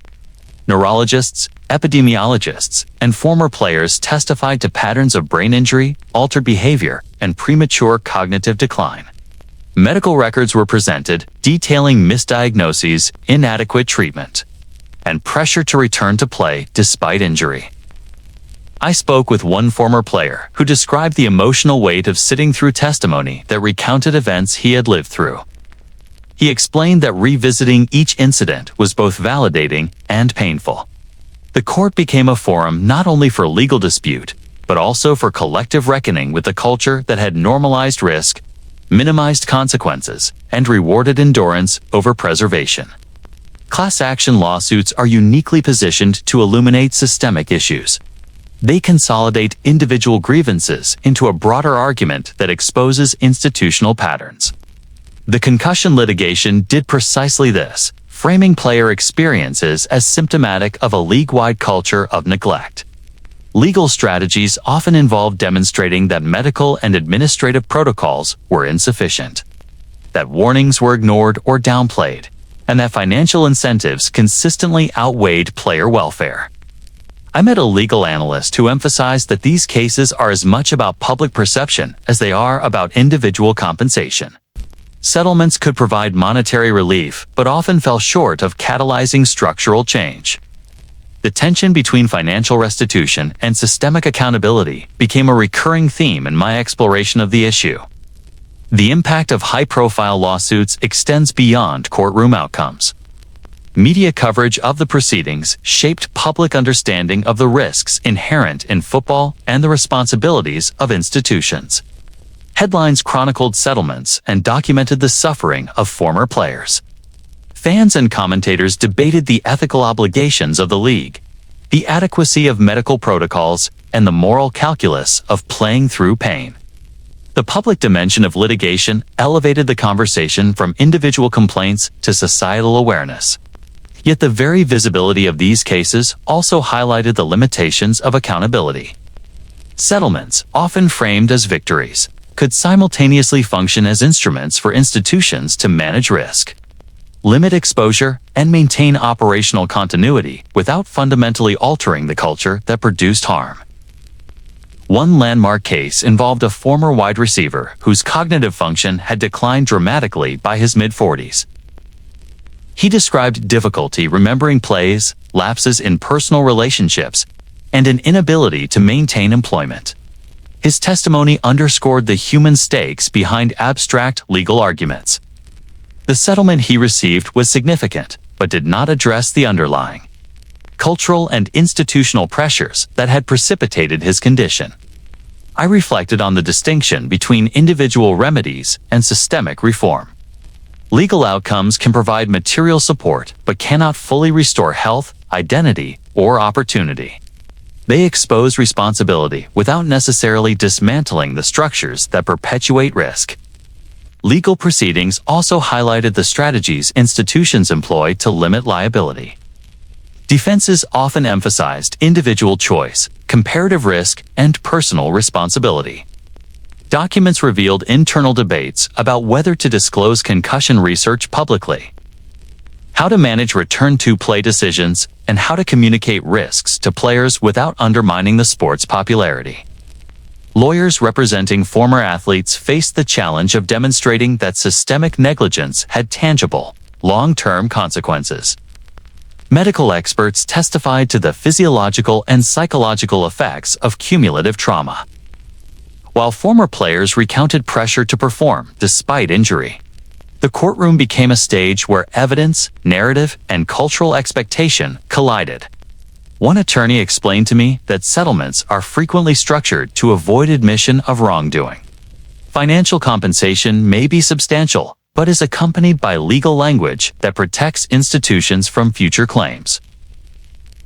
Neurologists, epidemiologists, and former players testified to patterns of brain injury, altered behavior, and premature cognitive decline. Medical records were presented detailing misdiagnoses, inadequate treatment, and pressure to return to play despite injury. I spoke with one former player who described the emotional weight of sitting through testimony that recounted events he had lived through. He explained that revisiting each incident was both validating and painful. The court became a forum not only for legal dispute, but also for collective reckoning with the culture that had normalized risk, minimized consequences, and rewarded endurance over preservation. Class action lawsuits are uniquely positioned to illuminate systemic issues. They consolidate individual grievances into a broader argument that exposes institutional patterns. The concussion litigation did precisely this, framing player experiences as symptomatic of a league-wide culture of neglect. Legal strategies often involve demonstrating that medical and administrative protocols were insufficient, that warnings were ignored or downplayed, and that financial incentives consistently outweighed player welfare. I met a legal analyst who emphasized that these cases are as much about public perception as they are about individual compensation. Settlements could provide monetary relief, but often fell short of catalyzing structural change. The tension between financial restitution and systemic accountability became a recurring theme in my exploration of the issue. The impact of high-profile lawsuits extends beyond courtroom outcomes. Media coverage of the proceedings shaped public understanding of the risks inherent in football and the responsibilities of institutions. Headlines chronicled settlements and documented the suffering of former players. Fans and commentators debated the ethical obligations of the league, the adequacy of medical protocols, and the moral calculus of playing through pain. The public dimension of litigation elevated the conversation from individual complaints to societal awareness. Yet the very visibility of these cases also highlighted the limitations of accountability. Settlements, often framed as victories, could simultaneously function as instruments for institutions to manage risk, limit exposure, and maintain operational continuity without fundamentally altering the culture that produced harm. One landmark case involved a former wide receiver whose cognitive function had declined dramatically by his mid-40s. He described difficulty remembering plays, lapses in personal relationships, and an inability to maintain employment. His testimony underscored the human stakes behind abstract legal arguments. The settlement he received was significant, but did not address the underlying cultural and institutional pressures that had precipitated his condition. I reflected on the distinction between individual remedies and systemic reform. Legal outcomes can provide material support but cannot fully restore health, identity, or opportunity. They expose responsibility without necessarily dismantling the structures that perpetuate risk. Legal proceedings also highlighted the strategies institutions employ to limit liability. Defenses often emphasized individual choice, comparative risk, and personal responsibility. Documents revealed internal debates about whether to disclose concussion research publicly, how to manage return-to-play decisions, and how to communicate risks to players without undermining the sport's popularity. Lawyers representing former athletes faced the challenge of demonstrating that systemic negligence had tangible, long-term consequences. Medical experts testified to the physiological and psychological effects of cumulative trauma, while former players recounted pressure to perform despite injury. The courtroom became a stage where evidence, narrative, and cultural expectation collided. One attorney explained to me that settlements are frequently structured to avoid admission of wrongdoing. Financial compensation may be substantial, but is accompanied by legal language that protects institutions from future claims.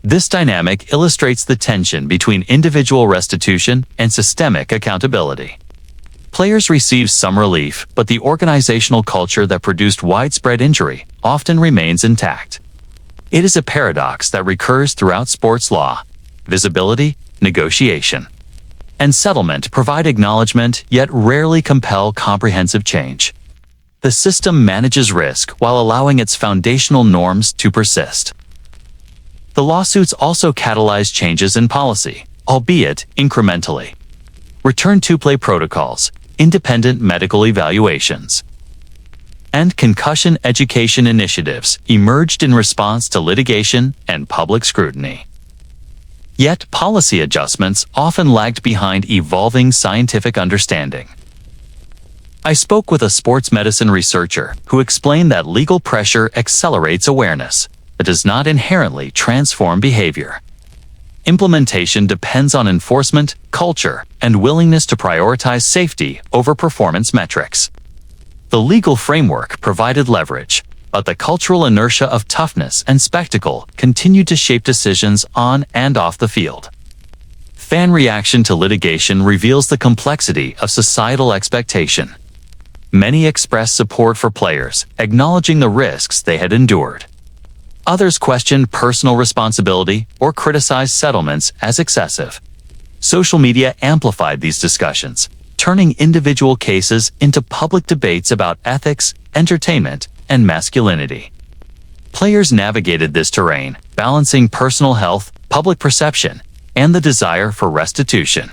This dynamic illustrates the tension between individual restitution and systemic accountability. Players receive some relief, but the organizational culture that produced widespread injury often remains intact. It is a paradox that recurs throughout sports law. Visibility, negotiation, and settlement provide acknowledgement yet rarely compel comprehensive change. The system manages risk while allowing its foundational norms to persist. The lawsuits also catalyze changes in policy, albeit incrementally. Return-to-play protocols, independent medical evaluations, and concussion education initiatives emerged in response to litigation and public scrutiny. Yet policy adjustments often lagged behind evolving scientific understanding. I spoke with a sports medicine researcher who explained that legal pressure accelerates awareness, but does not inherently transform behavior. Implementation depends on enforcement, culture, and willingness to prioritize safety over performance metrics. The legal framework provided leverage, but the cultural inertia of toughness and spectacle continued to shape decisions on and off the field. Fan reaction to litigation reveals the complexity of societal expectation. Many expressed support for players, acknowledging the risks they had endured. Others questioned personal responsibility or criticized settlements as excessive. Social media amplified these discussions, turning individual cases into public debates about ethics, entertainment, and masculinity. Players navigated this terrain, balancing personal health, public perception, and the desire for restitution.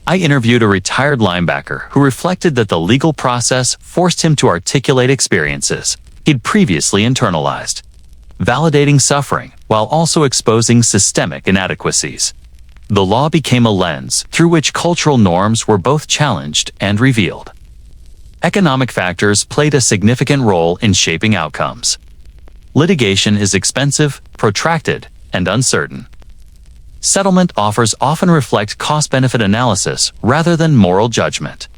I interviewed a retired linebacker who reflected that the legal process forced him to articulate experiences he'd previously internalized, validating suffering while also exposing systemic inadequacies. The law became a lens through which cultural norms were both challenged and revealed. Economic factors played a significant role in shaping outcomes. Litigation is expensive, protracted, and uncertain. Settlement offers often reflect cost-benefit analysis rather than moral judgment.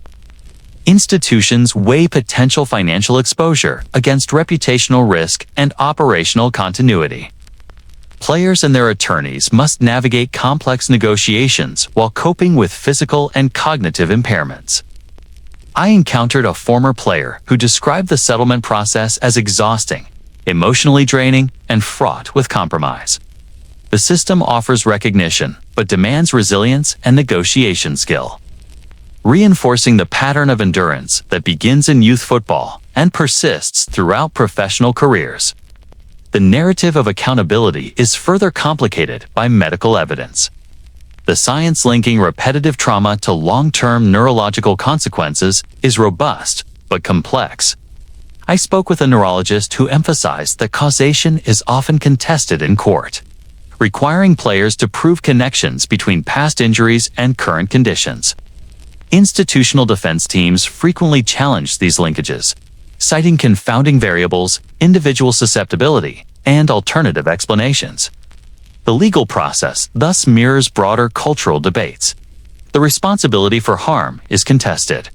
Institutions weigh potential financial exposure against reputational risk and operational continuity. Players and their attorneys must navigate complex negotiations while coping with physical and cognitive impairments. I encountered a former player who described the settlement process as exhausting, emotionally draining, and fraught with compromise. The system offers recognition, but demands resilience and negotiation skill, reinforcing the pattern of endurance that begins in youth football and persists throughout professional careers. The narrative of accountability is further complicated by medical evidence. The science linking repetitive trauma to long-term neurological consequences is robust but complex. I spoke with a neurologist who emphasized that causation is often contested in court, requiring players to prove connections between past injuries and current conditions. Institutional defense teams frequently challenge these linkages, citing confounding variables, individual susceptibility, and alternative explanations. The legal process thus mirrors broader cultural debates. The responsibility for harm is contested.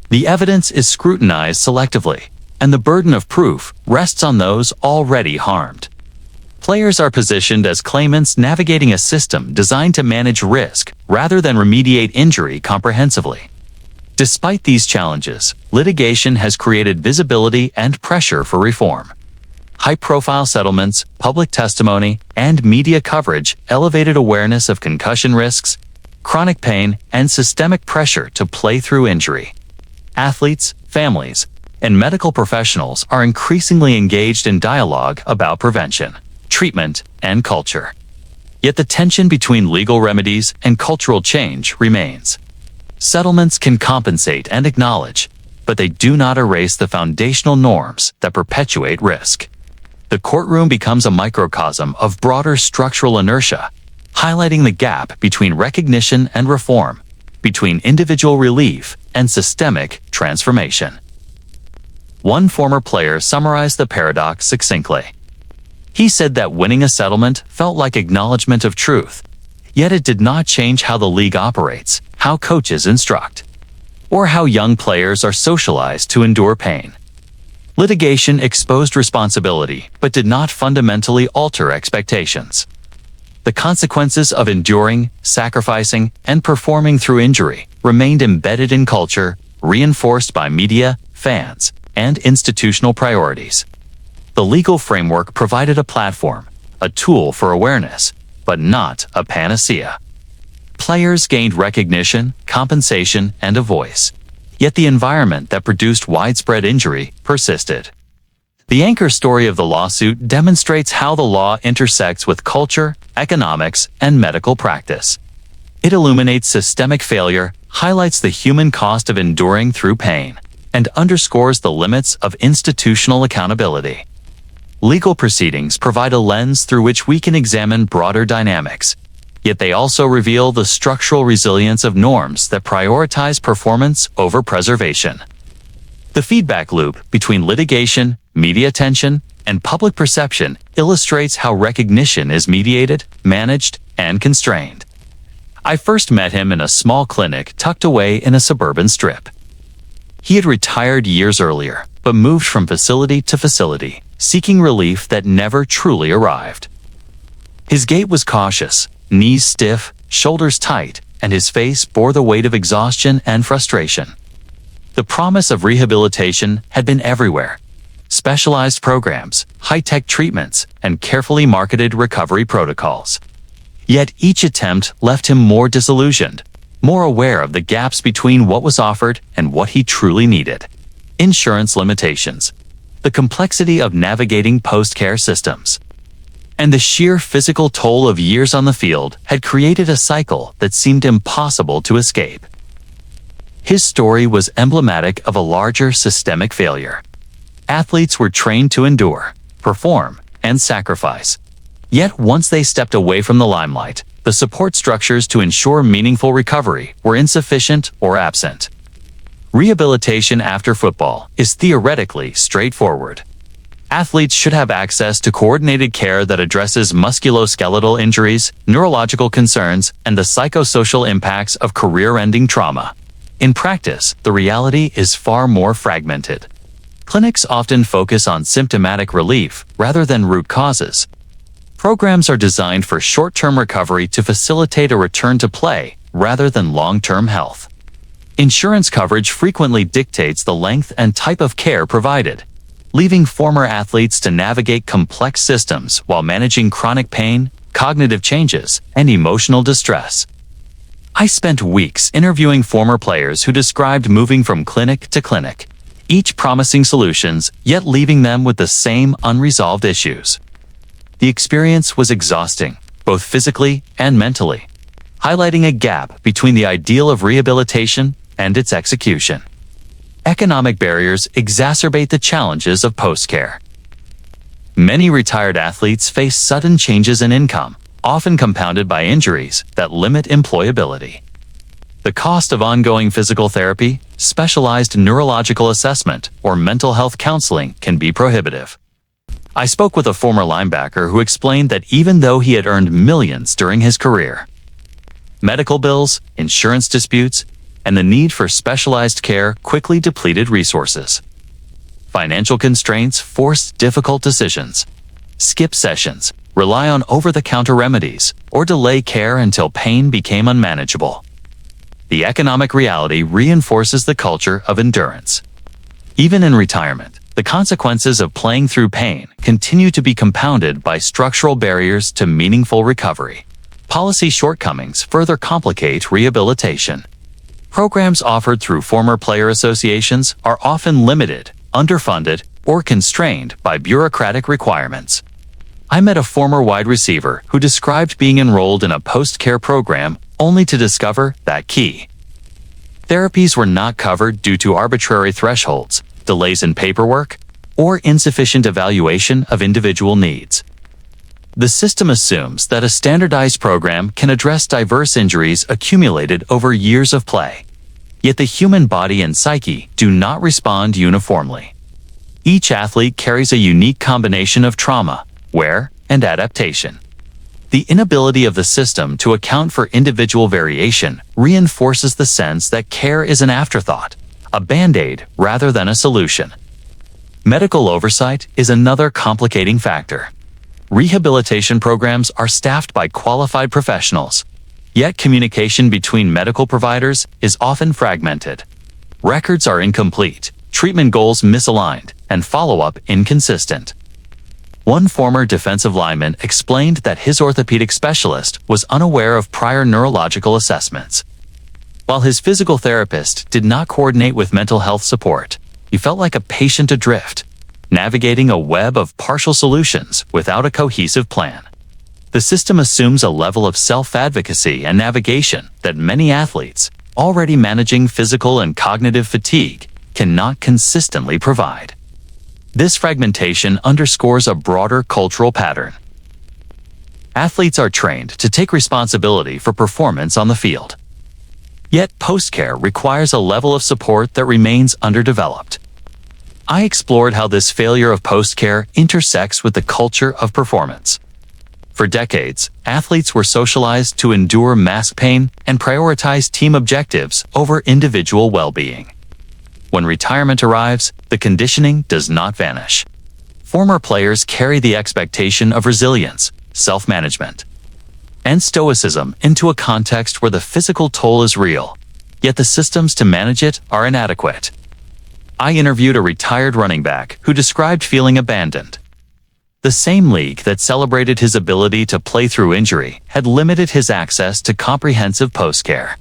The evidence is scrutinized selectively, and the burden of proof rests on those already harmed. Players are positioned as claimants navigating a system designed to manage risk rather than remediate injury comprehensively. Despite these challenges, litigation has created visibility and pressure for reform. High-profile settlements, public testimony, and media coverage elevated awareness of concussion risks, chronic pain, and systemic pressure to play through injury. Athletes, families, and medical professionals are increasingly engaged in dialogue about prevention, treatment, and culture. Yet the tension between legal remedies and cultural change remains. Settlements can compensate and acknowledge, but they do not erase the foundational norms that perpetuate risk. The courtroom becomes a microcosm of broader structural inertia, highlighting the gap between recognition and reform, between individual relief and systemic transformation. One former player summarized the paradox succinctly. He said that winning a settlement felt like acknowledgement of truth, yet it did not change how the league operates, how coaches instruct, or how young players are socialized to endure pain. Litigation exposed responsibility, but did not fundamentally alter expectations. The consequences of enduring, sacrificing, and performing through injury remained embedded in culture, reinforced by media, fans, and institutional priorities. The legal framework provided a platform, a tool for awareness, but not a panacea. Players gained recognition, compensation, and a voice. Yet the environment that produced widespread injury persisted. The anchor story of the lawsuit demonstrates how the law intersects with culture, economics, and medical practice. It illuminates systemic failure, highlights the human cost of enduring through pain, and underscores the limits of institutional accountability. Legal proceedings provide a lens through which we can examine broader dynamics, yet they also reveal the structural resilience of norms that prioritize performance over preservation. The feedback loop between litigation, media attention, and public perception illustrates how recognition is mediated, managed, and constrained. I first met him in a small clinic tucked away in a suburban strip. He had retired years earlier, but moved from facility to facility, seeking relief that never truly arrived. His gait was cautious, knees stiff, shoulders tight, and his face bore the weight of exhaustion and frustration. The promise of rehabilitation had been everywhere. Specialized programs, high-tech treatments, and carefully marketed recovery protocols. Yet each attempt left him more disillusioned, more aware of the gaps between what was offered and what he truly needed. Insurance limitations, the complexity of navigating post-care systems, and the sheer physical toll of years on the field had created a cycle that seemed impossible to escape. His story was emblematic of a larger systemic failure. Athletes were trained to endure, perform, and sacrifice. Yet once they stepped away from the limelight, the support structures to ensure meaningful recovery were insufficient or absent. Rehabilitation after football is theoretically straightforward. Athletes should have access to coordinated care that addresses musculoskeletal injuries, neurological concerns, and the psychosocial impacts of career-ending trauma. In practice, the reality is far more fragmented. Clinics often focus on symptomatic relief rather than root causes. Programs are designed for short-term recovery to facilitate a return to play rather than long-term health. Insurance coverage frequently dictates the length and type of care provided, leaving former athletes to navigate complex systems while managing chronic pain, cognitive changes, and emotional distress. I spent weeks interviewing former players who described moving from clinic to clinic, each promising solutions, yet leaving them with the same unresolved issues. The experience was exhausting, both physically and mentally, highlighting a gap between the ideal of rehabilitation and its execution. Economic barriers exacerbate the challenges of post-care. Many retired athletes face sudden changes in income, often compounded by injuries that limit employability. The cost of ongoing physical therapy, specialized neurological assessment, or mental health counseling can be prohibitive. I spoke with a former linebacker who explained that even though he had earned millions during his career, medical bills, insurance disputes, and the need for specialized care quickly depleted resources. Financial constraints forced difficult decisions. Skip sessions, rely on over-the-counter remedies, or delay care until pain became unmanageable. The economic reality reinforces the culture of endurance. Even in retirement, the consequences of playing through pain continue to be compounded by structural barriers to meaningful recovery. Policy shortcomings further complicate rehabilitation. Programs offered through former player associations are often limited, underfunded, or constrained by bureaucratic requirements. I met a former wide receiver who described being enrolled in a post-care program only to discover that key therapies were not covered due to arbitrary thresholds, delays in paperwork, or insufficient evaluation of individual needs. The system assumes that a standardized program can address diverse injuries accumulated over years of play. Yet the human body and psyche do not respond uniformly. Each athlete carries a unique combination of trauma, wear, and adaptation. The inability of the system to account for individual variation reinforces the sense that care is an afterthought, a band-aid rather than a solution. Medical oversight is another complicating factor. Rehabilitation programs are staffed by qualified professionals, yet communication between medical providers is often fragmented. Records are incomplete, treatment goals misaligned, and follow-up inconsistent. One former defensive lineman explained that his orthopedic specialist was unaware of prior neurological assessments. While his physical therapist did not coordinate with mental health support, he felt like a patient adrift, navigating a web of partial solutions without a cohesive plan. The system assumes a level of self-advocacy and navigation that many athletes, already managing physical and cognitive fatigue, cannot consistently provide. This fragmentation underscores a broader cultural pattern. Athletes are trained to take responsibility for performance on the field. Yet post-care requires a level of support that remains underdeveloped. I explored how this failure of post-care intersects with the culture of performance. For decades, athletes were socialized to endure mask pain and prioritize team objectives over individual well-being. When retirement arrives, the conditioning does not vanish. Former players carry the expectation of resilience, self-management, and stoicism into a context where the physical toll is real, yet the systems to manage it are inadequate. I interviewed a retired running back who described feeling abandoned. The same league that celebrated his ability to play through injury had limited his access to comprehensive post-care.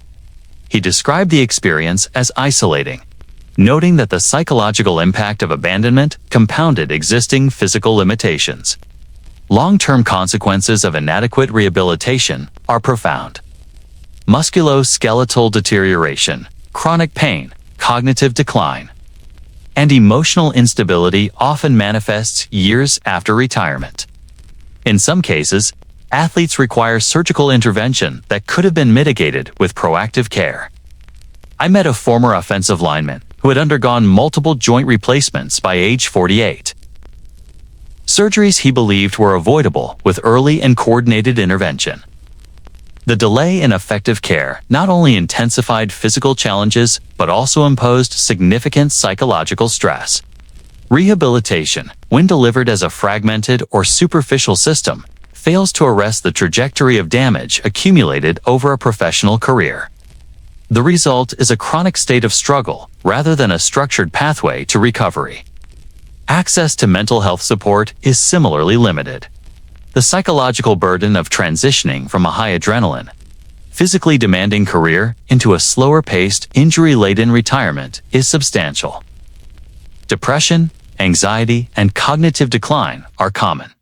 He described the experience as isolating, noting that the psychological impact of abandonment compounded existing physical limitations. Long-term consequences of inadequate rehabilitation are profound. Musculoskeletal deterioration, chronic pain, cognitive decline, and emotional instability often manifests years after retirement. In some cases, athletes require surgical intervention that could have been mitigated with proactive care. I met a former offensive lineman who had undergone multiple joint replacements by age 48. Surgeries he believed were avoidable with early and coordinated intervention. The delay in effective care not only intensified physical challenges but also imposed significant psychological stress. Rehabilitation, when delivered as a fragmented or superficial system, fails to arrest the trajectory of damage accumulated over a professional career. The result is a chronic state of struggle rather than a structured pathway to recovery. Access to mental health support is similarly limited. The psychological burden of transitioning from a high adrenaline, physically demanding career into a slower-paced, injury-laden retirement is substantial. Depression, anxiety, and cognitive decline are common.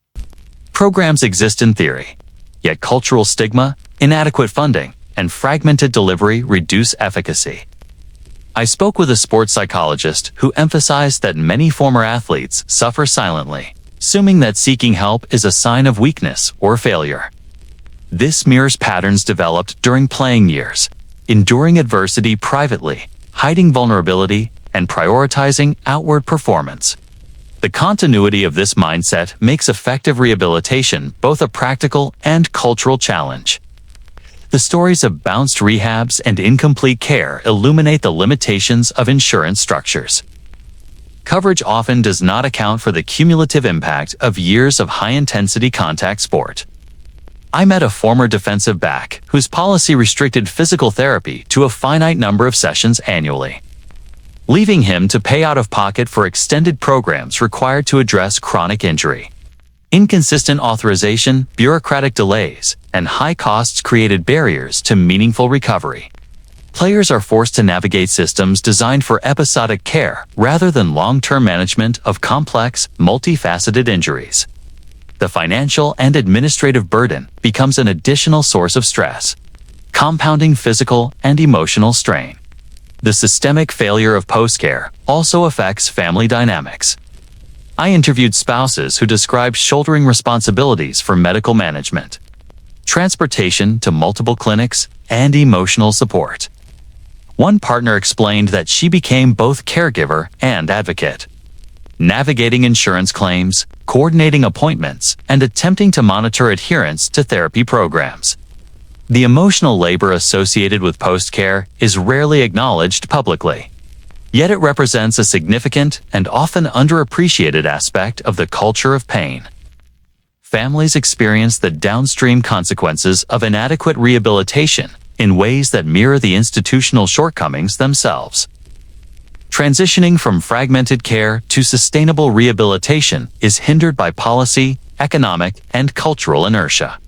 Programs exist in theory, yet cultural stigma, inadequate funding, and fragmented delivery reduce efficacy. I spoke with a sports psychologist who emphasized that many former athletes suffer silently, assuming that seeking help is a sign of weakness or failure. This mirrors patterns developed during playing years, enduring adversity privately, hiding vulnerability, and prioritizing outward performance. The continuity of this mindset makes effective rehabilitation both a practical and cultural challenge. The stories of bounced rehabs and incomplete care illuminate the limitations of insurance structures. Coverage often does not account for the cumulative impact of years of high-intensity contact sport. I met a former defensive back whose policy restricted physical therapy to a finite number of sessions annually, leaving him to pay out of pocket for extended programs required to address chronic injury. Inconsistent authorization, bureaucratic delays, and high costs created barriers to meaningful recovery. Players are forced to navigate systems designed for episodic care rather than long-term management of complex, multifaceted injuries. The financial and administrative burden becomes an additional source of stress, compounding physical and emotional strain. The systemic failure of post-care also affects family dynamics. I interviewed spouses who described shouldering responsibilities for medical management, transportation to multiple clinics, and emotional support. One partner explained that she became both caregiver and advocate, navigating insurance claims, coordinating appointments, and attempting to monitor adherence to therapy programs. The emotional labor associated with post-care is rarely acknowledged publicly. Yet it represents a significant and often underappreciated aspect of the culture of pain. Families experience the downstream consequences of inadequate rehabilitation in ways that mirror the institutional shortcomings themselves. Transitioning from fragmented care to sustainable rehabilitation is hindered by policy, economic, and cultural inertia.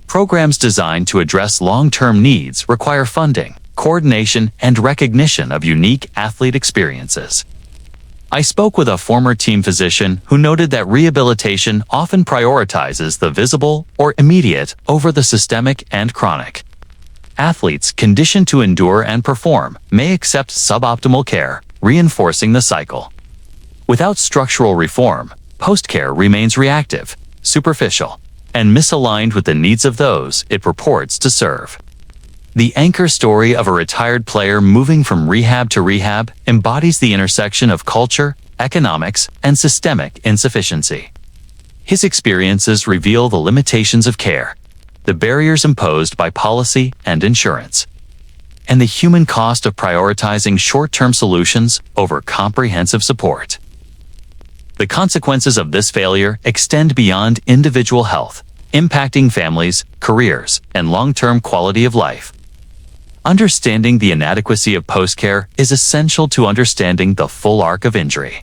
Programs designed to address long-term needs require funding, coordination, and recognition of unique athlete experiences. I spoke with a former team physician who noted that rehabilitation often prioritizes the visible or immediate over the systemic and chronic. Athletes conditioned to endure and perform may accept suboptimal care, reinforcing the cycle. Without structural reform, post-care remains reactive, superficial, and misaligned with the needs of those it purports to serve. The anchor story of a retired player moving from rehab to rehab embodies the intersection of culture, economics, and systemic insufficiency. His experiences reveal the limitations of care, the barriers imposed by policy and insurance, and the human cost of prioritizing short-term solutions over comprehensive support. The consequences of this failure extend beyond individual health, impacting families, careers, and long-term quality of life. Understanding the inadequacy of post-care is essential to understanding the full arc of injury,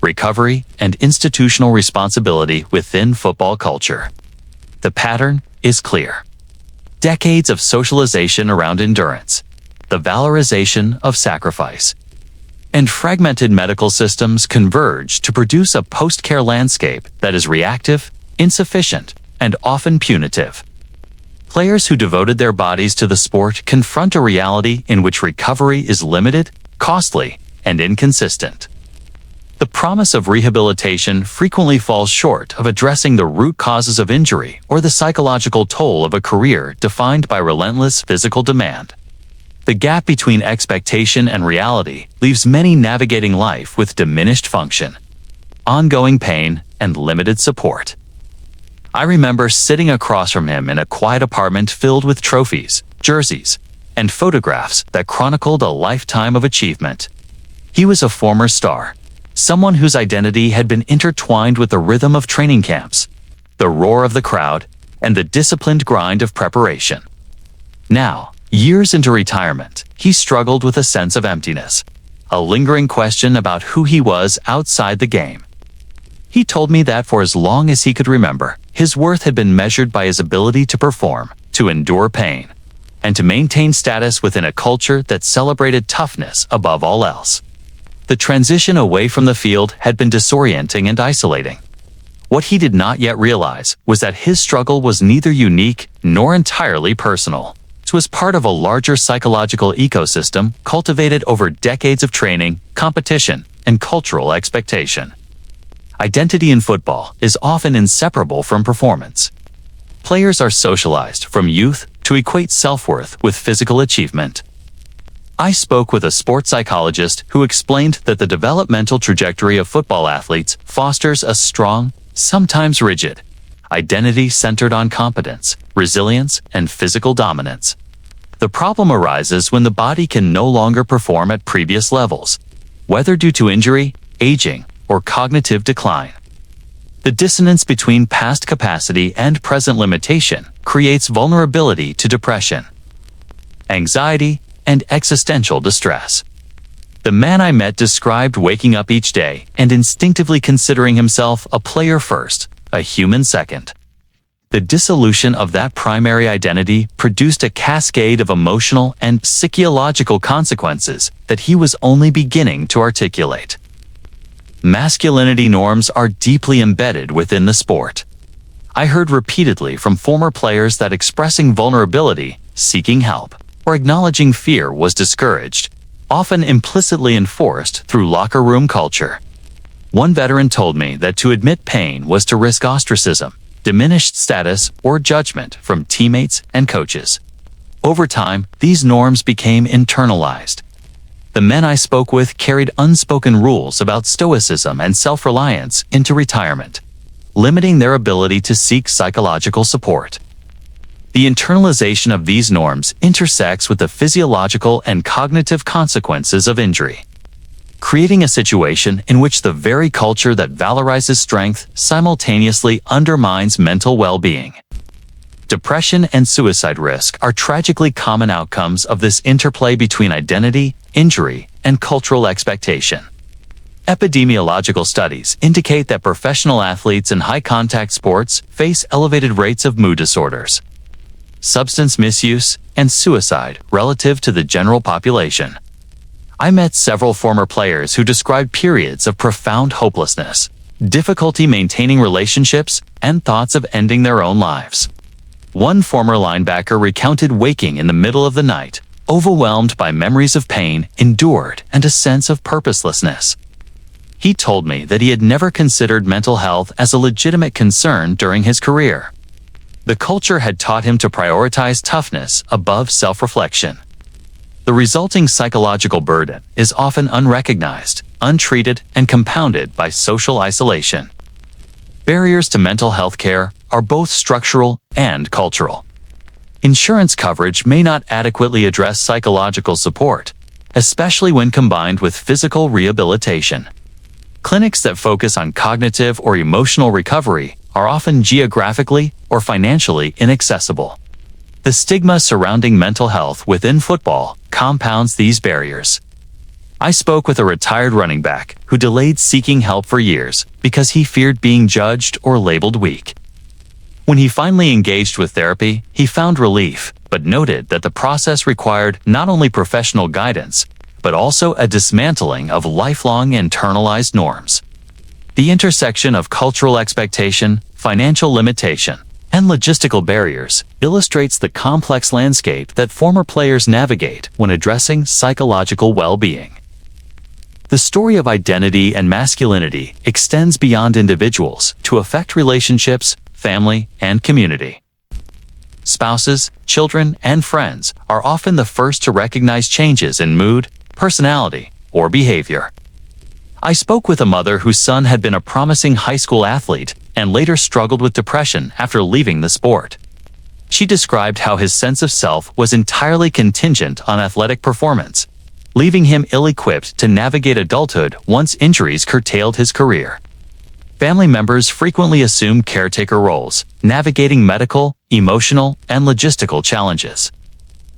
recovery, and institutional responsibility within football culture. The pattern is clear. Decades of socialization around endurance, the valorization of sacrifice, and fragmented medical systems converge to produce a post-care landscape that is reactive, insufficient, and often punitive. Players who devoted their bodies to the sport confront a reality in which recovery is limited, costly, and inconsistent. The promise of rehabilitation frequently falls short of addressing the root causes of injury or the psychological toll of a career defined by relentless physical demand. The gap between expectation and reality leaves many navigating life with diminished function, ongoing pain, and limited support. I remember sitting across from him in a quiet apartment filled with trophies, jerseys, and photographs that chronicled a lifetime of achievement. He was a former star, someone whose identity had been intertwined with the rhythm of training camps, the roar of the crowd, and the disciplined grind of preparation. Now, years into retirement, he struggled with a sense of emptiness, a lingering question about who he was outside the game. He told me that for as long as he could remember, his worth had been measured by his ability to perform, to endure pain, and to maintain status within a culture that celebrated toughness above all else. The transition away from the field had been disorienting and isolating. What he did not yet realize was that his struggle was neither unique nor entirely personal. It It was part of a larger psychological ecosystem cultivated over decades of training, competition, and cultural expectation. Identity in football is often inseparable from performance. Players are socialized from youth to equate self-worth with physical achievement. I spoke with a sports psychologist who explained that the developmental trajectory of football athletes fosters a strong, sometimes rigid, identity centered on competence, resilience, and physical dominance. The problem arises when the body can no longer perform at previous levels, whether due to injury, aging, or cognitive decline. The dissonance between past capacity and present limitation creates vulnerability to depression, anxiety, and existential distress. The man I met described waking up each day and instinctively considering himself a player first, a human second. The dissolution of that primary identity produced a cascade of emotional and psychological consequences that he was only beginning to articulate. Masculinity norms are deeply embedded within the sport. I heard repeatedly from former players that expressing vulnerability, seeking help, or acknowledging fear was discouraged, often implicitly enforced through locker room culture. One veteran told me that to admit pain was to risk ostracism, diminished status, or judgment from teammates and coaches. Over time, these norms became internalized. The men I spoke with carried unspoken rules about stoicism and self-reliance into retirement, limiting their ability to seek psychological support. The internalization of these norms intersects with the physiological and cognitive consequences of injury, creating a situation in which the very culture that valorizes strength simultaneously undermines mental well-being. Depression and suicide risk are tragically common outcomes of this interplay between identity, injury, and cultural expectation. Epidemiological studies indicate that professional athletes in high-contact sports face elevated rates of mood disorders, substance misuse, and suicide relative to the general population. I met several former players who described periods of profound hopelessness, difficulty maintaining relationships, and thoughts of ending their own lives. One former linebacker recounted waking in the middle of the night, overwhelmed by memories of pain endured and a sense of purposelessness. He told me that he had never considered mental health as a legitimate concern during his career. The culture had taught him to prioritize toughness above self-reflection. The resulting psychological burden is often unrecognized, untreated, and compounded by social isolation. Barriers to mental health care are both structural and cultural. Insurance coverage may not adequately address psychological support, especially when combined with physical rehabilitation. Clinics that focus on cognitive or emotional recovery are often geographically or financially inaccessible. The stigma surrounding mental health within football compounds these barriers. I spoke with a retired running back who delayed seeking help for years because he feared being judged or labeled weak. When he finally engaged with therapy, he found relief, but noted that the process required not only professional guidance, but also a dismantling of lifelong internalized norms. The intersection of cultural expectation, financial limitation, and logistical barriers illustrates the complex landscape that former players navigate when addressing psychological well-being. The story of identity and masculinity extends beyond individuals to affect relationships, family, and community. Spouses, children, and friends are often the first to recognize changes in mood, personality, or behavior. I spoke with a mother whose son had been a promising high school athlete and later struggled with depression after leaving the sport. She described how his sense of self was entirely contingent on athletic performance, leaving him ill-equipped to navigate adulthood once injuries curtailed his career. Family members frequently assume caretaker roles, navigating medical, emotional, and logistical challenges.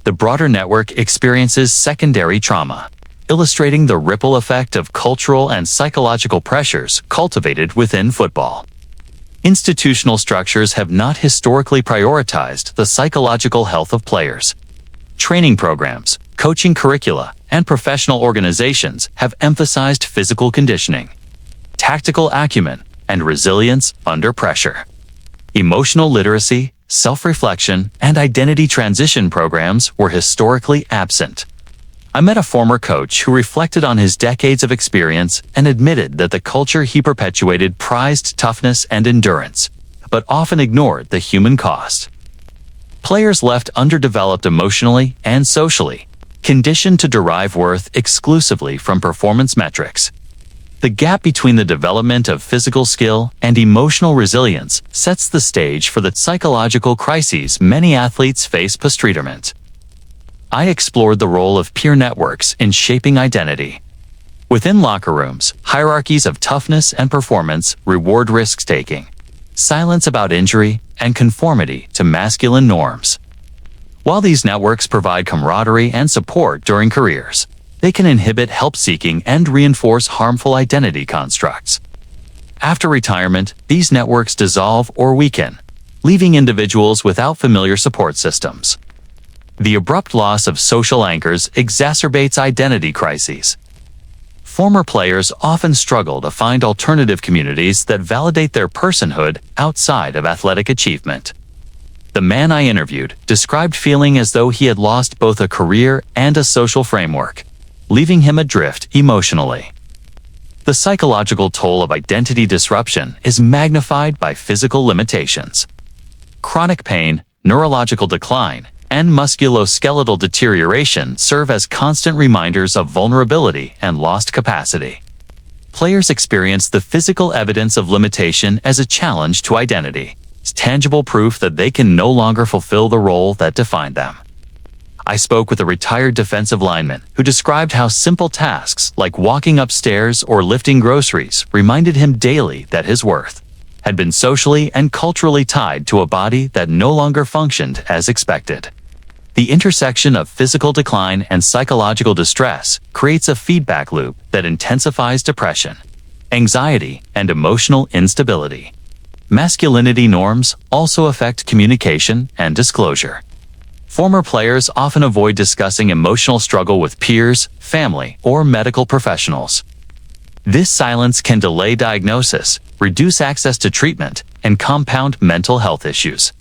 The broader network experiences secondary trauma, illustrating the ripple effect of cultural and psychological pressures cultivated within football. Institutional structures have not historically prioritized the psychological health of players. Training programs, coaching curricula, and professional organizations have emphasized physical conditioning, tactical acumen, and resilience under pressure. Emotional literacy, self-reflection, and identity transition programs were historically absent. I met a former coach who reflected on his decades of experience and admitted that the culture he perpetuated prized toughness and endurance, but often ignored the human cost. Players left underdeveloped emotionally and socially, conditioned to derive worth exclusively from performance metrics. The gap between the development of physical skill and emotional resilience sets the stage for the psychological crises many athletes face post-retirement. I explored the role of peer networks in shaping identity. Within locker rooms, hierarchies of toughness and performance reward risk-taking, silence about injury, and conformity to masculine norms. While these networks provide camaraderie and support during careers, they can inhibit help-seeking and reinforce harmful identity constructs. After retirement, these networks dissolve or weaken, leaving individuals without familiar support systems. The abrupt loss of social anchors exacerbates identity crises. Former players often struggle to find alternative communities that validate their personhood outside of athletic achievement. The man I interviewed described feeling as though he had lost both a career and a social framework, leaving him adrift emotionally. The psychological toll of identity disruption is magnified by physical limitations. Chronic pain, neurological decline, and musculoskeletal deterioration serve as constant reminders of vulnerability and lost capacity. Players experience the physical evidence of limitation as a challenge to identity, tangible proof that they can no longer fulfill the role that defined them. I spoke with a retired defensive lineman who described how simple tasks like walking upstairs or lifting groceries reminded him daily that his worth had been socially and culturally tied to a body that no longer functioned as expected. The intersection of physical decline and psychological distress creates a feedback loop that intensifies depression, anxiety, and emotional instability. Masculinity norms also affect communication and disclosure. Former players often avoid discussing emotional struggle with peers, family, or medical professionals. This silence can delay diagnosis, reduce access to treatment, and compound mental health issues.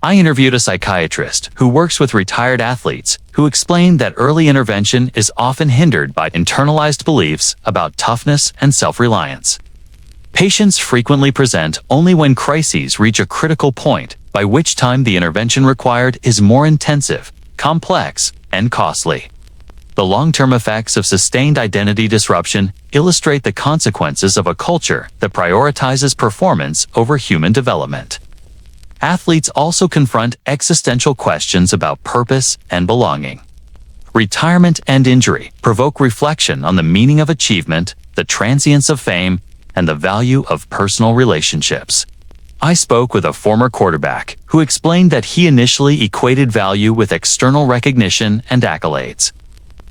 I interviewed a psychiatrist who works with retired athletes who explained that early intervention is often hindered by internalized beliefs about toughness and self-reliance. Patients frequently present only when crises reach a critical point, by which time the intervention required is more intensive, complex, and costly. The long-term effects of sustained identity disruption illustrate the consequences of a culture that prioritizes performance over human development. Athletes also confront existential questions about purpose and belonging. Retirement and injury provoke reflection on the meaning of achievement, the transience of fame, and the value of personal relationships. I spoke with a former quarterback who explained that he initially equated value with external recognition and accolades.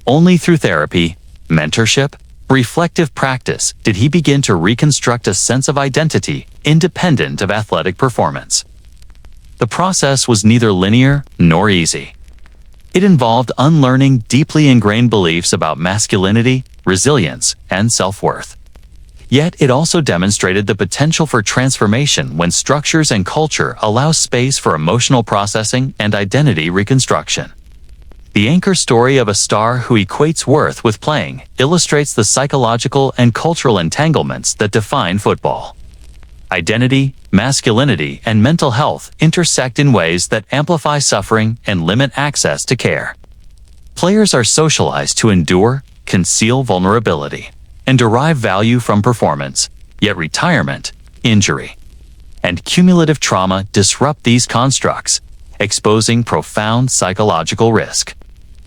Only through therapy, mentorship, reflective practice did he begin to reconstruct a sense of identity independent of athletic performance. The process was neither linear nor easy. It involved unlearning deeply ingrained beliefs about masculinity, resilience, and self-worth. Yet it also demonstrated the potential for transformation when structures and culture allow space for emotional processing and identity reconstruction. The anchor story of a star who equates worth with playing illustrates the psychological and cultural entanglements that define football. Identity, masculinity, and mental health intersect in ways that amplify suffering and limit access to care. Players are socialized to endure, conceal vulnerability, and derive value from performance, yet retirement, injury, and cumulative trauma disrupt these constructs, exposing profound psychological risk.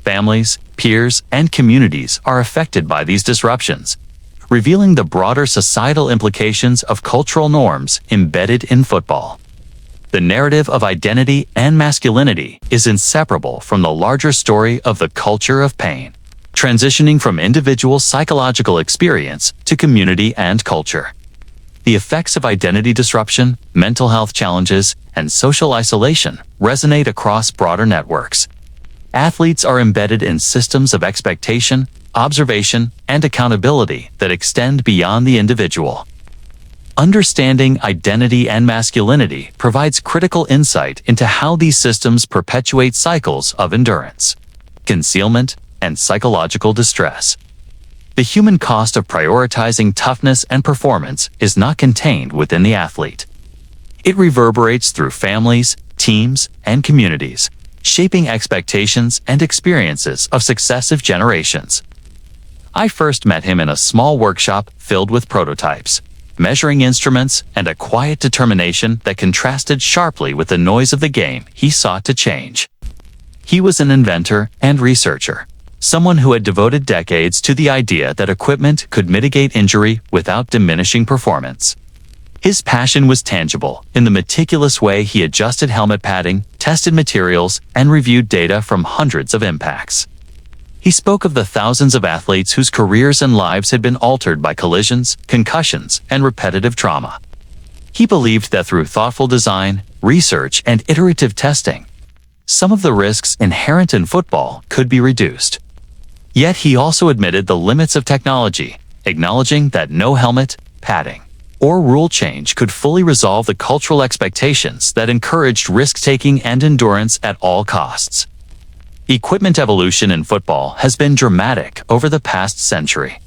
Families, peers, and communities are affected by these disruptions, revealing the broader societal implications of cultural norms embedded in football. The narrative of identity and masculinity is inseparable from the larger story of the culture of pain, transitioning from individual psychological experience to community and culture. The effects of identity disruption, mental health challenges, and social isolation resonate across broader networks. Athletes are embedded in systems of expectation, observation, and accountability that extend beyond the individual. Understanding identity and masculinity provides critical insight into how these systems perpetuate cycles of endurance, concealment, and psychological distress. The human cost of prioritizing toughness and performance is not contained within the athlete. It reverberates through families, teams, and communities, shaping expectations and experiences of successive generations. I first met him in a small workshop filled with prototypes, measuring instruments, and a quiet determination that contrasted sharply with the noise of the game he sought to change. He was an inventor and researcher, someone who had devoted decades to the idea that equipment could mitigate injury without diminishing performance. His passion was tangible in the meticulous way he adjusted helmet padding, tested materials, and reviewed data from hundreds of impacts. He spoke of the thousands of athletes whose careers and lives had been altered by collisions, concussions, and repetitive trauma. He believed that through thoughtful design, research, and iterative testing, some of the risks inherent in football could be reduced. Yet he also admitted the limits of technology, acknowledging that no helmet, padding, or rule change could fully resolve the cultural expectations that encouraged risk-taking and endurance at all costs. Equipment evolution in football has been dramatic over the past century.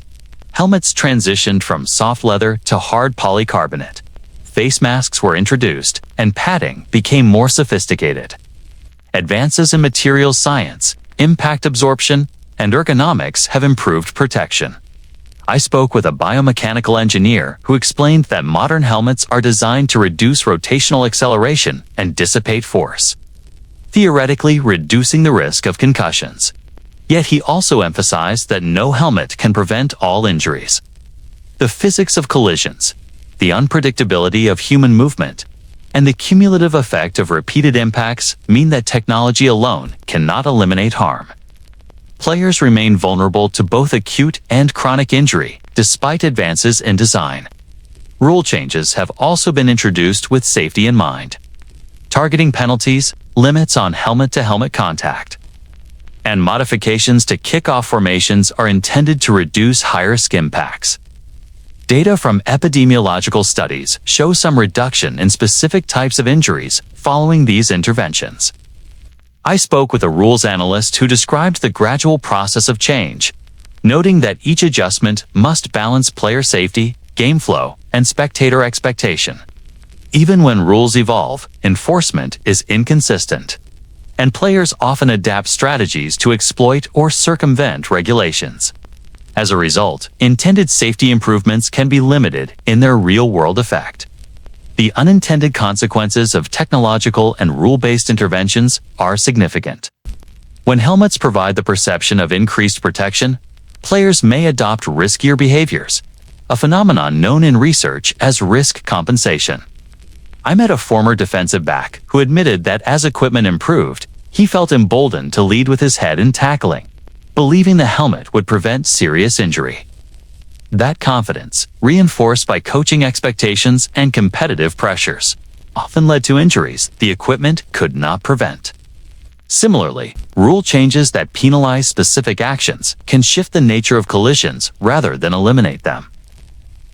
Helmets transitioned from soft leather to hard polycarbonate. Face masks were introduced, and padding became more sophisticated. Advances in materials science, impact absorption, and ergonomics have improved protection. I spoke with a biomechanical engineer who explained that modern helmets are designed to reduce rotational acceleration and dissipate force, theoretically reducing the risk of concussions. Yet he also emphasized that no helmet can prevent all injuries. The physics of collisions, the unpredictability of human movement, and the cumulative effect of repeated impacts mean that technology alone cannot eliminate harm. Players remain vulnerable to both acute and chronic injury, despite advances in design. Rule changes have also been introduced with safety in mind, targeting penalties, limits on helmet-to-helmet contact, and modifications to kickoff formations are intended to reduce high-risk impacts. Data from epidemiological studies show some reduction in specific types of injuries following these interventions. I spoke with a rules analyst who described the gradual process of change, noting that each adjustment must balance player safety, game flow, and spectator expectation. Even when rules evolve, enforcement is inconsistent, and players often adapt strategies to exploit or circumvent regulations. As a result, intended safety improvements can be limited in their real-world effect. The unintended consequences of technological and rule-based interventions are significant. When helmets provide the perception of increased protection, players may adopt riskier behaviors, a phenomenon known in research as risk compensation. I met a former defensive back who admitted that as equipment improved, he felt emboldened to lead with his head in tackling, believing the helmet would prevent serious injury. That confidence, reinforced by coaching expectations and competitive pressures, often led to injuries the equipment could not prevent. Similarly, rule changes that penalize specific actions can shift the nature of collisions rather than eliminate them.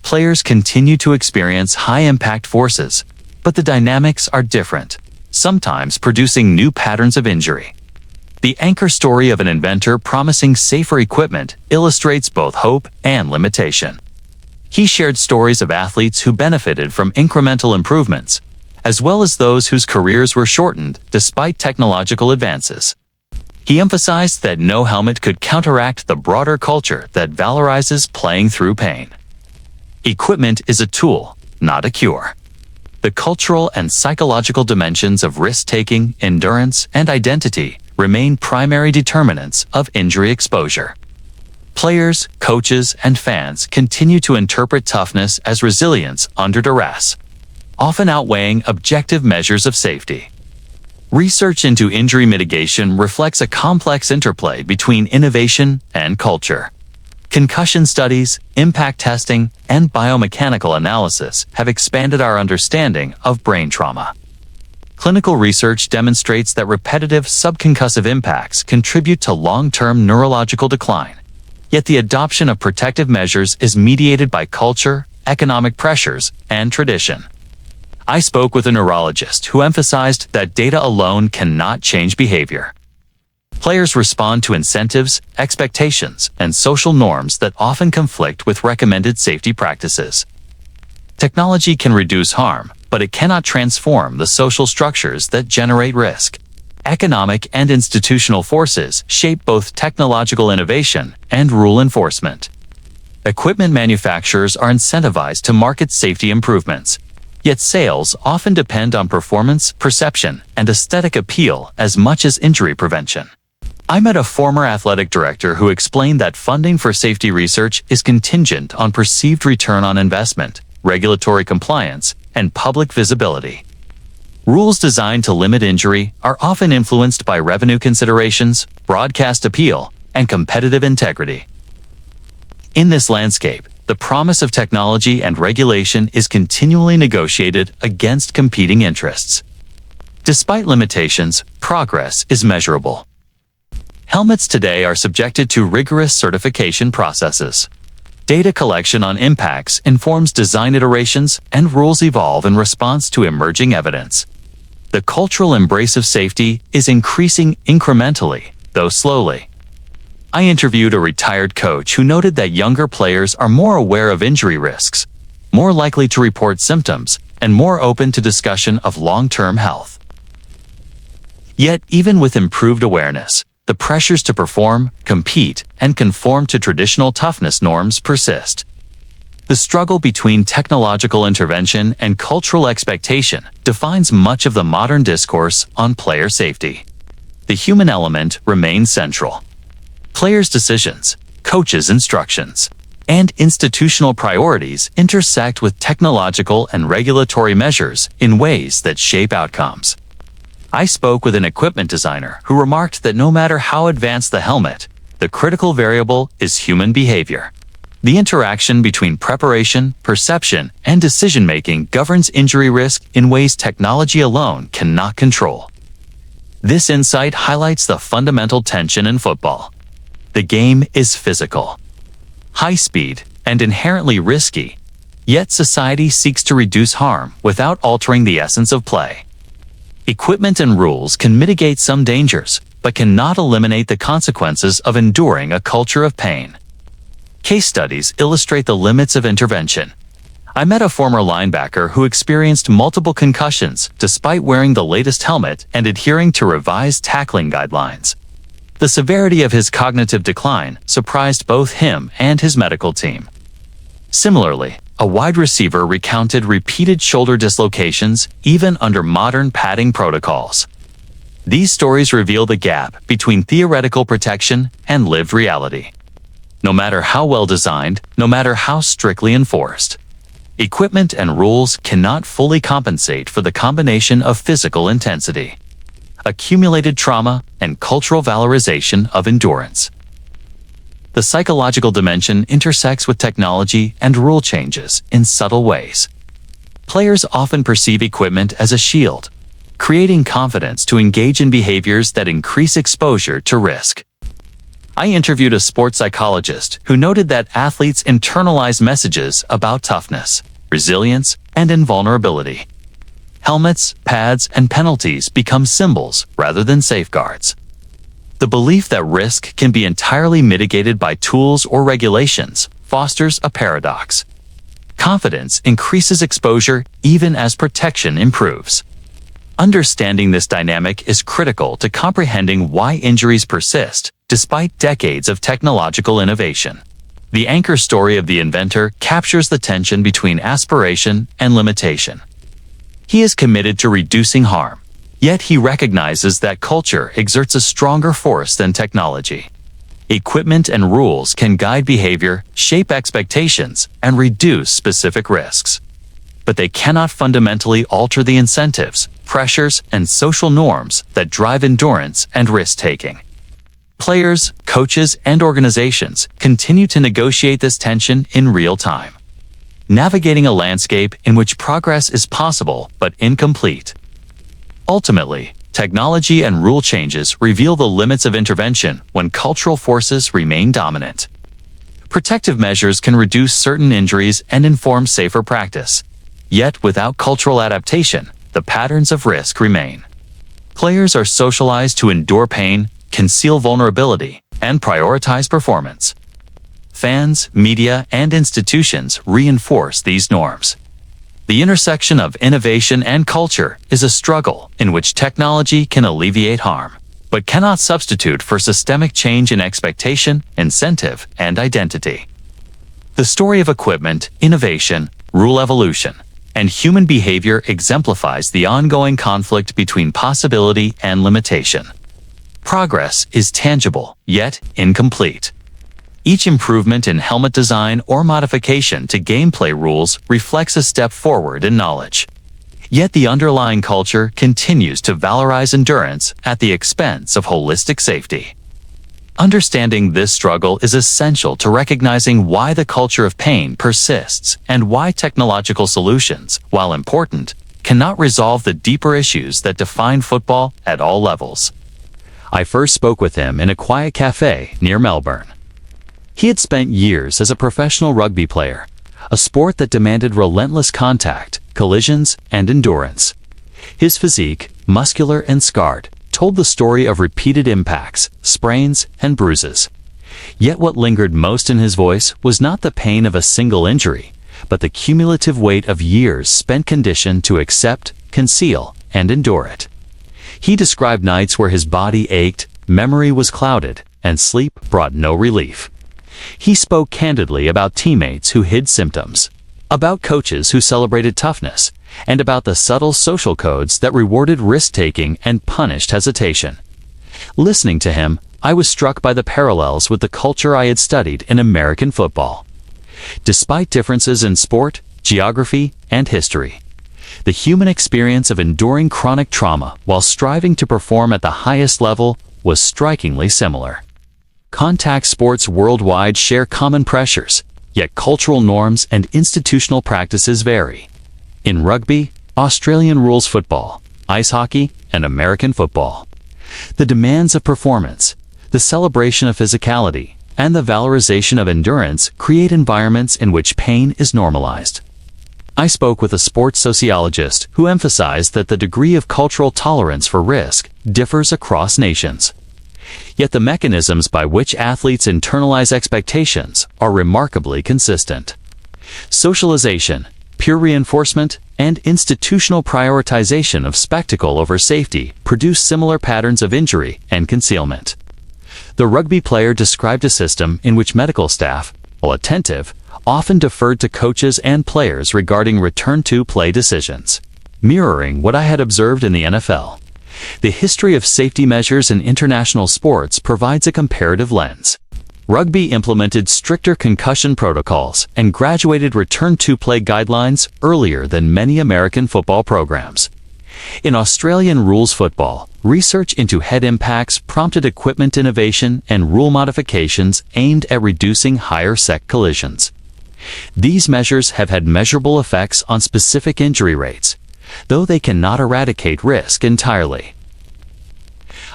Players continue to experience high-impact forces, but the dynamics are different, sometimes producing new patterns of injury. The anchor story of an inventor promising safer equipment illustrates both hope and limitation. He shared stories of athletes who benefited from incremental improvements, as well as those whose careers were shortened despite technological advances. He emphasized that no helmet could counteract the broader culture that valorizes playing through pain. Equipment is a tool, not a cure. The cultural and psychological dimensions of risk-taking, endurance, and identity remain primary determinants of injury exposure. Players, coaches, and fans continue to interpret toughness as resilience under duress, often outweighing objective measures of safety. Research into injury mitigation reflects a complex interplay between innovation and culture. Concussion studies, impact testing, and biomechanical analysis have expanded our understanding of brain trauma. Clinical research demonstrates that repetitive subconcussive impacts contribute to long-term neurological decline, yet the adoption of protective measures is mediated by culture, economic pressures, and tradition. I spoke with a neurologist who emphasized that data alone cannot change behavior. Players respond to incentives, expectations, and social norms that often conflict with recommended safety practices. Technology can reduce harm, but it cannot transform the social structures that generate risk. Economic and institutional forces shape both technological innovation and rule enforcement. Equipment manufacturers are incentivized to market safety improvements, yet sales often depend on performance, perception, and aesthetic appeal as much as injury prevention. I met a former athletic director who explained that funding for safety research is contingent on perceived return on investment, regulatory compliance, and public visibility. Rules designed to limit injury are often influenced by revenue considerations, broadcast appeal, and competitive integrity. In this landscape, the promise of technology and regulation is continually negotiated against competing interests. Despite limitations, progress is measurable. Helmets today are subjected to rigorous certification processes. Data collection on impacts informs design iterations, and rules evolve in response to emerging evidence. The cultural embrace of safety is increasing incrementally, though slowly. I interviewed a retired coach who noted that younger players are more aware of injury risks, more likely to report symptoms, and more open to discussion of long-term health. Yet, even with improved awareness, the pressures to perform, compete, and conform to traditional toughness norms persist. The struggle between technological intervention and cultural expectation defines much of the modern discourse on player safety. The human element remains central. Players' decisions, coaches' instructions, and institutional priorities intersect with technological and regulatory measures in ways that shape outcomes. I spoke with an equipment designer who remarked that no matter how advanced the helmet, the critical variable is human behavior. The interaction between preparation, perception, and decision-making governs injury risk in ways technology alone cannot control. This insight highlights the fundamental tension in football. The game is physical, high-speed, and inherently risky, yet society seeks to reduce harm without altering the essence of play. Equipment and rules can mitigate some dangers, but cannot eliminate the consequences of enduring a culture of pain. Case studies illustrate the limits of intervention. I met a former linebacker who experienced multiple concussions despite wearing the latest helmet and adhering to revised tackling guidelines. The severity of his cognitive decline surprised both him and his medical team. Similarly, a wide receiver recounted repeated shoulder dislocations even under modern padding protocols. These stories reveal the gap between theoretical protection and lived reality. No matter how well designed, no matter how strictly enforced, equipment and rules cannot fully compensate for the combination of physical intensity, accumulated trauma, and cultural valorization of endurance. The psychological dimension intersects with technology and rule changes in subtle ways. Players often perceive equipment as a shield, creating confidence to engage in behaviors that increase exposure to risk. I interviewed a sports psychologist who noted that athletes internalize messages about toughness, resilience, and invulnerability. Helmets, pads, and penalties become symbols rather than safeguards. The belief that risk can be entirely mitigated by tools or regulations fosters a paradox. Confidence increases exposure even as protection improves. Understanding this dynamic is critical to comprehending why injuries persist despite decades of technological innovation. The anchor story of the inventor captures the tension between aspiration and limitation. He is committed to reducing harm, yet he recognizes that culture exerts a stronger force than technology. Equipment and rules can guide behavior, shape expectations, and reduce specific risks. But they cannot fundamentally alter the incentives, pressures, and social norms that drive endurance and risk-taking. Players, coaches, and organizations continue to negotiate this tension in real time, navigating a landscape in which progress is possible but incomplete. Ultimately, technology and rule changes reveal the limits of intervention when cultural forces remain dominant. Protective measures can reduce certain injuries and inform safer practice. Yet, without cultural adaptation, the patterns of risk remain. Players are socialized to endure pain, conceal vulnerability, and prioritize performance. Fans, media, and institutions reinforce these norms. The intersection of innovation and culture is a struggle in which technology can alleviate harm, but cannot substitute for systemic change in expectation, incentive, and identity. The story of equipment, innovation, rule evolution, and human behavior exemplifies the ongoing conflict between possibility and limitation. Progress is tangible, yet incomplete. Each improvement in helmet design or modification to gameplay rules reflects a step forward in knowledge. Yet the underlying culture continues to valorize endurance at the expense of holistic safety. Understanding this struggle is essential to recognizing why the culture of pain persists and why technological solutions, while important, cannot resolve the deeper issues that define football at all levels. I first spoke with him in a quiet cafe near Melbourne. He had spent years as a professional rugby player, a sport that demanded relentless contact, collisions, and endurance. His physique, muscular and scarred, told the story of repeated impacts, sprains, and bruises. Yet what lingered most in his voice was not the pain of a single injury, but the cumulative weight of years spent conditioned to accept, conceal, and endure it. He described nights where his body ached, memory was clouded, and sleep brought no relief. He spoke candidly about teammates who hid symptoms, about coaches who celebrated toughness, and about the subtle social codes that rewarded risk-taking and punished hesitation. Listening to him, I was struck by the parallels with the culture I had studied in American football. Despite differences in sport, geography, and history, the human experience of enduring chronic trauma while striving to perform at the highest level was strikingly similar. Contact sports worldwide share common pressures, yet cultural norms and institutional practices vary. In rugby, Australian rules football, ice hockey, and American football, the demands of performance, the celebration of physicality, and the valorization of endurance create environments in which pain is normalized. I spoke with a sports sociologist who emphasized that the degree of cultural tolerance for risk differs across nations. Yet the mechanisms by which athletes internalize expectations are remarkably consistent. Socialization, peer reinforcement, and institutional prioritization of spectacle over safety produce similar patterns of injury and concealment. The rugby player described a system in which medical staff, while attentive, often deferred to coaches and players regarding return-to-play decisions, mirroring what I had observed in the NFL. The history of safety measures in international sports provides a comparative lens. Rugby implemented stricter concussion protocols and graduated return-to-play guidelines earlier than many American football programs. In Australian rules football, research into head impacts prompted equipment innovation and rule modifications aimed at reducing higher sec collisions. These measures have had measurable effects on specific injury rates, though they cannot eradicate risk entirely.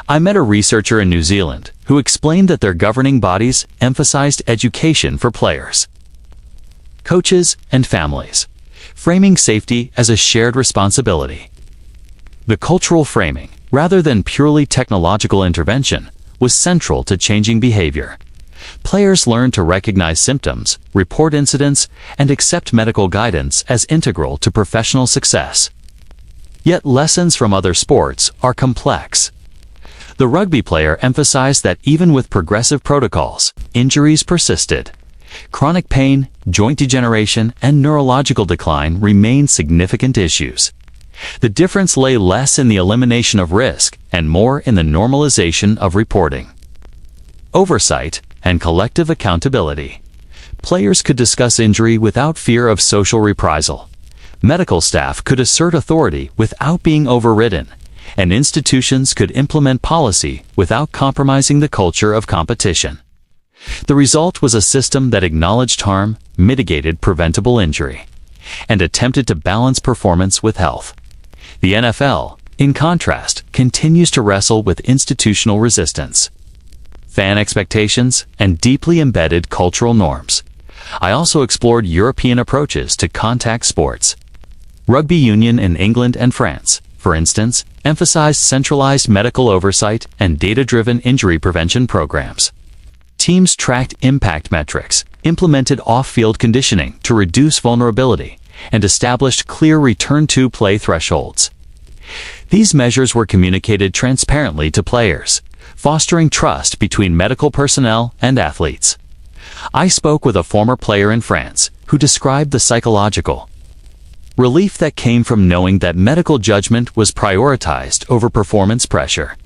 I met a researcher in New Zealand who explained that their governing bodies emphasized education for players, coaches, and families, framing safety as a shared responsibility. The cultural framing, rather than purely technological intervention, was central to changing behavior. Players learned to recognize symptoms, report incidents, and accept medical guidance as integral to professional success. Yet lessons from other sports are complex. The rugby player emphasized that even with progressive protocols, injuries persisted. Chronic pain, joint degeneration, and neurological decline remained significant issues. The difference lay less in the elimination of risk and more in the normalization of reporting, oversight, and collective accountability. Players could discuss injury without fear of social reprisal. Medical staff could assert authority without being overridden, and institutions could implement policy without compromising the culture of competition. The result was a system that acknowledged harm, mitigated preventable injury, and attempted to balance performance with health. The NFL, in contrast, continues to wrestle with institutional resistance. fan expectations, and deeply embedded cultural norms. I also explored European approaches to contact sports. Rugby union in England and France, for instance, emphasized centralized medical oversight and data-driven injury prevention programs. Teams tracked impact metrics, implemented off-field conditioning to reduce vulnerability, and established clear return-to-play thresholds. These measures were communicated transparently to players, fostering trust between medical personnel and athletes. I spoke with a former player in France who described the psychological relief that came from knowing that medical judgment was prioritized over performance pressure.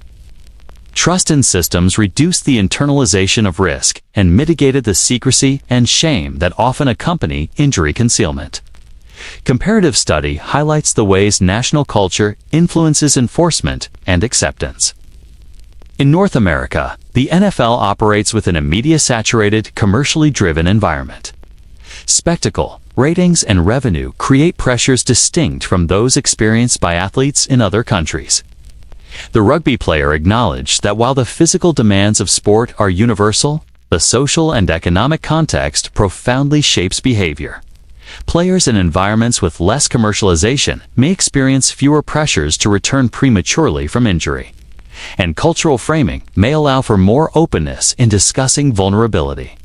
Trust in systems reduced the internalization of risk and mitigated the secrecy and shame that often accompany injury concealment. Comparative study highlights the ways national culture influences enforcement and acceptance. In North America, the NFL operates within a media-saturated, commercially driven environment. Spectacle, ratings, and revenue create pressures distinct from those experienced by athletes in other countries. The rugby player acknowledged that while the physical demands of sport are universal, the social and economic context profoundly shapes behavior. Players in environments with less commercialization may experience fewer pressures to return prematurely from injury. And cultural framing may allow for more openness in discussing vulnerability.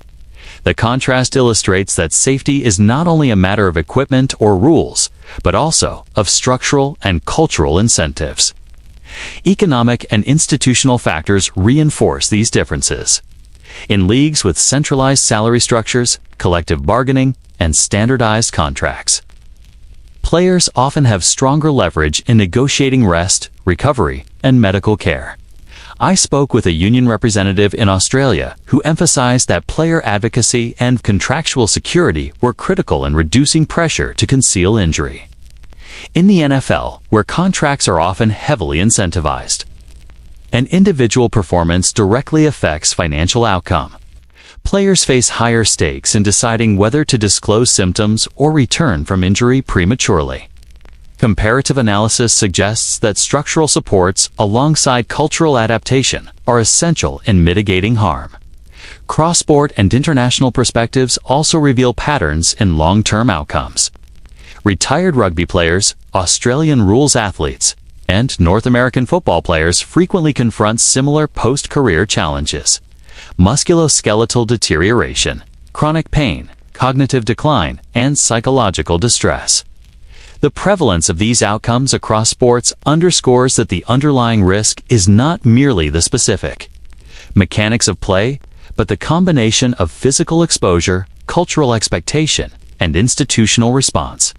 The contrast illustrates that safety is not only a matter of equipment or rules, but also of structural and cultural incentives. Economic and institutional factors reinforce these differences. In leagues with centralized salary structures, collective bargaining, and standardized contracts, players often have stronger leverage in negotiating rest, recovery, and medical care. I spoke with a union representative in Australia who emphasized that player advocacy and contractual security were critical in reducing pressure to conceal injury. In the NFL, where contracts are often heavily incentivized, an individual performance directly affects financial outcome. Players face higher stakes in deciding whether to disclose symptoms or return from injury prematurely. Comparative analysis suggests that structural supports alongside cultural adaptation are essential in mitigating harm. Cross-sport and international perspectives also reveal patterns in long-term outcomes. Retired rugby players, Australian rules athletes, and North American football players frequently confront similar post-career challenges: musculoskeletal deterioration, chronic pain, cognitive decline, and psychological distress. The prevalence of these outcomes across sports underscores that the underlying risk is not merely the specific mechanics of play, but the combination of physical exposure, cultural expectation, and institutional response.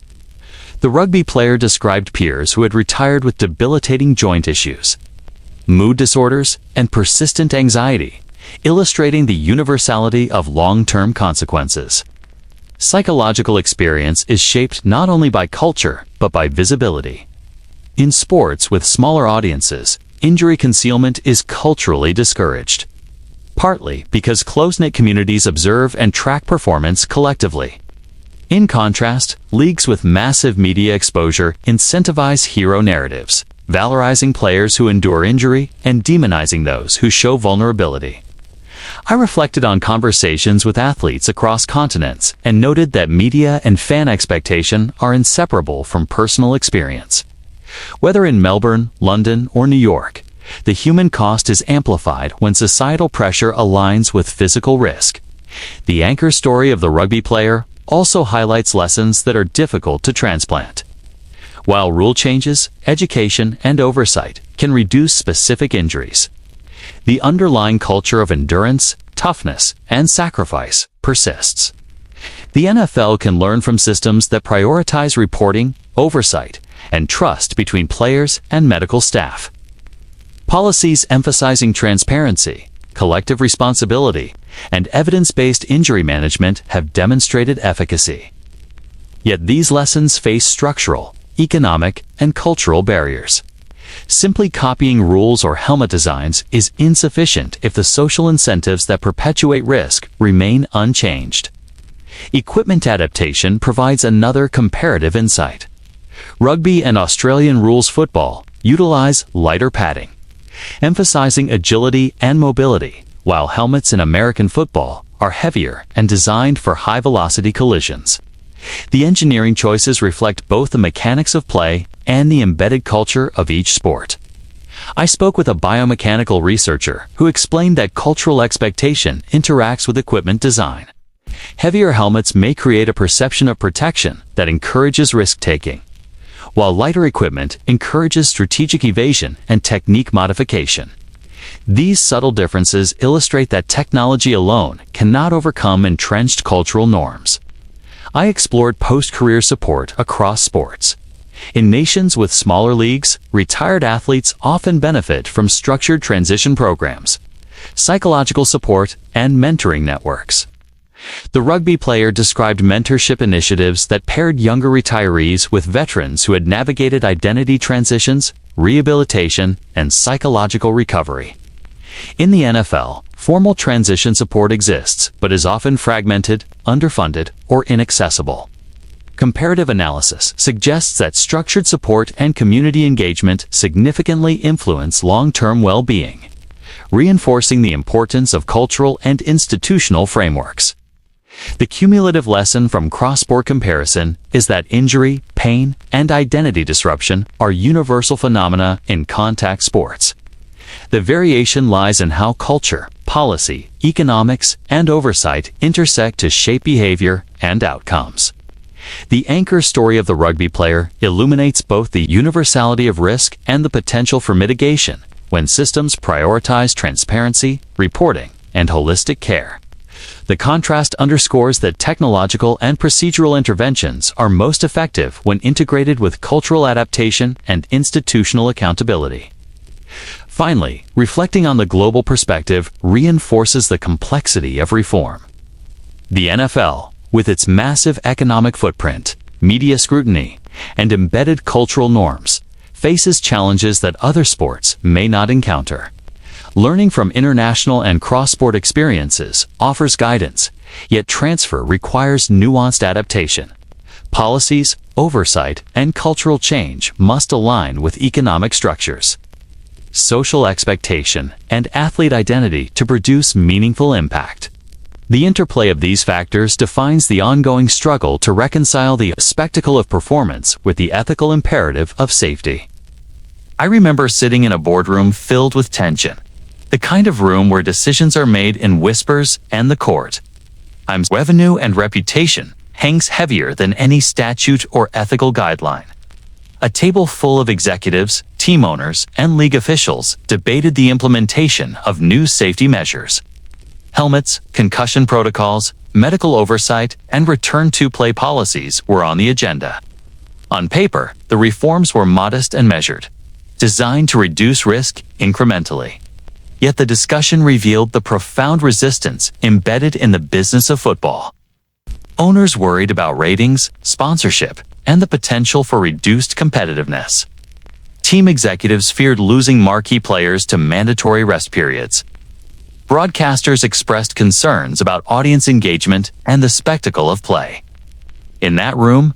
The rugby player described peers who had retired with debilitating joint issues, mood disorders, and persistent anxiety, illustrating the universality of long-term consequences. Psychological experience is shaped not only by culture, but by visibility. In sports with smaller audiences, injury concealment is culturally discouraged, partly because close-knit communities observe and track performance collectively. In contrast, leagues with massive media exposure incentivize hero narratives, valorizing players who endure injury and demonizing those who show vulnerability. I reflected on conversations with athletes across continents and noted that media and fan expectation are inseparable from personal experience. Whether in Melbourne, London, or New York, the human cost is amplified when societal pressure aligns with physical risk. The anchor story of the rugby player also highlights lessons that are difficult to transplant. While rule changes, education, and oversight can reduce specific injuries, the underlying culture of endurance, toughness, and sacrifice persists. The NFL can learn from systems that prioritize reporting, oversight, and trust between players and medical staff. Policies emphasizing transparency, collective responsibility, and evidence-based injury management have demonstrated efficacy. Yet these lessons face structural, economic, and cultural barriers. Simply copying rules or helmet designs is insufficient if the social incentives that perpetuate risk remain unchanged. Equipment adaptation provides another comparative insight. Rugby and Australian rules football utilize lighter padding, emphasizing agility and mobility, while helmets in American football are heavier and designed for high-velocity collisions. The engineering choices reflect both the mechanics of play and the embedded culture of each sport. I spoke with a biomechanical researcher who explained that cultural expectation interacts with equipment design. Heavier helmets may create a perception of protection that encourages risk-taking, while lighter equipment encourages strategic evasion and technique modification. These subtle differences illustrate that technology alone cannot overcome entrenched cultural norms. I explored post-career support across sports. In nations with smaller leagues, retired athletes often benefit from structured transition programs, psychological support, and mentoring networks. The rugby player described mentorship initiatives that paired younger retirees with veterans who had navigated identity transitions, rehabilitation, and psychological recovery. In the NFL, formal transition support exists, but is often fragmented, underfunded, or inaccessible. Comparative analysis suggests that structured support and community engagement significantly influence long-term well-being, reinforcing the importance of cultural and institutional frameworks. The cumulative lesson from cross-sport comparison is that injury, pain, and identity disruption are universal phenomena in contact sports. The variation lies in how culture, policy, economics, and oversight intersect to shape behavior and outcomes. The anchor story of the rugby player illuminates both the universality of risk and the potential for mitigation when systems prioritize transparency, reporting, and holistic care. The contrast underscores that technological and procedural interventions are most effective when integrated with cultural adaptation and institutional accountability. Finally, reflecting on the global perspective reinforces the complexity of reform. The NFL, with its massive economic footprint, media scrutiny, and embedded cultural norms, faces challenges that other sports may not encounter. Learning from international and cross-sport experiences offers guidance, yet transfer requires nuanced adaptation. Policies, oversight, and cultural change must align with economic structures, social expectation, and athlete identity to produce meaningful impact. The interplay of these factors defines the ongoing struggle to reconcile the spectacle of performance with the ethical imperative of safety. I remember sitting in a boardroom filled with tension, the kind of room where decisions are made in whispers and the court. Revenue and reputation hangs heavier than any statute or ethical guideline. A table full of executives, team owners, and league officials debated the implementation of new safety measures. Helmets, concussion protocols, medical oversight, and return-to-play policies were on the agenda. On paper, the reforms were modest and measured, designed to reduce risk incrementally. Yet the discussion revealed the profound resistance embedded in the business of football. Owners worried about ratings, sponsorship, and the potential for reduced competitiveness. Team executives feared losing marquee players to mandatory rest periods. Broadcasters expressed concerns about audience engagement and the spectacle of play. In that room,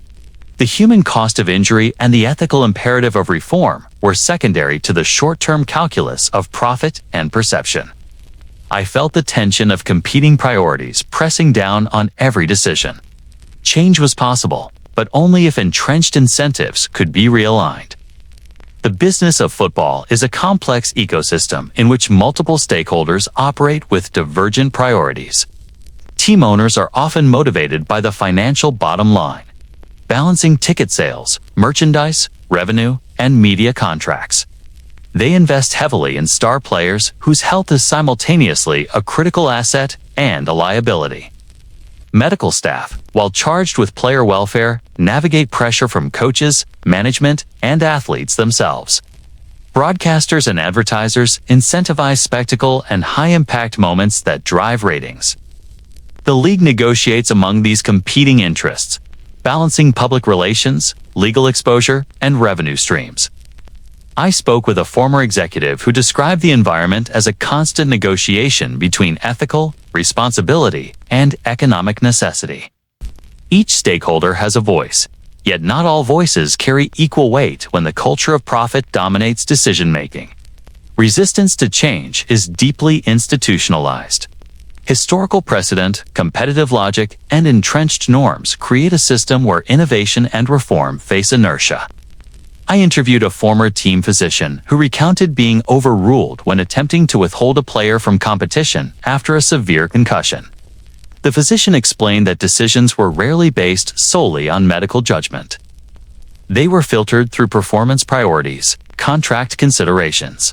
the human cost of injury and the ethical imperative of reform were secondary to the short-term calculus of profit and perception. I felt the tension of competing priorities pressing down on every decision. Change was possible, but only if entrenched incentives could be realigned. The business of football is a complex ecosystem in which multiple stakeholders operate with divergent priorities. Team owners are often motivated by the financial bottom line, balancing ticket sales, merchandise, revenue, and media contracts. They invest heavily in star players whose health is simultaneously a critical asset and a liability. Medical staff, while charged with player welfare, navigate pressure from coaches, management, and athletes themselves. Broadcasters and advertisers incentivize spectacle and high-impact moments that drive ratings. The league negotiates among these competing interests, balancing public relations, legal exposure, and revenue streams. I spoke with a former executive who described the environment as a constant negotiation between ethical, responsibility, and economic necessity. Each stakeholder has a voice, yet not all voices carry equal weight when the culture of profit dominates decision-making. Resistance to change is deeply institutionalized. Historical precedent, competitive logic, and entrenched norms create a system where innovation and reform face inertia. I interviewed a former team physician who recounted being overruled when attempting to withhold a player from competition after a severe concussion. The physician explained that decisions were rarely based solely on medical judgment. They were filtered through performance priorities, contract considerations,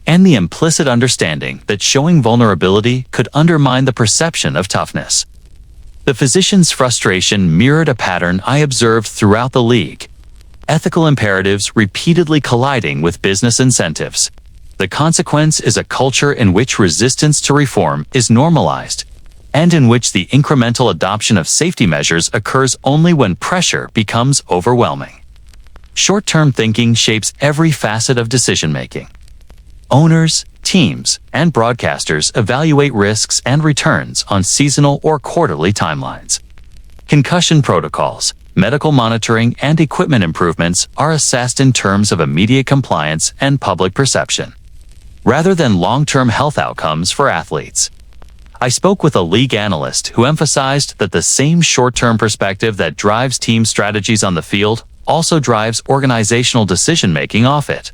and the implicit understanding that showing vulnerability could undermine the perception of toughness. The physician's frustration mirrored a pattern I observed throughout the league: ethical imperatives repeatedly colliding with business incentives. The consequence is a culture in which resistance to reform is normalized, and in which the incremental adoption of safety measures occurs only when pressure becomes overwhelming. Short-term thinking shapes every facet of decision-making. Owners, teams, and broadcasters evaluate risks and returns on seasonal or quarterly timelines. Concussion protocols, medical monitoring, and equipment improvements are assessed in terms of immediate compliance and public perception, rather than long-term health outcomes for athletes. I spoke with a league analyst who emphasized that the same short-term perspective that drives team strategies on the field also drives organizational decision-making off it.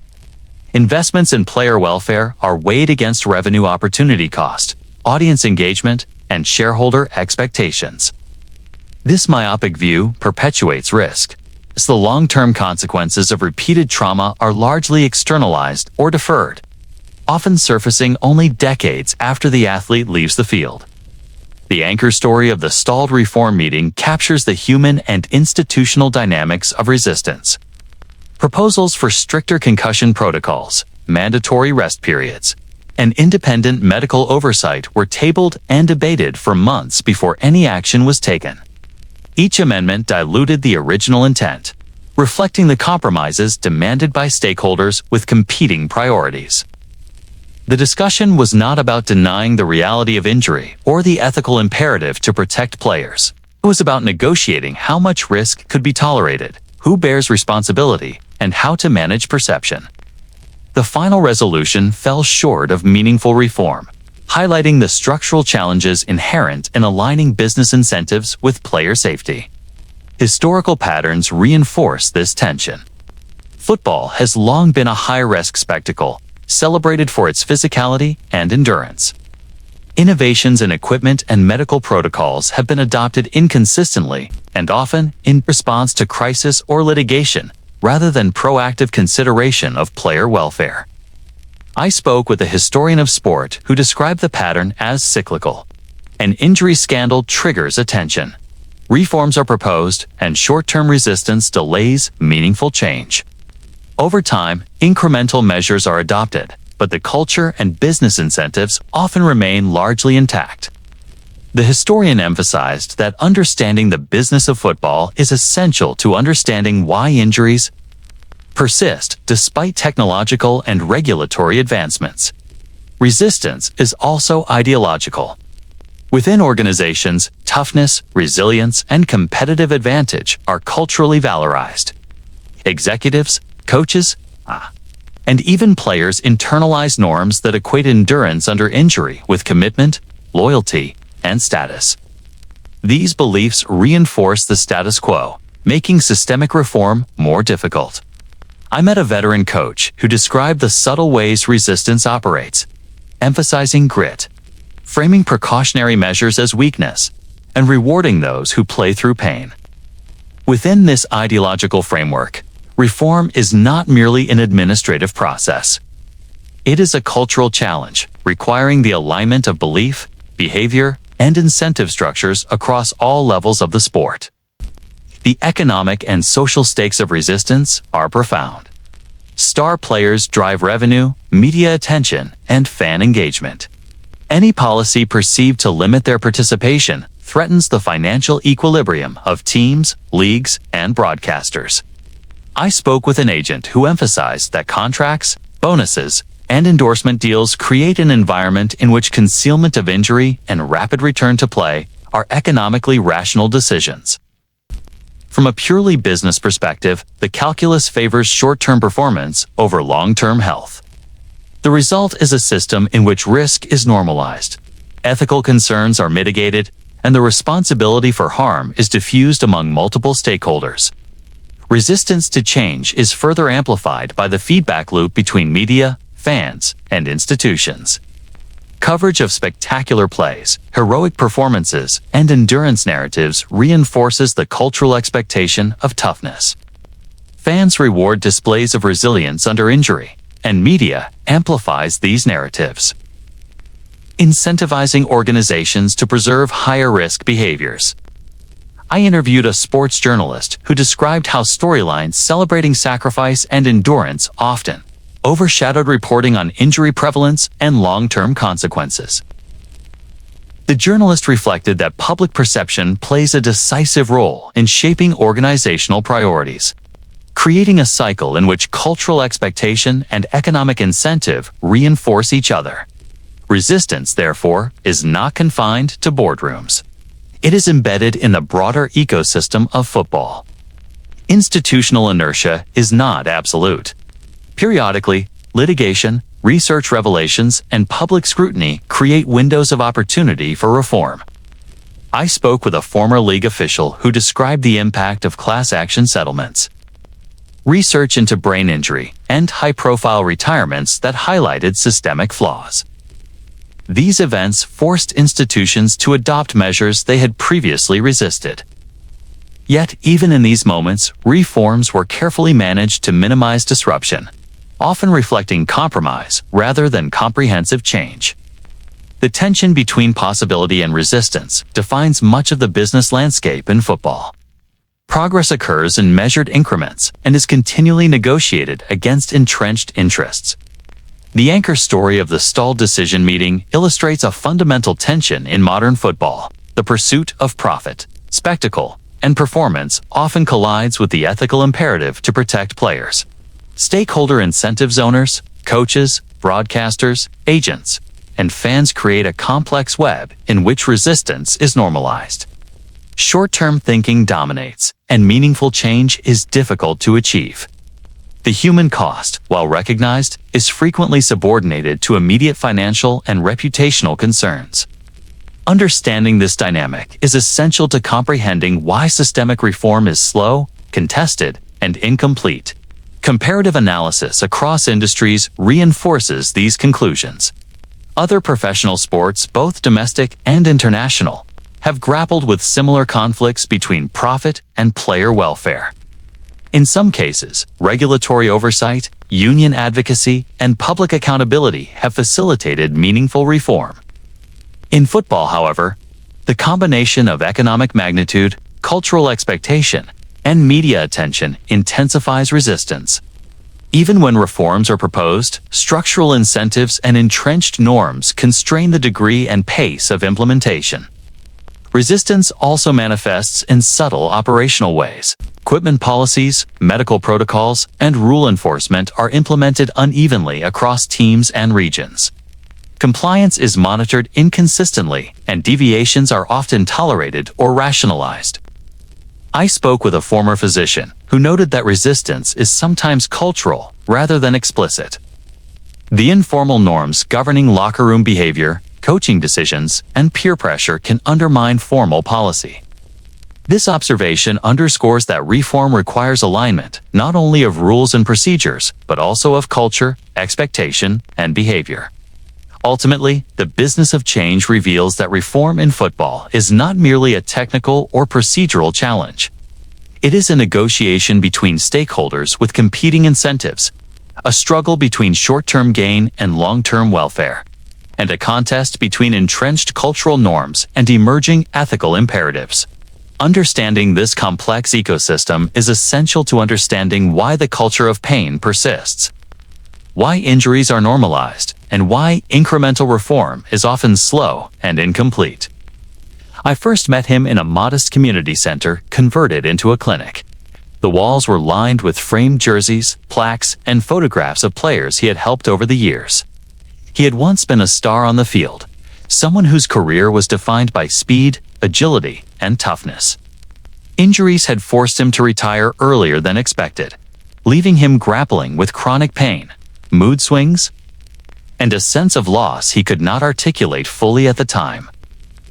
Investments in player welfare are weighed against revenue opportunity cost, audience engagement, and shareholder expectations. This myopic view perpetuates risk, as the long-term consequences of repeated trauma are largely externalized or deferred, often surfacing only decades after the athlete leaves the field. The anchor story of the stalled reform meeting captures the human and institutional dynamics of resistance. Proposals for stricter concussion protocols, mandatory rest periods, and independent medical oversight were tabled and debated for months before any action was taken. Each amendment diluted the original intent, reflecting the compromises demanded by stakeholders with competing priorities. The discussion was not about denying the reality of injury or the ethical imperative to protect players. It was about negotiating how much risk could be tolerated, who bears responsibility, and how to manage perception. The final resolution fell short of meaningful reform, highlighting the structural challenges inherent in aligning business incentives with player safety. Historical patterns reinforce this tension. Football has long been a high-risk spectacle, celebrated for its physicality and endurance. Innovations in equipment and medical protocols have been adopted inconsistently and often in response to crisis or litigation, rather than proactive consideration of player welfare. I spoke with a historian of sport who described the pattern as cyclical. An injury scandal triggers attention. Reforms are proposed, and short-term resistance delays meaningful change. Over time, incremental measures are adopted, but the culture and business incentives often remain largely intact. The historian emphasized that understanding the business of football is essential to understanding why injuries persist despite technological and regulatory advancements. Resistance is also ideological. Within organizations, toughness, resilience, and competitive advantage are culturally valorized. Executives, coaches, and even players internalize norms that equate endurance under injury with commitment, loyalty, and status. These beliefs reinforce the status quo, making systemic reform more difficult. I met a veteran coach who described the subtle ways resistance operates, emphasizing grit, framing precautionary measures as weakness, and rewarding those who play through pain. Within this ideological framework, reform is not merely an administrative process. It is a cultural challenge, requiring the alignment of belief, behavior, and incentive structures across all levels of the sport. The economic and social stakes of resistance are profound. Star players drive revenue, media attention, and fan engagement. Any policy perceived to limit their participation threatens the financial equilibrium of teams, leagues, and broadcasters. I spoke with an agent who emphasized that contracts, bonuses, and endorsement deals create an environment in which concealment of injury and rapid return to play are economically rational decisions. From a purely business perspective, the calculus favors short-term performance over long-term health. The result is a system in which risk is normalized, ethical concerns are mitigated, and the responsibility for harm is diffused among multiple stakeholders. Resistance to change is further amplified by the feedback loop between media, fans, and institutions. Coverage of spectacular plays, heroic performances, and endurance narratives reinforces the cultural expectation of toughness. Fans reward displays of resilience under injury, and media amplifies these narratives, incentivizing organizations to preserve higher-risk behaviors. I interviewed a sports journalist who described how storylines celebrating sacrifice and endurance often overshadowed reporting on injury prevalence and long-term consequences. The journalist reflected that public perception plays a decisive role in shaping organizational priorities, creating a cycle in which cultural expectation and economic incentive reinforce each other. Resistance, therefore, is not confined to boardrooms. It is embedded in the broader ecosystem of football. Institutional inertia is not absolute. Periodically, litigation, research revelations, and public scrutiny create windows of opportunity for reform. I spoke with a former league official who described the impact of class action settlements, research into brain injury, and high-profile retirements that highlighted systemic flaws. These events forced institutions to adopt measures they had previously resisted. Yet, even in these moments, reforms were carefully managed to minimize disruption, often reflecting compromise rather than comprehensive change. The tension between possibility and resistance defines much of the business landscape in football. Progress occurs in measured increments and is continually negotiated against entrenched interests. The anchor story of the stalled decision meeting illustrates a fundamental tension in modern football. The pursuit of profit, spectacle, and performance often collides with the ethical imperative to protect players. Stakeholder incentives owners, coaches, broadcasters, agents, and fans create a complex web in which resistance is normalized. Short-term thinking dominates, and meaningful change is difficult to achieve. The human cost, while recognized, is frequently subordinated to immediate financial and reputational concerns. Understanding this dynamic is essential to comprehending why systemic reform is slow, contested, and incomplete. Comparative analysis across industries reinforces these conclusions. Other professional sports, both domestic and international, have grappled with similar conflicts between profit and player welfare. In some cases, regulatory oversight, union advocacy, and public accountability have facilitated meaningful reform. In football, however, the combination of economic magnitude, cultural expectation, and media attention intensifies resistance. Even when reforms are proposed, structural incentives and entrenched norms constrain the degree and pace of implementation. Resistance also manifests in subtle operational ways. Equipment policies, medical protocols, and rule enforcement are implemented unevenly across teams and regions. Compliance is monitored inconsistently, and deviations are often tolerated or rationalized. I spoke with a former physician who noted that resistance is sometimes cultural rather than explicit. The informal norms governing locker room behavior, coaching decisions, and peer pressure can undermine formal policy. This observation underscores that reform requires alignment not only of rules and procedures, but also of culture, expectation, and behavior. Ultimately, the business of change reveals that reform in football is not merely a technical or procedural challenge. It is a negotiation between stakeholders with competing incentives, a struggle between short-term gain and long-term welfare, and a contest between entrenched cultural norms and emerging ethical imperatives. Understanding this complex ecosystem is essential to understanding why the culture of pain persists, why injuries are normalized, and why incremental reform is often slow and incomplete. I first met him in a modest community center converted into a clinic. The walls were lined with framed jerseys, plaques, and photographs of players he had helped over the years. He had once been a star on the field, someone whose career was defined by speed, agility, and toughness. Injuries had forced him to retire earlier than expected, leaving him grappling with chronic pain, mood swings, and a sense of loss he could not articulate fully at the time.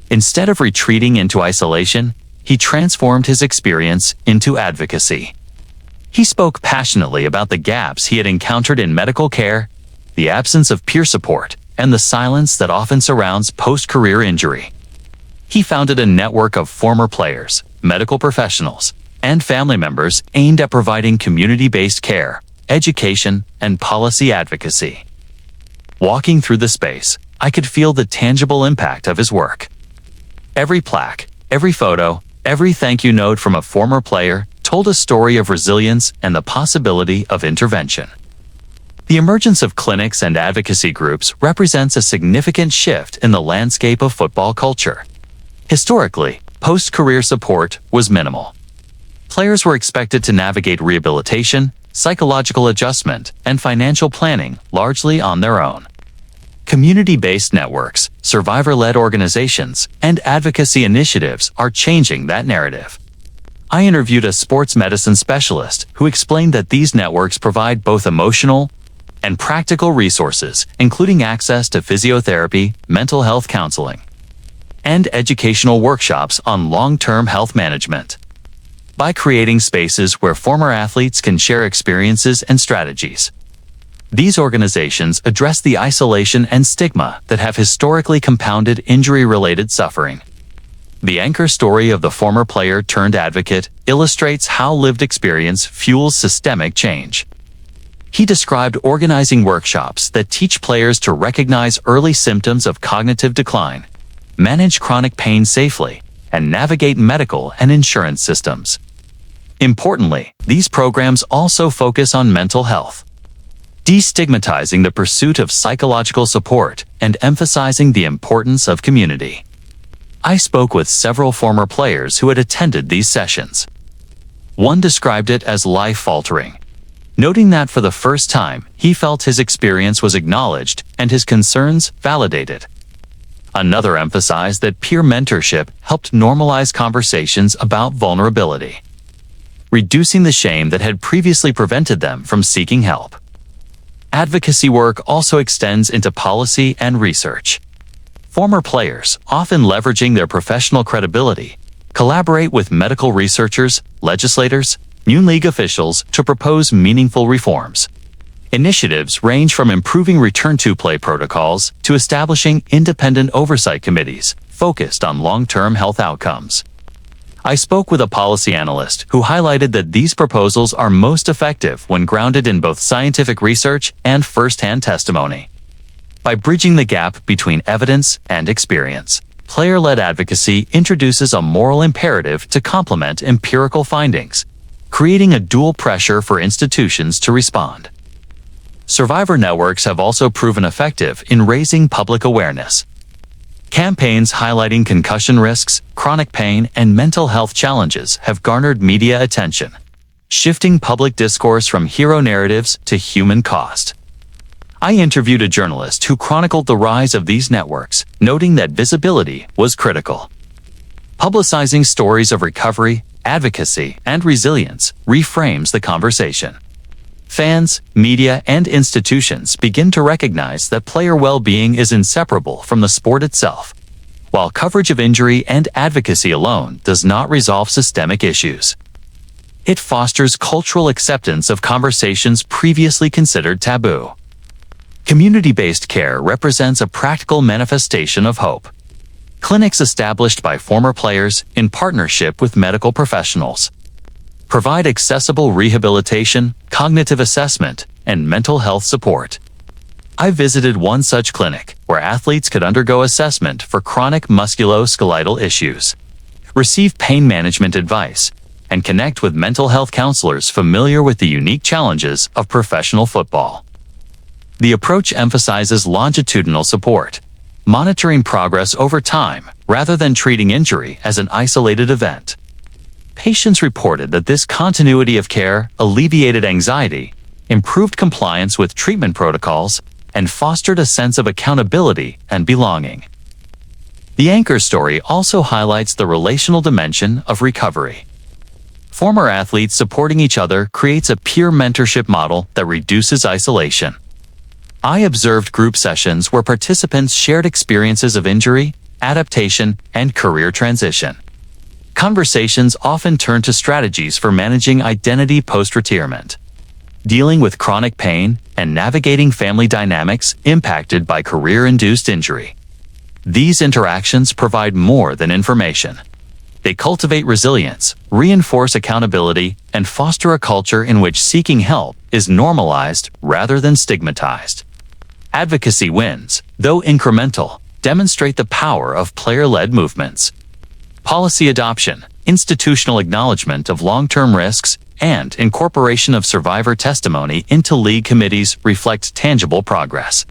Instead of retreating into isolation, he transformed his experience into advocacy. He spoke passionately about the gaps he had encountered in medical care, the absence of peer support, and the silence that often surrounds post-career injury. He founded a network of former players, medical professionals, and family members aimed at providing community-based care, education, and policy advocacy. Walking through the space, I could feel the tangible impact of his work. Every plaque, every photo, every thank you note from a former player told a story of resilience and the possibility of intervention. The emergence of clinics and advocacy groups represents a significant shift in the landscape of football culture. Historically, post-career support was minimal. Players were expected to navigate rehabilitation, psychological adjustment, and financial planning largely on their own. Community-based networks, survivor-led organizations, and advocacy initiatives are changing that narrative. I interviewed a sports medicine specialist who explained that these networks provide both emotional and practical resources, including access to physiotherapy, mental health counseling, and educational workshops on long-term health management. By creating spaces where former athletes can share experiences and strategies, these organizations address the isolation and stigma that have historically compounded injury-related suffering. The anchor story of the former player turned advocate illustrates how lived experience fuels systemic change. He described organizing workshops that teach players to recognize early symptoms of cognitive decline, manage chronic pain safely, and navigate medical and insurance systems. Importantly, these programs also focus on mental health, destigmatizing the pursuit of psychological support and emphasizing the importance of community. I spoke with several former players who had attended these sessions. One described it as life-altering, noting that for the first time, he felt his experience was acknowledged and his concerns validated. Another emphasized that peer mentorship helped normalize conversations about vulnerability, reducing the shame that had previously prevented them from seeking help. Advocacy work also extends into policy and research. Former players, often leveraging their professional credibility, collaborate with medical researchers, legislators, new league officials to propose meaningful reforms. Initiatives range from improving return-to-play protocols to establishing independent oversight committees focused on long-term health outcomes. I spoke with a policy analyst who highlighted that these proposals are most effective when grounded in both scientific research and first-hand testimony. By bridging the gap between evidence and experience, player-led advocacy introduces a moral imperative to complement empirical findings, creating a dual pressure for institutions to respond. Survivor networks have also proven effective in raising public awareness. Campaigns highlighting concussion risks, chronic pain, and mental health challenges have garnered media attention, shifting public discourse from hero narratives to human cost. I interviewed a journalist who chronicled the rise of these networks, noting that visibility was critical. Publicizing stories of recovery, advocacy, and resilience reframes the conversation. Fans, media, and institutions begin to recognize that player well-being is inseparable from the sport itself, while coverage of injury and advocacy alone does not resolve systemic issues. It fosters cultural acceptance of conversations previously considered taboo. Community-based care represents a practical manifestation of hope. Clinics established by former players in partnership with medical professionals provide accessible rehabilitation, cognitive assessment, and mental health support. I visited one such clinic where athletes could undergo assessment for chronic musculoskeletal issues, receive pain management advice, and connect with mental health counselors familiar with the unique challenges of professional football. The approach emphasizes longitudinal support, monitoring progress over time rather than treating injury as an isolated event. Patients reported that this continuity of care alleviated anxiety, improved compliance with treatment protocols, and fostered a sense of accountability and belonging. The anchor story also highlights the relational dimension of recovery. Former athletes supporting each other creates a peer mentorship model that reduces isolation. I observed group sessions where participants shared experiences of injury, adaptation, and career transition. Conversations often turn to strategies for managing identity post-retirement, dealing with chronic pain, and navigating family dynamics impacted by career-induced injury. These interactions provide more than information. They cultivate resilience, reinforce accountability, and foster a culture in which seeking help is normalized rather than stigmatized. Advocacy wins, though incremental, demonstrate the power of player-led movements. Policy adoption, institutional acknowledgement of long-term risks, and incorporation of survivor testimony into league committees reflect tangible progress.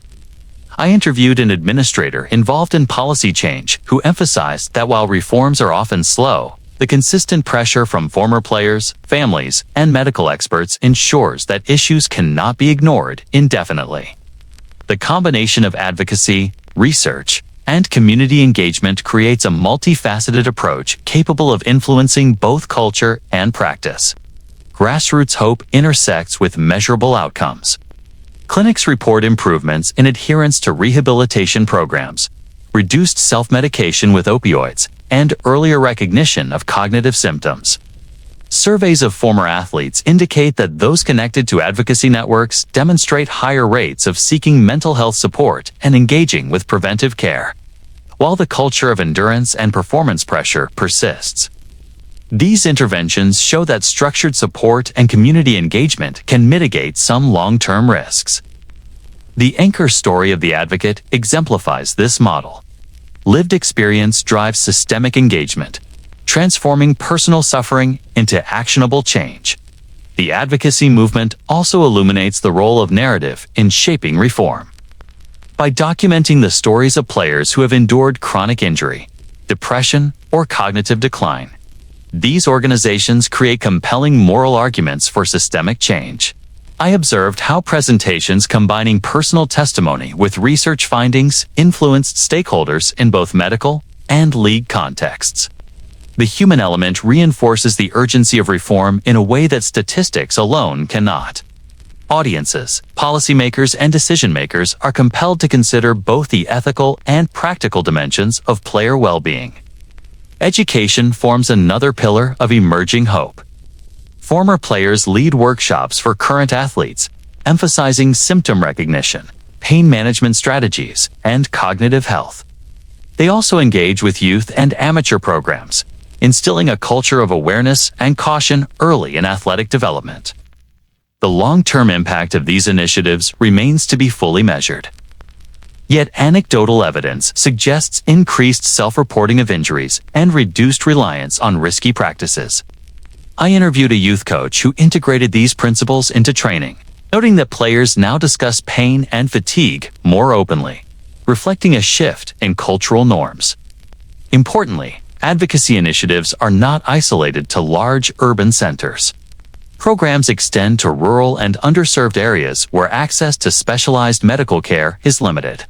I interviewed an administrator involved in policy change who emphasized that while reforms are often slow, the consistent pressure from former players, families, and medical experts ensures that issues cannot be ignored indefinitely. The combination of advocacy, research, and community engagement creates a multifaceted approach capable of influencing both culture and practice. Grassroots hope intersects with measurable outcomes. Clinics report improvements in adherence to rehabilitation programs, reduced self-medication with opioids, and earlier recognition of cognitive symptoms. Surveys of former athletes indicate that those connected to advocacy networks demonstrate higher rates of seeking mental health support and engaging with preventive care, while the culture of endurance and performance pressure persists. These interventions show that structured support and community engagement can mitigate some long-term risks. The anchor story of the advocate exemplifies this model. Lived experience drives systemic engagement, transforming personal suffering into actionable change. The advocacy movement also illuminates the role of narrative in shaping reform. By documenting the stories of players who have endured chronic injury, depression, or cognitive decline, these organizations create compelling moral arguments for systemic change. I observed how presentations combining personal testimony with research findings influenced stakeholders in both medical and league contexts. The human element reinforces the urgency of reform in a way that statistics alone cannot. Audiences, policymakers, and decision-makers are compelled to consider both the ethical and practical dimensions of player well-being. Education forms another pillar of emerging hope. Former players lead workshops for current athletes, emphasizing symptom recognition, pain management strategies, and cognitive health. They also engage with youth and amateur programs, instilling a culture of awareness and caution early in athletic development. The long-term impact of these initiatives remains to be fully measured. Yet anecdotal evidence suggests increased self-reporting of injuries and reduced reliance on risky practices. I interviewed a youth coach who integrated these principles into training, noting that players now discuss pain and fatigue more openly, reflecting a shift in cultural norms. Importantly, advocacy initiatives are not isolated to large urban centers. Programs extend to rural and underserved areas where access to specialized medical care is limited.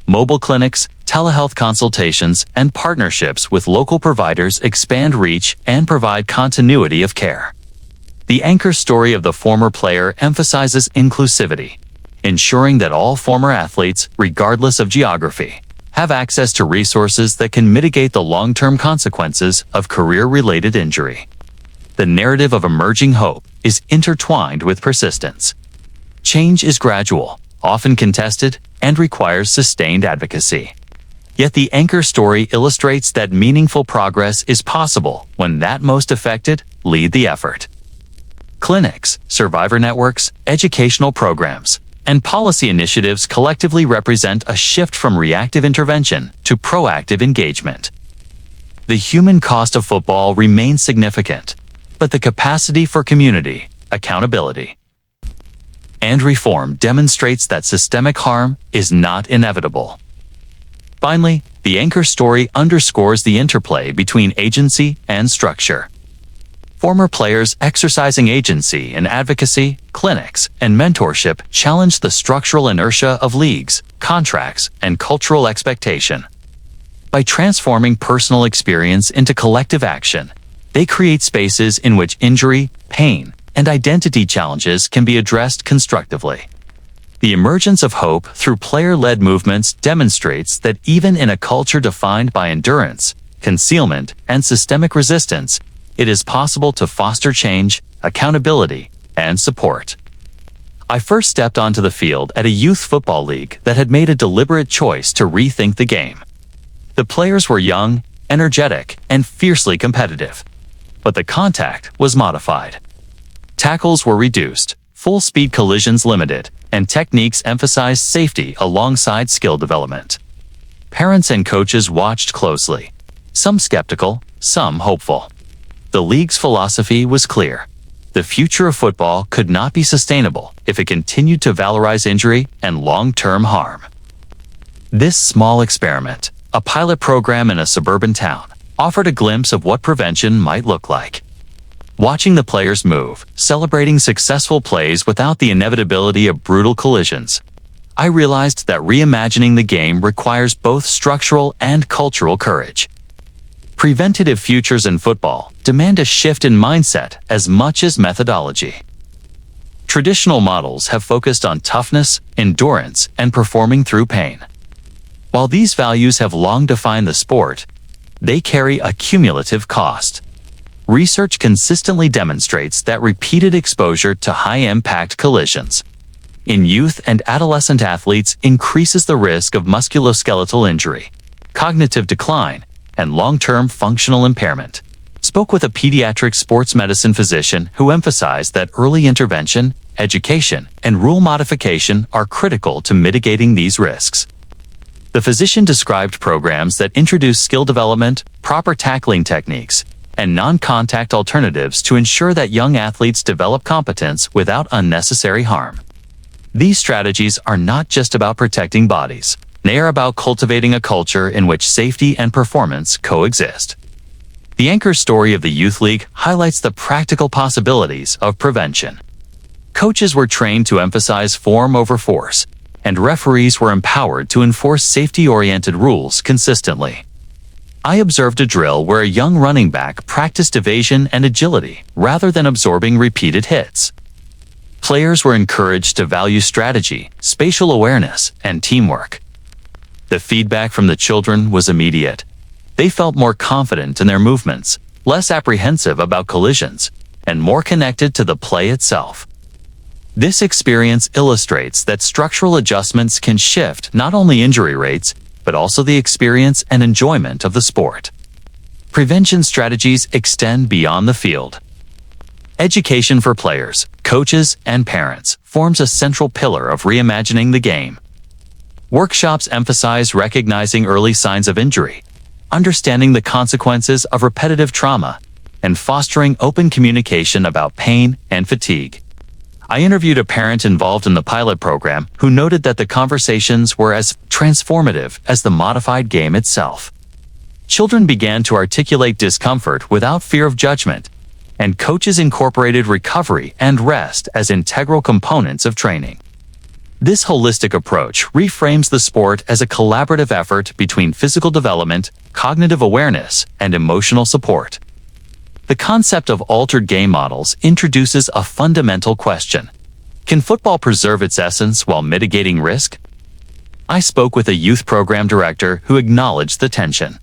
Mobile clinics, telehealth consultations, and partnerships with local providers expand reach and provide continuity of care. The anchor story of the former player emphasizes inclusivity, ensuring that all former athletes, regardless of geography, have access to resources that can mitigate the long-term consequences of career-related injury. The narrative of emerging hope is intertwined with persistence. Change is gradual, often contested, and requires sustained advocacy. Yet the anchor story illustrates that meaningful progress is possible when that most affected lead the effort. Clinics, survivor networks, educational programs, and policy initiatives collectively represent a shift from reactive intervention to proactive engagement. The human cost of football remains significant, but the capacity for community, accountability, and reform demonstrates that systemic harm is not inevitable. Finally, the anchor story underscores the interplay between agency and structure. Former players exercising agency in advocacy, clinics, and mentorship challenge the structural inertia of leagues, contracts, and cultural expectation. By transforming personal experience into collective action, they create spaces in which injury, pain, and identity challenges can be addressed constructively. The emergence of hope through player-led movements demonstrates that even in a culture defined by endurance, concealment, and systemic resistance, it is possible to foster change, accountability, and support. I first stepped onto the field at a youth football league that had made a deliberate choice to rethink the game. The players were young, energetic, and fiercely competitive. But the contact was modified. Tackles were reduced, full-speed collisions limited, and techniques emphasized safety alongside skill development. Parents and coaches watched closely, some skeptical, some hopeful. The league's philosophy was clear. The future of football could not be sustainable if it continued to valorize injury and long-term harm. This small experiment, a pilot program in a suburban town, offered a glimpse of what prevention might look like. Watching the players move, celebrating successful plays without the inevitability of brutal collisions, I realized that reimagining the game requires both structural and cultural courage. Preventative futures in football demand a shift in mindset as much as methodology. Traditional models have focused on toughness, endurance, and performing through pain. While these values have long defined the sport, they carry a cumulative cost. Research consistently demonstrates that repeated exposure to high-impact collisions in youth and adolescent athletes increases the risk of musculoskeletal injury, cognitive decline, and long-term functional impairment. Spoke with a pediatric sports medicine physician who emphasized that early intervention, education, and rule modification are critical to mitigating these risks. The physician described programs that introduce skill development, proper tackling techniques, and non-contact alternatives to ensure that young athletes develop competence without unnecessary harm. These strategies are not just about protecting bodies. They are about cultivating a culture in which safety and performance coexist. The anchor story of the Youth League highlights the practical possibilities of prevention. Coaches were trained to emphasize form over force, and referees were empowered to enforce safety-oriented rules consistently. I observed a drill where a young running back practiced evasion and agility rather than absorbing repeated hits. Players were encouraged to value strategy, spatial awareness, and teamwork. The feedback from the children was immediate. They felt more confident in their movements, less apprehensive about collisions, and more connected to the play itself. This experience illustrates that structural adjustments can shift not only injury rates, but also the experience and enjoyment of the sport. Prevention strategies extend beyond the field. Education for players, coaches, and parents forms a central pillar of reimagining the game. Workshops emphasize recognizing early signs of injury, understanding the consequences of repetitive trauma, and fostering open communication about pain and fatigue. I interviewed a parent involved in the pilot program who noted that the conversations were as transformative as the modified game itself. Children began to articulate discomfort without fear of judgment, and coaches incorporated recovery and rest as integral components of training. This holistic approach reframes the sport as a collaborative effort between physical development, cognitive awareness, and emotional support. The concept of altered game models introduces a fundamental question. Can football preserve its essence while mitigating risk? I spoke with a youth program director who acknowledged the tension.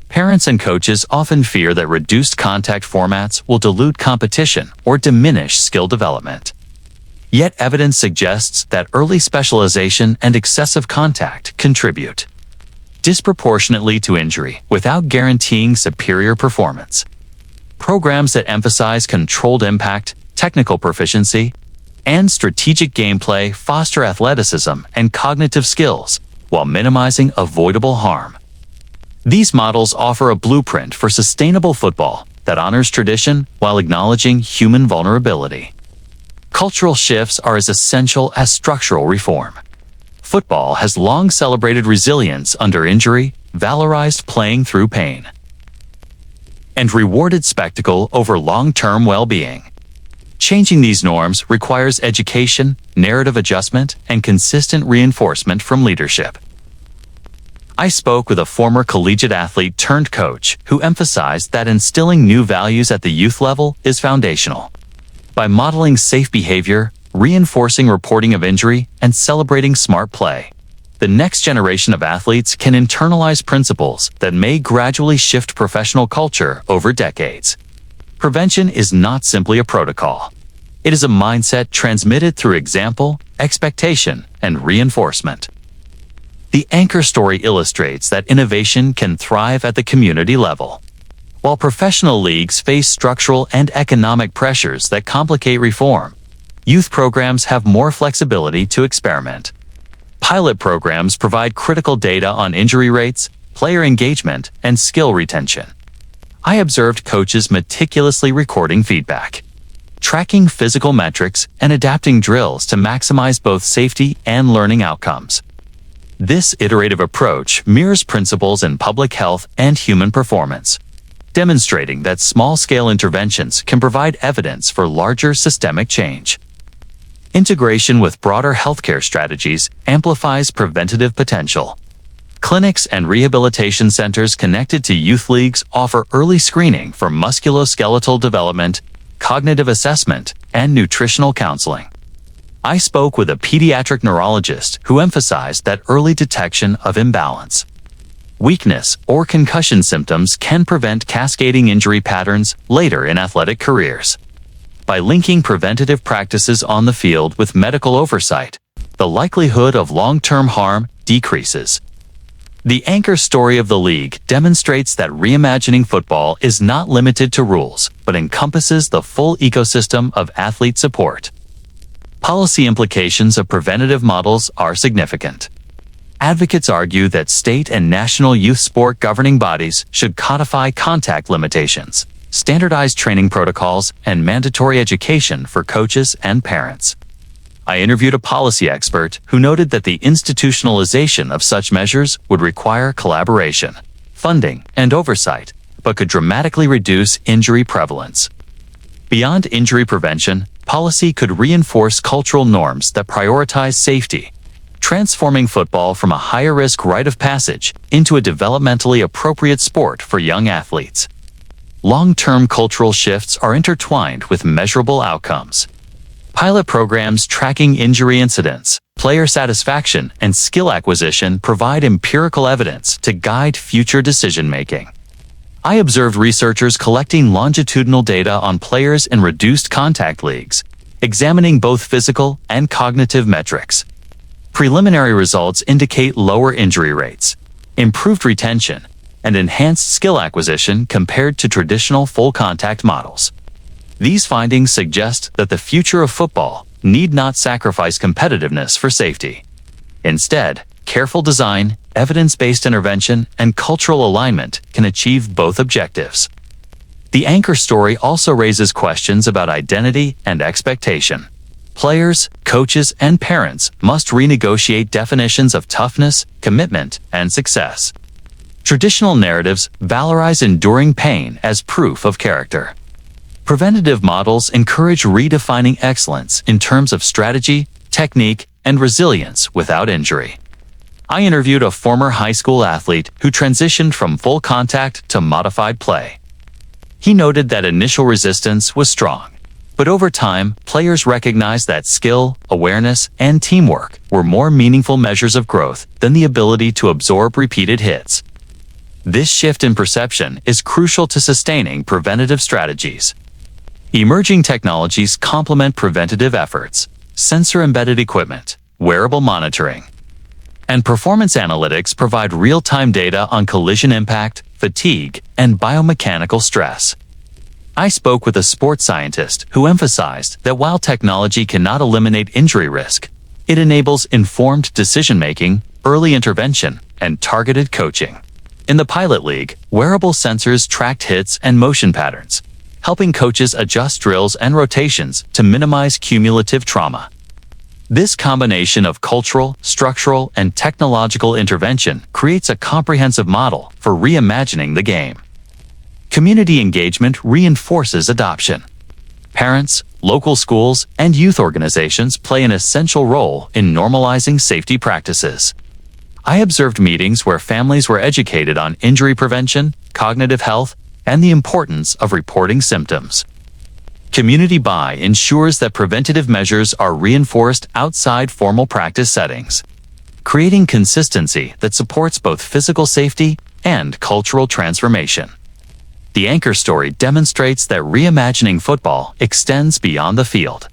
Parents and coaches often fear that reduced contact formats will dilute competition or diminish skill development. Yet evidence suggests that early specialization and excessive contact contribute disproportionately to injury without guaranteeing superior performance. Programs that emphasize controlled impact, technical proficiency, and strategic gameplay foster athleticism and cognitive skills while minimizing avoidable harm. These models offer a blueprint for sustainable football that honors tradition while acknowledging human vulnerability. Cultural shifts are as essential as structural reform. Football has long celebrated resilience under injury, valorized playing through pain, and rewarded spectacle over long-term well-being. Changing these norms requires education, narrative adjustment, and consistent reinforcement from leadership. I spoke with a former collegiate athlete turned coach who emphasized that instilling new values at the youth level is foundational. By modeling safe behavior, reinforcing reporting of injury and celebrating smart play. The next generation of athletes can internalize principles that may gradually shift professional culture over decades. Prevention is not simply a protocol. It is a mindset transmitted through example, expectation, and reinforcement. The anchor story illustrates that innovation can thrive at the community level. While professional leagues face structural and economic pressures that complicate reform, youth programs have more flexibility to experiment. Pilot programs provide critical data on injury rates, player engagement, and skill retention. I observed coaches meticulously recording feedback, tracking physical metrics, and adapting drills to maximize both safety and learning outcomes. This iterative approach mirrors principles in public health and human performance, demonstrating that small-scale interventions can provide evidence for larger systemic change. Integration with broader healthcare strategies amplifies preventative potential. Clinics and rehabilitation centers connected to youth leagues offer early screening for musculoskeletal development, cognitive assessment, and nutritional counseling. I spoke with a pediatric neurologist who emphasized that early detection of imbalance, weakness, or concussion symptoms can prevent cascading injury patterns later in athletic careers. By linking preventative practices on the field with medical oversight, the likelihood of long-term harm decreases. The anchor story of the league demonstrates that reimagining football is not limited to rules, but encompasses the full ecosystem of athlete support. Policy implications of preventative models are significant. Advocates argue that state and national youth sport governing bodies should codify contact limitations, standardize training protocols, and mandatory education for coaches and parents. I interviewed a policy expert who noted that the institutionalization of such measures would require collaboration, funding, and oversight, but could dramatically reduce injury prevalence. Beyond injury prevention, policy could reinforce cultural norms that prioritize safety, transforming football from a higher-risk rite of passage into a developmentally appropriate sport for young athletes. Long-term cultural shifts are intertwined with measurable outcomes. Pilot programs tracking injury incidents, player satisfaction, and skill acquisition provide empirical evidence to guide future decision-making. I observed researchers collecting longitudinal data on players in reduced contact leagues, examining both physical and cognitive metrics. Preliminary results indicate lower injury rates, improved retention, and enhanced skill acquisition compared to traditional full-contact models. These findings suggest that the future of football need not sacrifice competitiveness for safety. Instead, careful design, evidence-based intervention, and cultural alignment can achieve both objectives. The anchor story also raises questions about identity and expectation. Players, coaches, and parents must renegotiate definitions of toughness, commitment, and success. Traditional narratives valorize enduring pain as proof of character. Preventative models encourage redefining excellence in terms of strategy, technique, and resilience without injury. I interviewed a former high school athlete who transitioned from full contact to modified play. He noted that initial resistance was strong, but over time, players recognized that skill, awareness, and teamwork were more meaningful measures of growth than the ability to absorb repeated hits. This shift in perception is crucial to sustaining preventative strategies. Emerging technologies complement preventative efforts: sensor-embedded equipment, wearable monitoring, and performance analytics provide real-time data on collision impact, fatigue, and biomechanical stress. I spoke with a sports scientist who emphasized that while technology cannot eliminate injury risk, it enables informed decision-making, early intervention, and targeted coaching. In the pilot league, wearable sensors tracked hits and motion patterns, helping coaches adjust drills and rotations to minimize cumulative trauma. This combination of cultural, structural, and technological intervention creates a comprehensive model for reimagining the game. Community engagement reinforces adoption. Parents, local schools, and youth organizations play an essential role in normalizing safety practices. I observed meetings where families were educated on injury prevention, cognitive health, and the importance of reporting symptoms. Community buy-in ensures that preventative measures are reinforced outside formal practice settings, creating consistency that supports both physical safety and cultural transformation. The anchor story demonstrates that reimagining football extends beyond the field.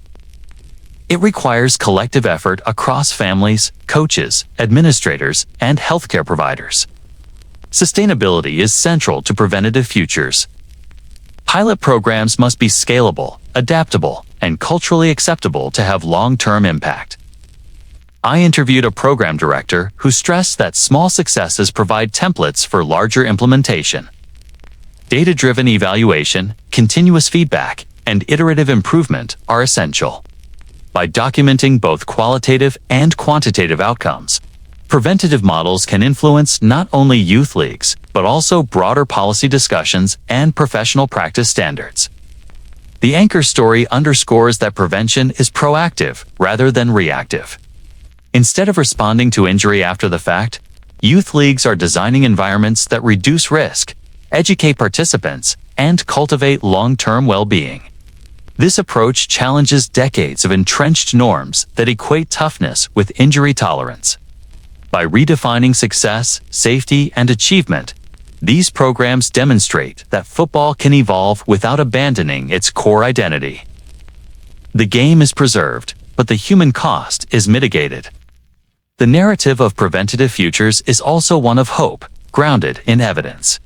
It requires collective effort across families, coaches, administrators, and healthcare providers. Sustainability is central to preventative futures. Pilot programs must be scalable, adaptable, and culturally acceptable to have long-term impact. I interviewed a program director who stressed that small successes provide templates for larger implementation. Data-driven evaluation, continuous feedback, and iterative improvement are essential. By documenting both qualitative and quantitative outcomes, preventative models can influence not only youth leagues, but also broader policy discussions and professional practice standards. The anchor story underscores that prevention is proactive rather than reactive. Instead of responding to injury after the fact, youth leagues are designing environments that reduce risk, educate participants, and cultivate long-term well-being. This approach challenges decades of entrenched norms that equate toughness with injury tolerance. By redefining success, safety, and achievement, these programs demonstrate that football can evolve without abandoning its core identity. The game is preserved, but the human cost is mitigated. The narrative of preventative futures is also one of hope, grounded in evidence.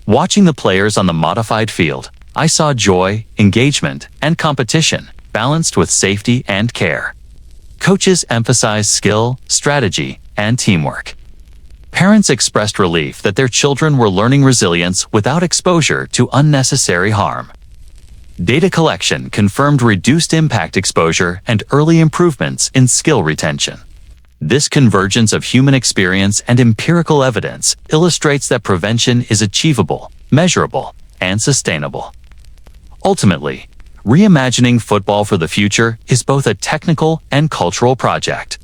Watching the players on the modified field, I saw joy, engagement, and competition, balanced with safety and care. Coaches emphasized skill, strategy, and teamwork. Parents expressed relief that their children were learning resilience without exposure to unnecessary harm. Data collection confirmed reduced impact exposure and early improvements in skill retention. This convergence of human experience and empirical evidence illustrates that prevention is achievable, measurable, and sustainable. Ultimately, reimagining football for the future is both a technical and cultural project.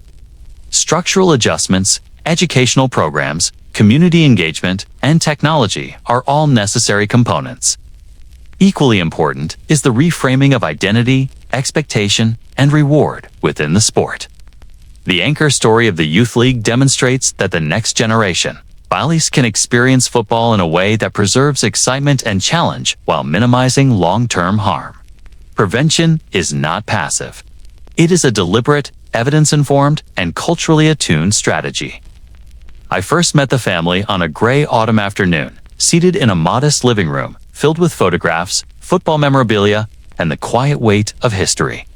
Structural adjustments, educational programs, community engagement, and technology are all necessary components. Equally important is the reframing of identity, expectation, and reward within the sport. The anchor story of the Youth League demonstrates that the next generation, Baileys, can experience football in a way that preserves excitement and challenge while minimizing long-term harm. Prevention is not passive. It is a deliberate, evidence-informed, and culturally attuned strategy. I first met the family on a gray autumn afternoon, seated in a modest living room filled with photographs, football memorabilia, and the quiet weight of history.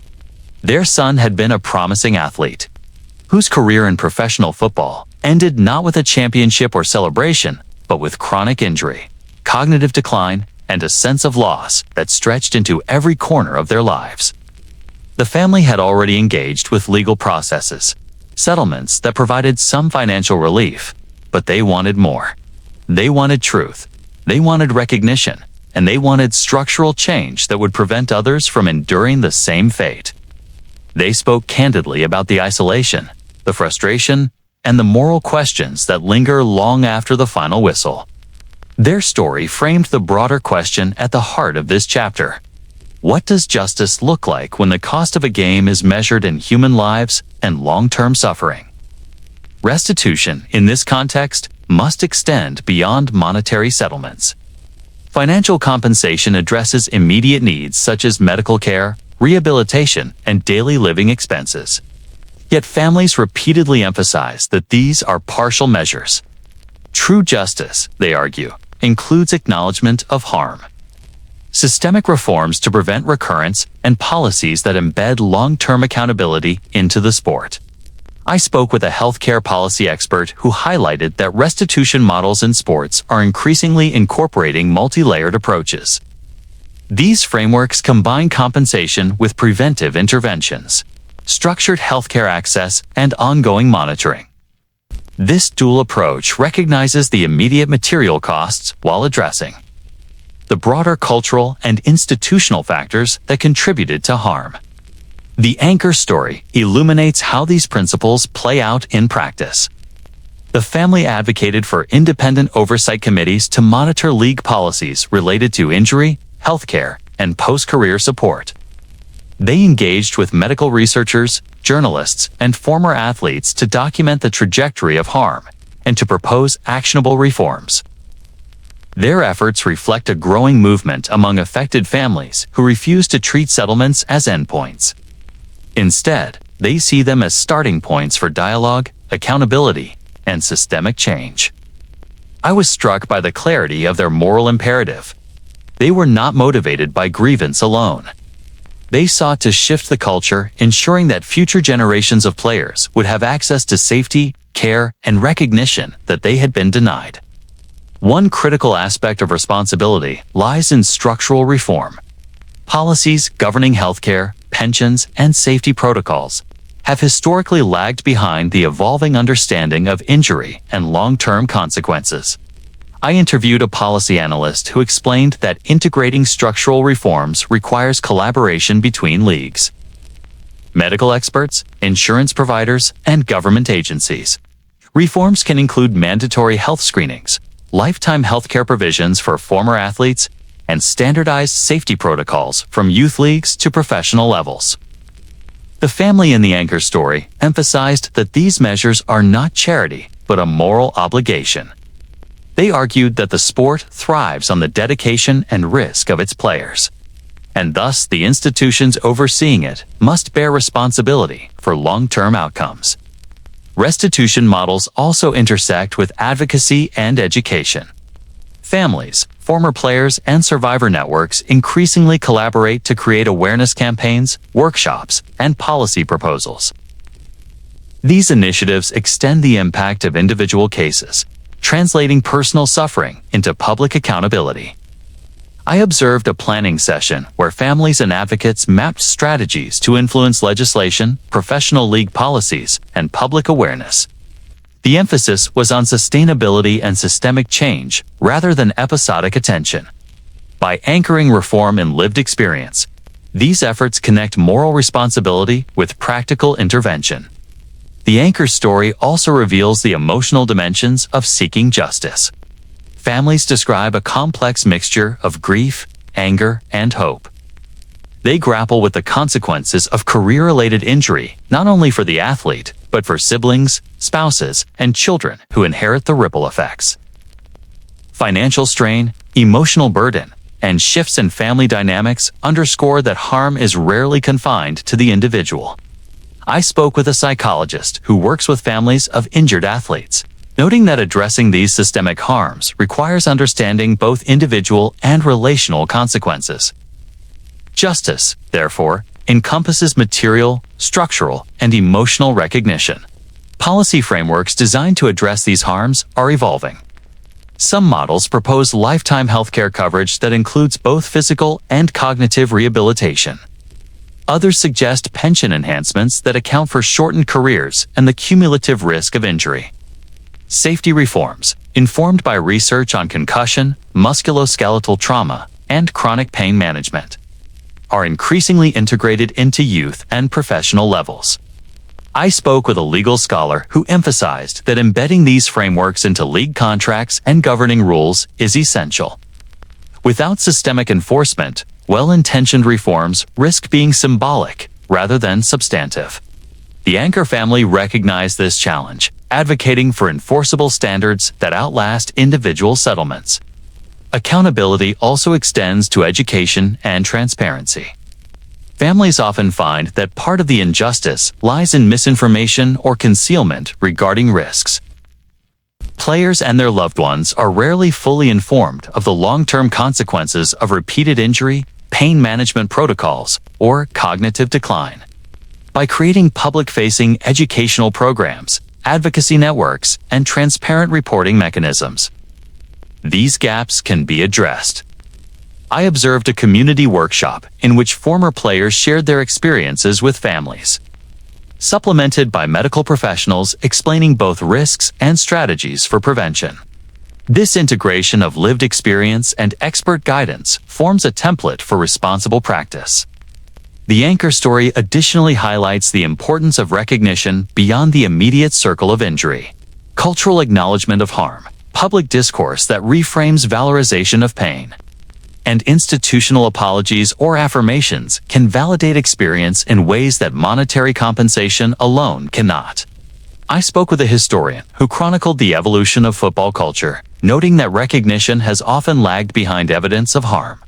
Their son had been a promising athlete, whose career in professional football ended not with a championship or celebration, but with chronic injury, cognitive decline, and a sense of loss that stretched into every corner of their lives. The family had already engaged with legal processes, settlements that provided some financial relief, but they wanted more. They wanted truth, they wanted recognition, and they wanted structural change that would prevent others from enduring the same fate. They spoke candidly about the isolation, the frustration, and the moral questions that linger long after the final whistle. Their story framed the broader question at the heart of this chapter. What does justice look like when the cost of a game is measured in human lives and long-term suffering? Restitution, in this context, must extend beyond monetary settlements. Financial compensation addresses immediate needs such as medical care, rehabilitation, and daily living expenses. Yet families repeatedly emphasize that these are partial measures. True justice, they argue, includes acknowledgement of harm. Systemic reforms to prevent recurrence and policies that embed long-term accountability into the sport. I spoke with a healthcare policy expert who highlighted that restitution models in sports are increasingly incorporating multi-layered approaches. These frameworks combine compensation with preventive interventions, structured healthcare access, and ongoing monitoring. This dual approach recognizes the immediate material costs while addressing the broader cultural and institutional factors that contributed to harm. The anchor story illuminates how these principles play out in practice. The family advocated for independent oversight committees to monitor league policies related to injury, healthcare, and post-career support. They engaged with medical researchers, journalists, and former athletes to document the trajectory of harm and to propose actionable reforms. Their efforts reflect a growing movement among affected families who refuse to treat settlements as endpoints. Instead, they see them as starting points for dialogue, accountability, and systemic change. I was struck by the clarity of their moral imperative. They were not motivated by grievance alone. They sought to shift the culture, ensuring that future generations of players would have access to safety, care, and recognition that they had been denied. One critical aspect of responsibility lies in structural reform. Policies governing healthcare, pensions, and safety protocols have historically lagged behind the evolving understanding of injury and long-term consequences. I interviewed a policy analyst who explained that integrating structural reforms requires collaboration between leagues, medical experts, insurance providers, and government agencies. Reforms can include mandatory health screenings, lifetime healthcare provisions for former athletes, and standardized safety protocols from youth leagues to professional levels. The family in the anchor story emphasized that these measures are not charity, but a moral obligation. They argued that the sport thrives on the dedication and risk of its players, and thus the institutions overseeing it must bear responsibility for long-term outcomes. Restitution models also intersect with advocacy and education. Families, former players, and survivor networks increasingly collaborate to create awareness campaigns, workshops, and policy proposals. These initiatives extend the impact of individual cases, translating personal suffering into public accountability. I observed a planning session where families and advocates mapped strategies to influence legislation, professional league policies, and public awareness. The emphasis was on sustainability and systemic change rather than episodic attention. By anchoring reform in lived experience, these efforts connect moral responsibility with practical intervention. The anchor story also reveals the emotional dimensions of seeking justice. Families describe a complex mixture of grief, anger, and hope. They grapple with the consequences of career-related injury, not only for the athlete, but for siblings, spouses, and children who inherit the ripple effects. Financial strain, emotional burden, and shifts in family dynamics underscore that harm is rarely confined to the individual. I spoke with a psychologist who works with families of injured athletes, noting that addressing these systemic harms requires understanding both individual and relational consequences. Justice, therefore, encompasses material, structural, and emotional recognition. Policy frameworks designed to address these harms are evolving. Some models propose lifetime healthcare coverage that includes both physical and cognitive rehabilitation. Others suggest pension enhancements that account for shortened careers and the cumulative risk of injury. Safety reforms, informed by research on concussion, musculoskeletal trauma, and chronic pain management, are increasingly integrated into youth and professional levels. I spoke with a legal scholar who emphasized that embedding these frameworks into league contracts and governing rules is essential. Without systemic enforcement, well-intentioned reforms risk being symbolic rather than substantive. The Anchor family recognized this challenge, advocating for enforceable standards that outlast individual settlements. Accountability also extends to education and transparency. Families often find that part of the injustice lies in misinformation or concealment regarding risks. Players and their loved ones are rarely fully informed of the long-term consequences of repeated injury, pain management protocols, or cognitive decline. By creating public-facing educational programs, advocacy networks, and transparent reporting mechanisms, these gaps can be addressed. I observed a community workshop in which former players shared their experiences with families, supplemented by medical professionals explaining both risks and strategies for prevention. This integration of lived experience and expert guidance forms a template for responsible practice. The Anchor story additionally highlights the importance of recognition beyond the immediate circle of injury. Cultural acknowledgement of harm, public discourse that reframes valorization of pain, And institutional apologies or affirmations can validate experience in ways that monetary compensation alone cannot. I spoke with a historian who chronicled the evolution of football culture, noting that recognition has often lagged behind evidence of harm.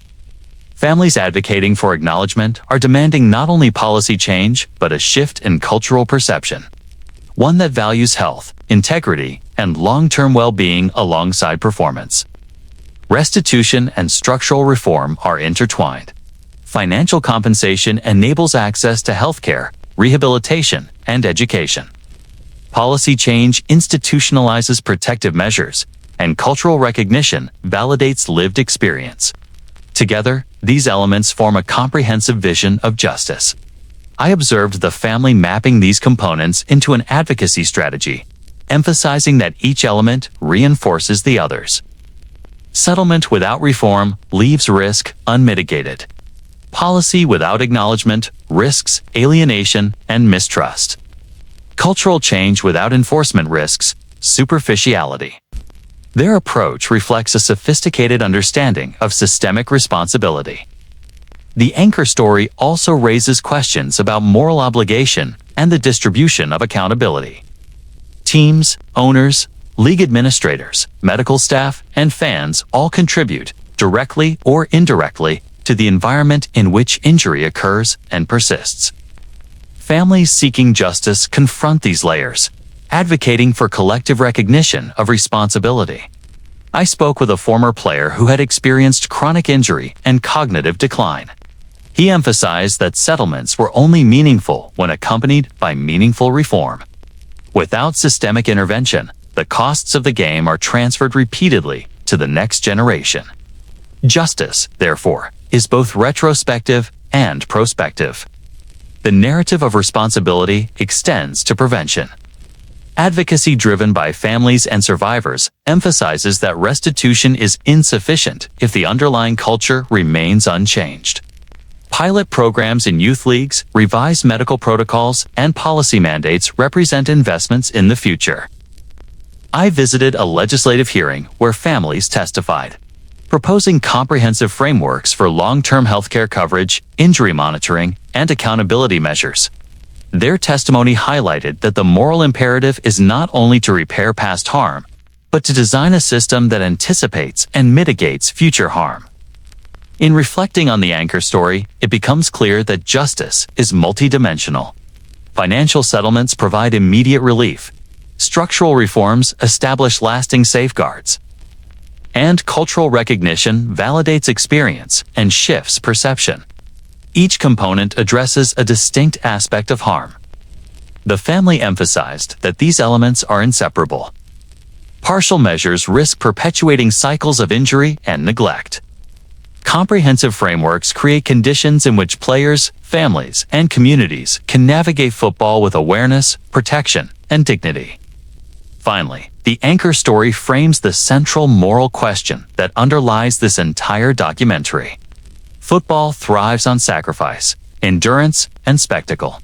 Families advocating for acknowledgement are demanding not only policy change, but a shift in cultural perception. One that values health, integrity, and long-term well-being alongside performance. Restitution and structural reform are intertwined. Financial compensation enables access to healthcare, rehabilitation, and education. Policy change institutionalizes protective measures, and cultural recognition validates lived experience. Together, these elements form a comprehensive vision of justice. I observed the family mapping these components into an advocacy strategy, emphasizing that each element reinforces the others. Settlement without reform leaves risk unmitigated. Policy without acknowledgement risks alienation and mistrust. Cultural change without enforcement risks superficiality. Their approach reflects a sophisticated understanding of systemic responsibility. The anchor story also raises questions about moral obligation and the distribution of accountability. Teams, owners, league administrators, medical staff, and fans all contribute, directly or indirectly, to the environment in which injury occurs and persists. Families seeking justice confront these layers, advocating for collective recognition of responsibility. I spoke with a former player who had experienced chronic injury and cognitive decline. He emphasized that settlements were only meaningful when accompanied by meaningful reform. Without systemic intervention, the costs of the game are transferred repeatedly to the next generation. Justice, therefore, is both retrospective and prospective. The narrative of responsibility extends to prevention. Advocacy driven by families and survivors emphasizes that restitution is insufficient if the underlying culture remains unchanged. Pilot programs in youth leagues, revised medical protocols, and policy mandates represent investments in the future. I visited a legislative hearing where families testified, proposing comprehensive frameworks for long-term healthcare coverage, injury monitoring, and accountability measures. Their testimony highlighted that the moral imperative is not only to repair past harm, but to design a system that anticipates and mitigates future harm. In reflecting on the anchor story, it becomes clear that justice is multidimensional. Financial settlements provide immediate relief. Structural reforms establish lasting safeguards. And cultural recognition validates experience and shifts perception. Each component addresses a distinct aspect of harm. The family emphasized that these elements are inseparable. Partial measures risk perpetuating cycles of injury and neglect. Comprehensive frameworks create conditions in which players, families, and communities can navigate football with awareness, protection, and dignity. Finally, the anchor story frames the central moral question that underlies this entire documentary. Football thrives on sacrifice, endurance, and spectacle.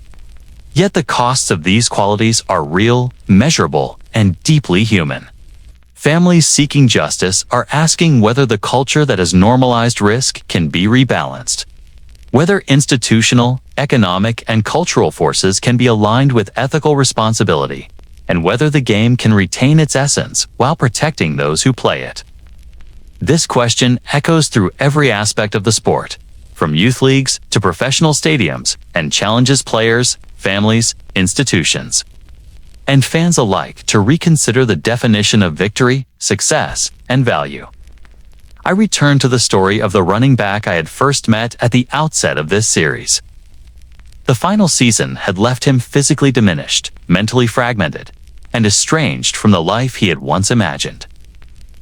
Yet the costs of these qualities are real, measurable, and deeply human. Families seeking justice are asking whether the culture that has normalized risk can be rebalanced. Whether institutional, economic, and cultural forces can be aligned with ethical responsibility, and whether the game can retain its essence while protecting those who play it. This question echoes through every aspect of the sport, from youth leagues to professional stadiums, and challenges players, families, institutions, and fans alike to reconsider the definition of victory, success, and value. I return to the story of the running back I had first met at the outset of this series. The final season had left him physically diminished, mentally fragmented, and estranged from the life he had once imagined.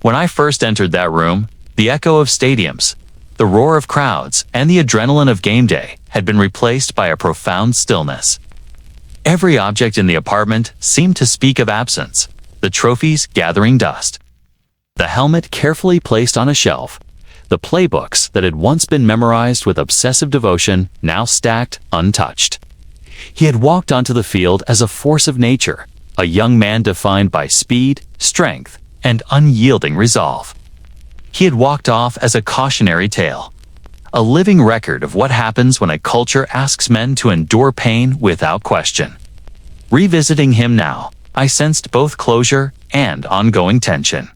When I first entered that room, the echo of stadiums, the roar of crowds, and the adrenaline of game day had been replaced by a profound stillness. Every object in the apartment seemed to speak of absence, the trophies gathering dust, the helmet carefully placed on a shelf, the playbooks that had once been memorized with obsessive devotion now stacked untouched. He had walked onto the field as a force of nature, a young man defined by speed, strength, and unyielding resolve. He had walked off as a cautionary tale, a living record of what happens when a culture asks men to endure pain without question. Revisiting him now, I sensed both closure and ongoing tension.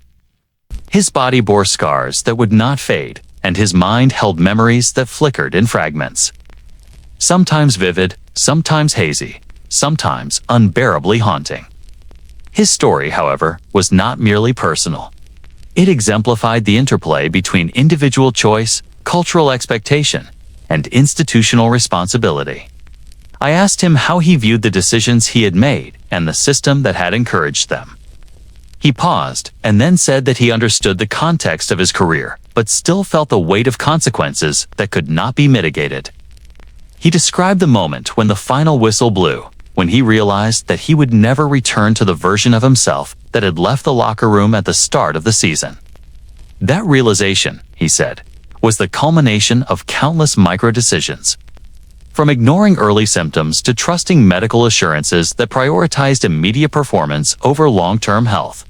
His body bore scars that would not fade, and his mind held memories that flickered in fragments. Sometimes vivid, sometimes hazy, sometimes unbearably haunting. His story, however, was not merely personal. It exemplified the interplay between individual choice, cultural expectation, and institutional responsibility. I asked him how he viewed the decisions he had made and the system that had encouraged them. He paused and then said that he understood the context of his career, but still felt the weight of consequences that could not be mitigated. He described the moment when the final whistle blew, when he realized that he would never return to the version of himself that had left the locker room at the start of the season. That realization, he said, was the culmination of countless micro-decisions. From ignoring early symptoms to trusting medical assurances that prioritized immediate performance over long-term health.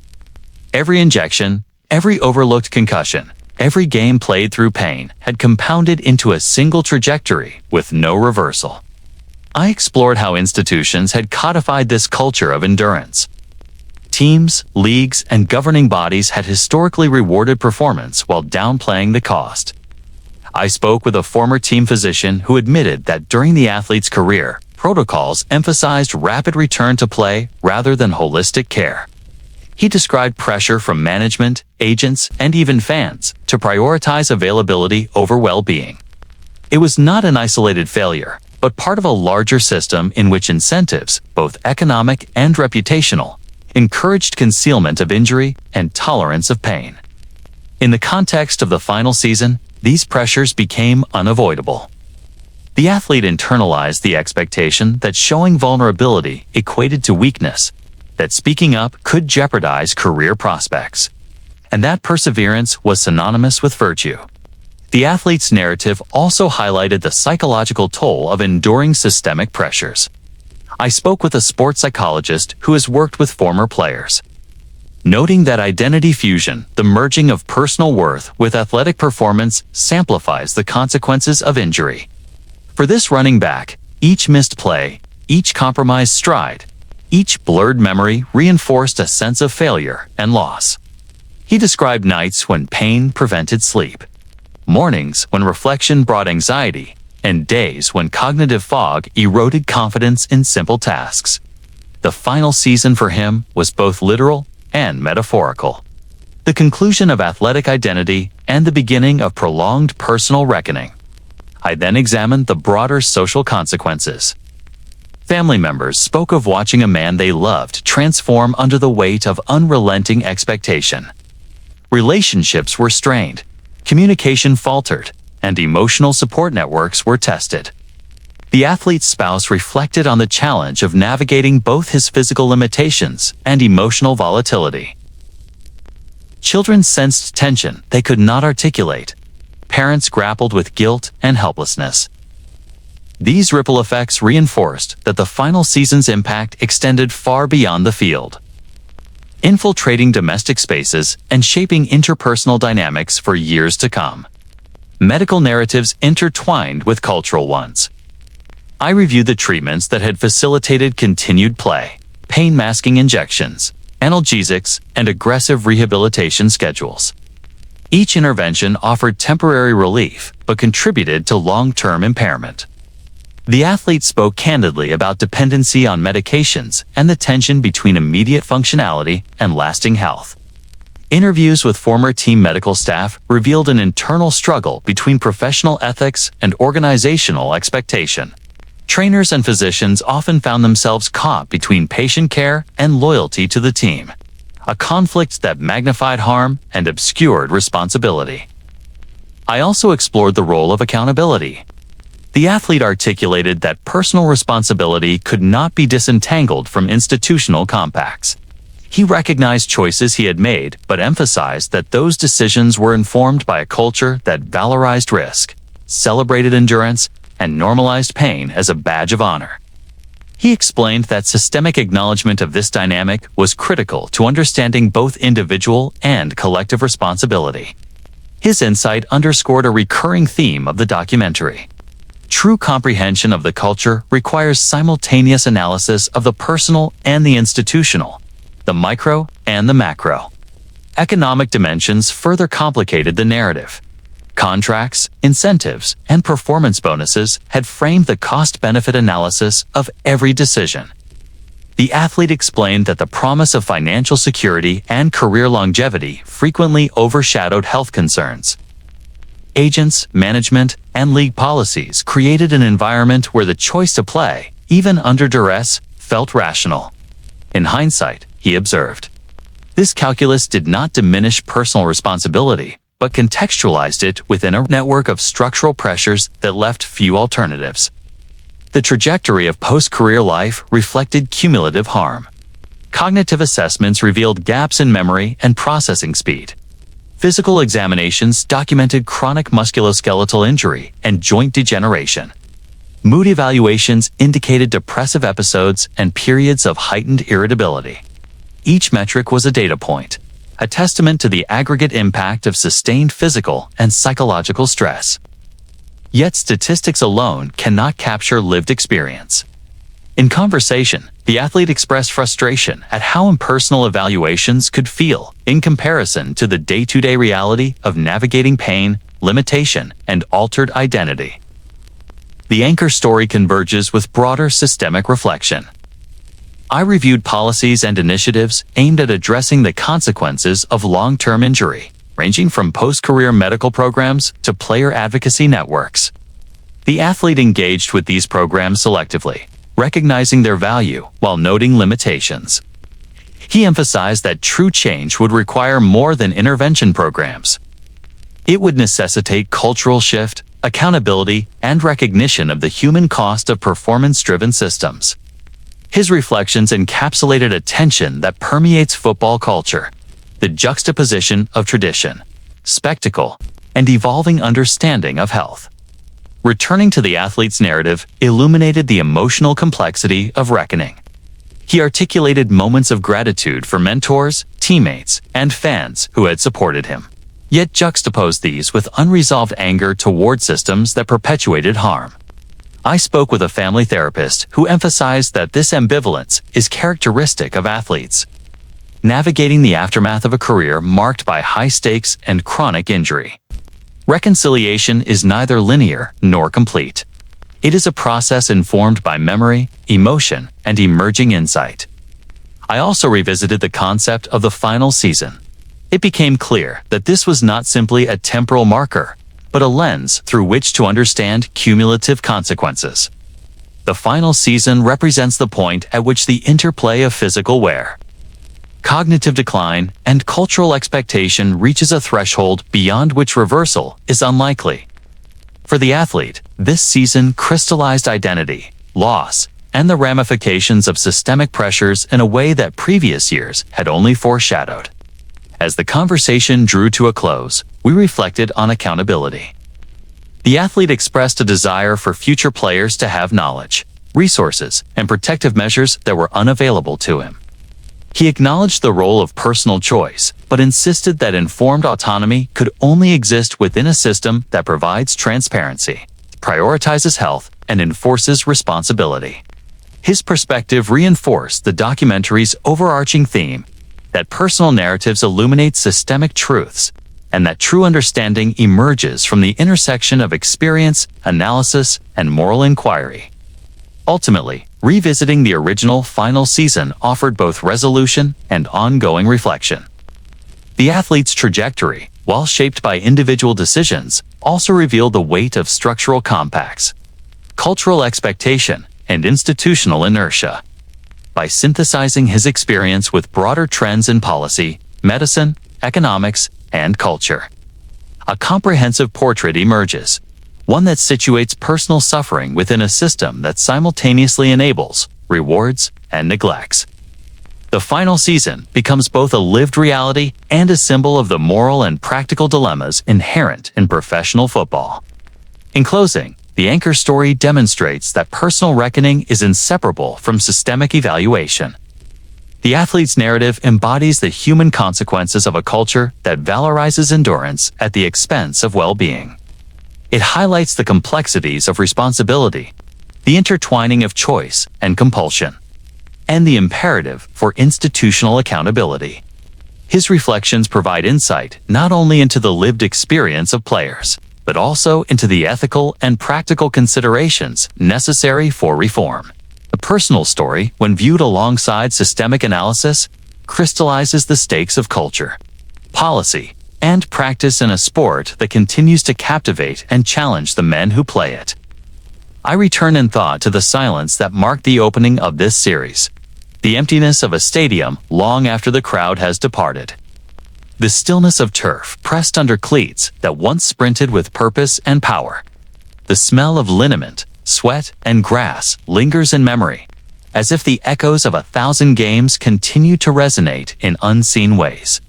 Every injection, every overlooked concussion, every game played through pain had compounded into a single trajectory with no reversal. I explored how institutions had codified this culture of endurance. Teams, leagues, and governing bodies had historically rewarded performance while downplaying the cost. I spoke with a former team physician who admitted that during the athlete's career, protocols emphasized rapid return to play rather than holistic care. He described pressure from management, agents, and even fans to prioritize availability over well-being. It was not an isolated failure, but part of a larger system in which incentives, both economic and reputational, encouraged concealment of injury and tolerance of pain. In the context of the final season, these pressures became unavoidable. The athlete internalized the expectation that showing vulnerability equated to weakness, that speaking up could jeopardize career prospects, and that perseverance was synonymous with virtue. The athlete's narrative also highlighted the psychological toll of enduring systemic pressures. I spoke with a sports psychologist who has worked with former players, noting that identity fusion, the merging of personal worth with athletic performance, amplifies the consequences of injury. For this running back, each missed play, each compromised stride, each blurred memory reinforced a sense of failure and loss. He described nights when pain prevented sleep, mornings when reflection brought anxiety, and days when cognitive fog eroded confidence in simple tasks. The final season for him was both literal and metaphorical, the conclusion of athletic identity and the beginning of prolonged personal reckoning. I then examined the broader social consequences. Family members spoke of watching a man they loved transform under the weight of unrelenting expectation. Relationships were strained, communication faltered, and emotional support networks were tested. The athlete's spouse reflected on the challenge of navigating both his physical limitations and emotional volatility. Children sensed tension they could not articulate. Parents grappled with guilt and helplessness. These ripple effects reinforced that the final season's impact extended far beyond the field, infiltrating domestic spaces and shaping interpersonal dynamics for years to come. Medical narratives intertwined with cultural ones. I reviewed the treatments that had facilitated continued play, pain-masking injections, analgesics, and aggressive rehabilitation schedules. Each intervention offered temporary relief but contributed to long-term impairment. The athlete spoke candidly about dependency on medications and the tension between immediate functionality and lasting health. Interviews with former team medical staff revealed an internal struggle between professional ethics and organizational expectation. Trainers and physicians often found themselves caught between patient care and loyalty to the team, a conflict that magnified harm and obscured responsibility. I also explored the role of accountability. The athlete articulated that personal responsibility could not be disentangled from institutional compacts. He recognized choices he had made, but emphasized that those decisions were informed by a culture that valorized risk, celebrated endurance, and normalized pain as a badge of honor. He explained that systemic acknowledgement of this dynamic was critical to understanding both individual and collective responsibility. His insight underscored a recurring theme of the documentary. True comprehension of the culture requires simultaneous analysis of the personal and the institutional, the micro and the macro. Economic dimensions further complicated the narrative. Contracts, incentives, and performance bonuses had framed the cost-benefit analysis of every decision. The athlete explained that the promise of financial security and career longevity frequently overshadowed health concerns. Agents, management, and league policies created an environment where the choice to play, even under duress, felt rational. In hindsight, he observed, this calculus did not diminish personal responsibility, but contextualized it within a network of structural pressures that left few alternatives. The trajectory of post-career life reflected cumulative harm. Cognitive assessments revealed gaps in memory and processing speed. Physical examinations documented chronic musculoskeletal injury and joint degeneration. Mood evaluations indicated depressive episodes and periods of heightened irritability. Each metric was a data point, a testament to the aggregate impact of sustained physical and psychological stress. Yet statistics alone cannot capture lived experience. In conversation, the athlete expressed frustration at how impersonal evaluations could feel in comparison to the day-to-day reality of navigating pain, limitation, and altered identity. The anchor story converges with broader systemic reflection. I reviewed policies and initiatives aimed at addressing the consequences of long-term injury, ranging from post-career medical programs to player advocacy networks. The athlete engaged with these programs selectively, recognizing their value while noting limitations. He emphasized that true change would require more than intervention programs. It would necessitate cultural shift, accountability, and recognition of the human cost of performance-driven systems. His reflections encapsulated a tension that permeates football culture, the juxtaposition of tradition, spectacle, and evolving understanding of health. Returning to the athlete's narrative illuminated the emotional complexity of reckoning. He articulated moments of gratitude for mentors, teammates, and fans who had supported him, yet juxtaposed these with unresolved anger toward systems that perpetuated harm. I spoke with a family therapist who emphasized that this ambivalence is characteristic of athletes, navigating the aftermath of a career marked by high stakes and chronic injury. Reconciliation is neither linear nor complete. It is a process informed by memory, emotion, and emerging insight. I also revisited the concept of the final season. It became clear that this was not simply a temporal marker, but a lens through which to understand cumulative consequences. The final season represents the point at which the interplay of physical wear, cognitive decline, and cultural expectation reaches a threshold beyond which reversal is unlikely. For the athlete, this season crystallized identity, loss, and the ramifications of systemic pressures in a way that previous years had only foreshadowed. As the conversation drew to a close, we reflected on accountability. The athlete expressed a desire for future players to have knowledge, resources, and protective measures that were unavailable to him. He acknowledged the role of personal choice, but insisted that informed autonomy could only exist within a system that provides transparency, prioritizes health, and enforces responsibility. His perspective reinforced the documentary's overarching theme that personal narratives illuminate systemic truths, and that true understanding emerges from the intersection of experience, analysis, and moral inquiry. Ultimately, revisiting the original final season offered both resolution and ongoing reflection. The athlete's trajectory, while shaped by individual decisions, also revealed the weight of structural compacts, cultural expectation, and institutional inertia. By synthesizing his experience with broader trends in policy, medicine, economics, and culture, a comprehensive portrait emerges, one that situates personal suffering within a system that simultaneously enables, rewards, and neglects. The final season becomes both a lived reality and a symbol of the moral and practical dilemmas inherent in professional football. In closing, the anchor story demonstrates that personal reckoning is inseparable from systemic evaluation. The athlete's narrative embodies the human consequences of a culture that valorizes endurance at the expense of well-being. It highlights the complexities of responsibility, the intertwining of choice and compulsion, and the imperative for institutional accountability. His reflections provide insight not only into the lived experience of players, but also into the ethical and practical considerations necessary for reform. A personal story, when viewed alongside systemic analysis, crystallizes the stakes of culture, policy, and practice in a sport that continues to captivate and challenge the men who play it. I return in thought to the silence that marked the opening of this series, the emptiness of a stadium long after the crowd has departed. The stillness of turf pressed under cleats that once sprinted with purpose and power. The smell of liniment, sweat, and grass lingers in memory, as if the echoes of 1,000 games continue to resonate in unseen ways.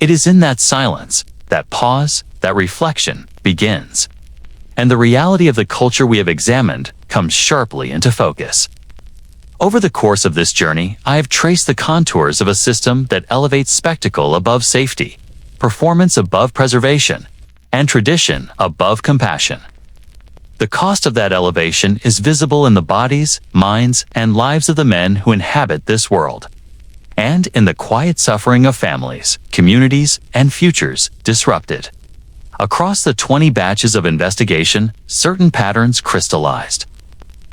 It is in that silence, that pause, that reflection begins, and the reality of the culture we have examined comes sharply into focus. Over the course of this journey, I have traced the contours of a system that elevates spectacle above safety, performance above preservation, and tradition above compassion. The cost of that elevation is visible in the bodies, minds, and lives of the men who inhabit this world, and in the quiet suffering of families, communities, and futures disrupted. Across the 20 batches of investigation, certain patterns crystallized.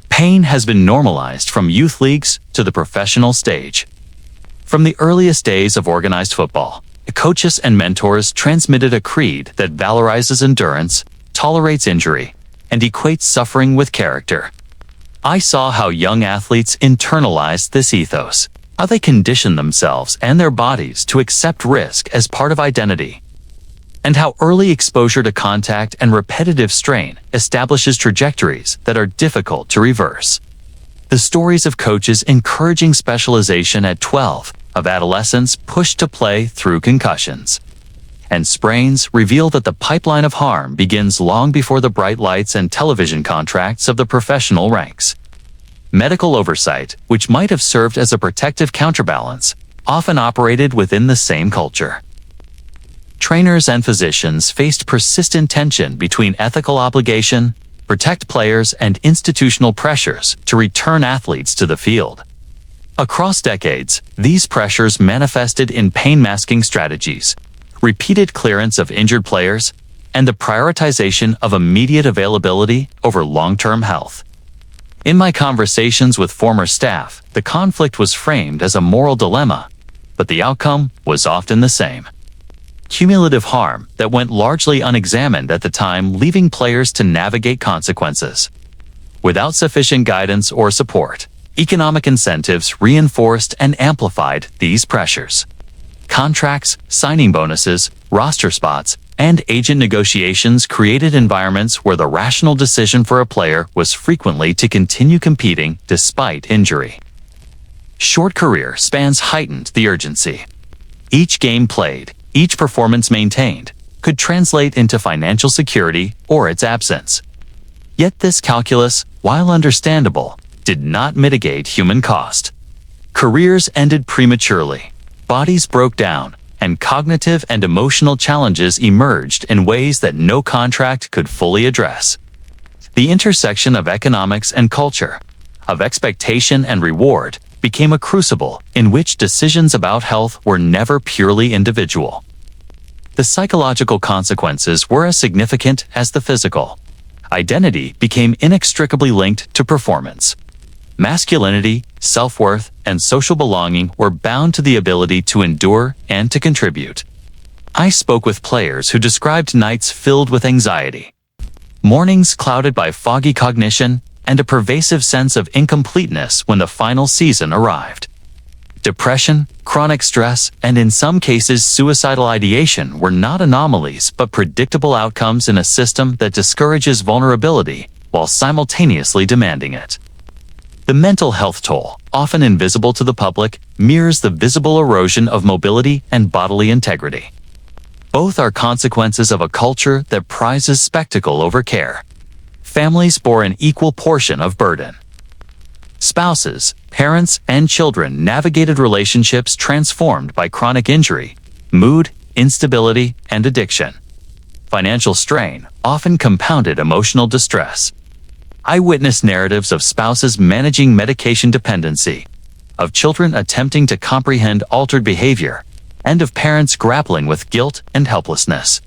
Pain has been normalized from youth leagues to the professional stage. From the earliest days of organized football, coaches and mentors transmitted a creed that valorizes endurance, tolerates injury, and equates suffering with character. I saw how young athletes internalized this ethos, how they conditioned themselves and their bodies to accept risk as part of identity, and how early exposure to contact and repetitive strain establishes trajectories that are difficult to reverse. The stories of coaches encouraging specialization at 12, of adolescents pushed to play through concussions and sprains reveal that the pipeline of harm begins long before the bright lights and television contracts of the professional ranks. Medical oversight, which might have served as a protective counterbalance, often operated within the same culture. Trainers and physicians faced persistent tension between ethical obligation, protect players, and institutional pressures to return athletes to the field. Across decades, these pressures manifested in pain-masking strategies, repeated clearance of injured players, and the prioritization of immediate availability over long-term health. In my conversations with former staff, the conflict was framed as a moral dilemma, but the outcome was often the same. Cumulative harm that went largely unexamined at the time, leaving players to navigate consequences. Without sufficient guidance or support, economic incentives reinforced and amplified these pressures. Contracts, signing bonuses, roster spots, and agent negotiations created environments where the rational decision for a player was frequently to continue competing despite injury. Short career spans heightened the urgency. Each game played, each performance maintained, could translate into financial security or its absence. Yet this calculus, while understandable, did not mitigate human cost. Careers ended prematurely, bodies broke down, and cognitive and emotional challenges emerged in ways that no contract could fully address. The intersection of economics and culture, of expectation and reward, became a crucible in which decisions about health were never purely individual. The psychological consequences were as significant as the physical. Identity became inextricably linked to performance. Masculinity, self-worth, and social belonging were bound to the ability to endure and to contribute. I spoke with players who described nights filled with anxiety, mornings clouded by foggy cognition, and a pervasive sense of incompleteness when the final season arrived. Depression, chronic stress, and in some cases suicidal ideation were not anomalies but predictable outcomes in a system that discourages vulnerability while simultaneously demanding it. The mental health toll, often invisible to the public, mirrors the visible erosion of mobility and bodily integrity. Both are consequences of a culture that prizes spectacle over care. Families bore an equal portion of burden. Spouses, parents, and children navigated relationships transformed by chronic injury, mood, instability, and addiction. Financial strain often compounded emotional distress. Eyewitness narratives of spouses managing medication dependency, of children attempting to comprehend altered behavior, and of parents grappling with guilt and helplessness.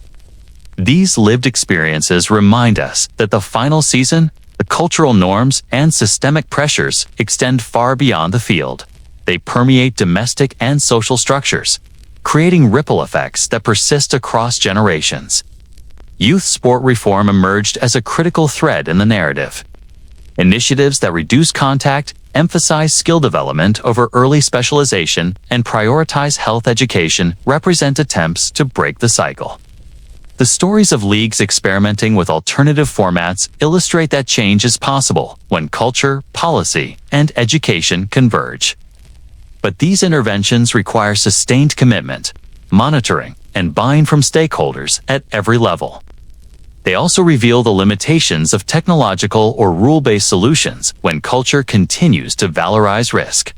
These lived experiences remind us that the final season, the cultural norms and systemic pressures extend far beyond the field. They permeate domestic and social structures, creating ripple effects that persist across generations. Youth sport reform emerged as a critical thread in the narrative. Initiatives that reduce contact, emphasize skill development over early specialization, and prioritize health education represent attempts to break the cycle. The stories of leagues experimenting with alternative formats illustrate that change is possible when culture, policy, and education converge. But these interventions require sustained commitment, monitoring, and buy-in from stakeholders at every level. They also reveal the limitations of technological or rule-based solutions when culture continues to valorize risk.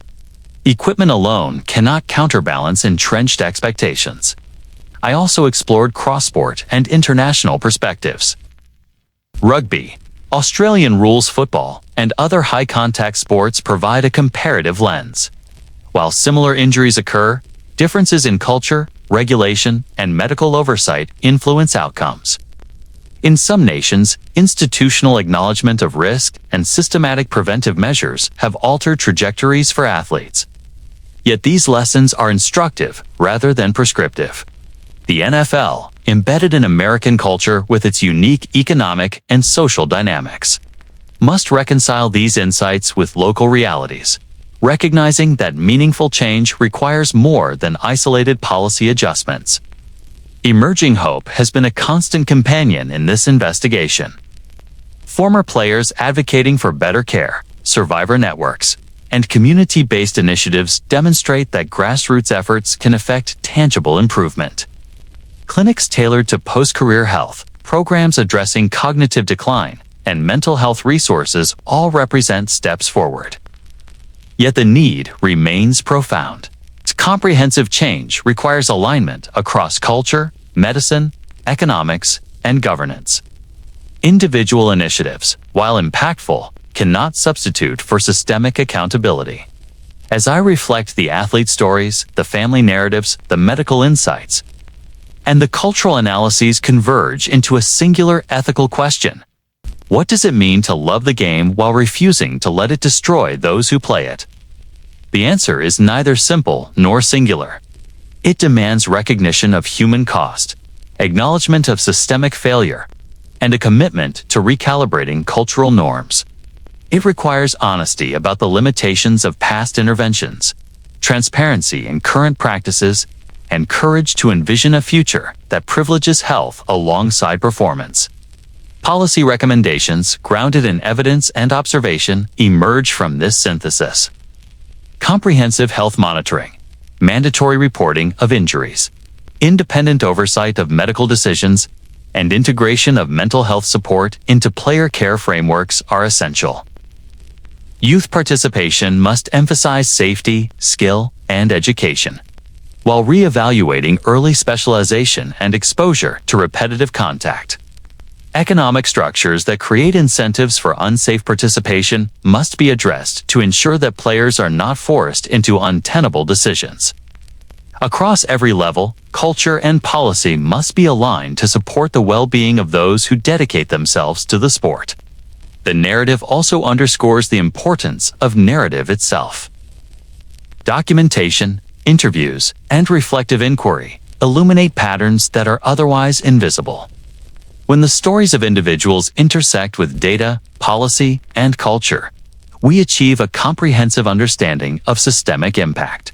Equipment alone cannot counterbalance entrenched expectations. I also explored cross-sport and international perspectives. Rugby, Australian rules football, and other high-contact sports provide a comparative lens. While similar injuries occur, differences in culture, regulation, and medical oversight influence outcomes. In some nations, institutional acknowledgement of risk and systematic preventive measures have altered trajectories for athletes. Yet these lessons are instructive rather than prescriptive. The NFL, embedded in American culture with its unique economic and social dynamics, must reconcile these insights with local realities, recognizing that meaningful change requires more than isolated policy adjustments. Emerging hope has been a constant companion in this investigation. Former players advocating for better care, survivor networks, and community-based initiatives demonstrate that grassroots efforts can affect tangible improvement. Clinics tailored to post-career health, programs addressing cognitive decline, and mental health resources all represent steps forward. Yet the need remains profound. Comprehensive change requires alignment across culture, medicine, economics, and governance. Individual initiatives, while impactful, cannot substitute for systemic accountability. As I reflect the athlete stories, the family narratives, the medical insights, and the cultural analyses converge into a singular ethical question. What does it mean to love the game while refusing to let it destroy those who play it? The answer is neither simple nor singular. It demands recognition of human cost, acknowledgement of systemic failure, and a commitment to recalibrating cultural norms. It requires honesty about the limitations of past interventions, transparency in current practices, and courage to envision a future that privileges health alongside performance. Policy recommendations grounded in evidence and observation emerge from this synthesis. Comprehensive health monitoring, mandatory reporting of injuries, independent oversight of medical decisions, and integration of mental health support into player care frameworks are essential. Youth participation must emphasize safety, skill, and education, while re-evaluating early specialization and exposure to repetitive contact. Economic structures that create incentives for unsafe participation must be addressed to ensure that players are not forced into untenable decisions. Across every level, culture and policy must be aligned to support the well-being of those who dedicate themselves to the sport. The narrative also underscores the importance of narrative itself. Documentation, interviews, and reflective inquiry illuminate patterns that are otherwise invisible. When the stories of individuals intersect with data, policy, and culture, we achieve a comprehensive understanding of systemic impact.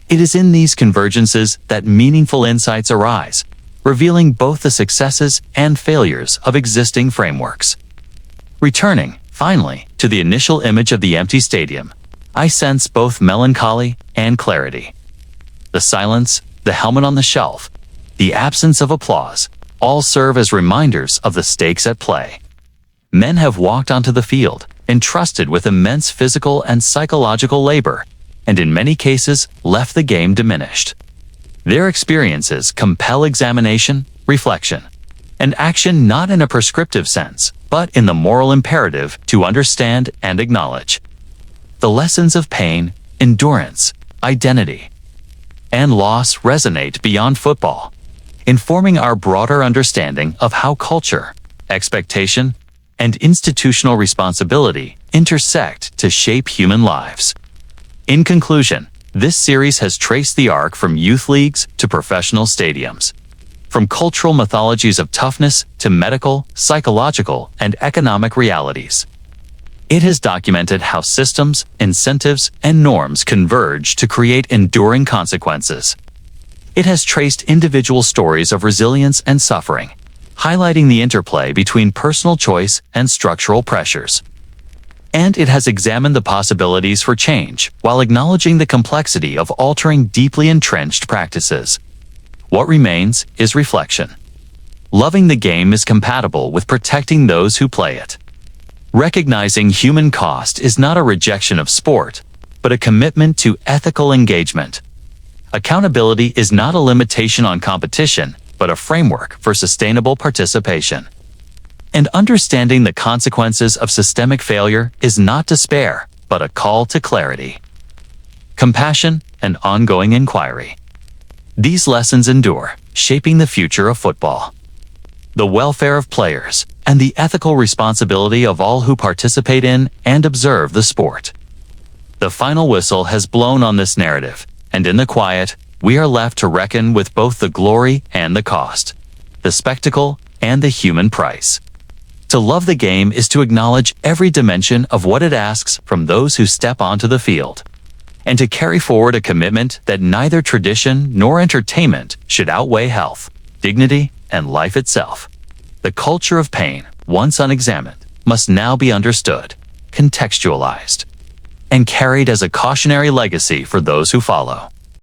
It is in these convergences that meaningful insights arise, revealing both the successes and failures of existing frameworks. Returning, finally, to the initial image of the empty stadium, I sense both melancholy and clarity. The silence, the helmet on the shelf, the absence of applause, all serve as reminders of the stakes at play. Men have walked onto the field, entrusted with immense physical and psychological labor, and in many cases left the game diminished. Their experiences compel examination, reflection, and action not in a prescriptive sense, but in the moral imperative to understand and acknowledge. The lessons of pain, endurance, identity, and loss resonate beyond football, informing our broader understanding of how culture, expectation, and institutional responsibility intersect to shape human lives. In conclusion, this series has traced the arc from youth leagues to professional stadiums, from cultural mythologies of toughness to medical, psychological, and economic realities. It has documented how systems, incentives, and norms converge to create enduring consequences. It has traced individual stories of resilience and suffering, highlighting the interplay between personal choice and structural pressures. And it has examined the possibilities for change while acknowledging the complexity of altering deeply entrenched practices. What remains is reflection. Loving the game is compatible with protecting those who play it. Recognizing human cost is not a rejection of sport, but a commitment to ethical engagement. Accountability is not a limitation on competition, but a framework for sustainable participation. And understanding the consequences of systemic failure is not despair, but a call to clarity, compassion, and ongoing inquiry. These lessons endure, shaping the future of football. The welfare of players, and the ethical responsibility of all who participate in and observe the sport. The final whistle has blown on this narrative, and in the quiet, we are left to reckon with both the glory and the cost, the spectacle and the human price. To love the game is to acknowledge every dimension of what it asks from those who step onto the field, and to carry forward a commitment that neither tradition nor entertainment should outweigh health, dignity, and life itself. The culture of pain, once unexamined, must now be understood, contextualized, and carried as a cautionary legacy for those who follow.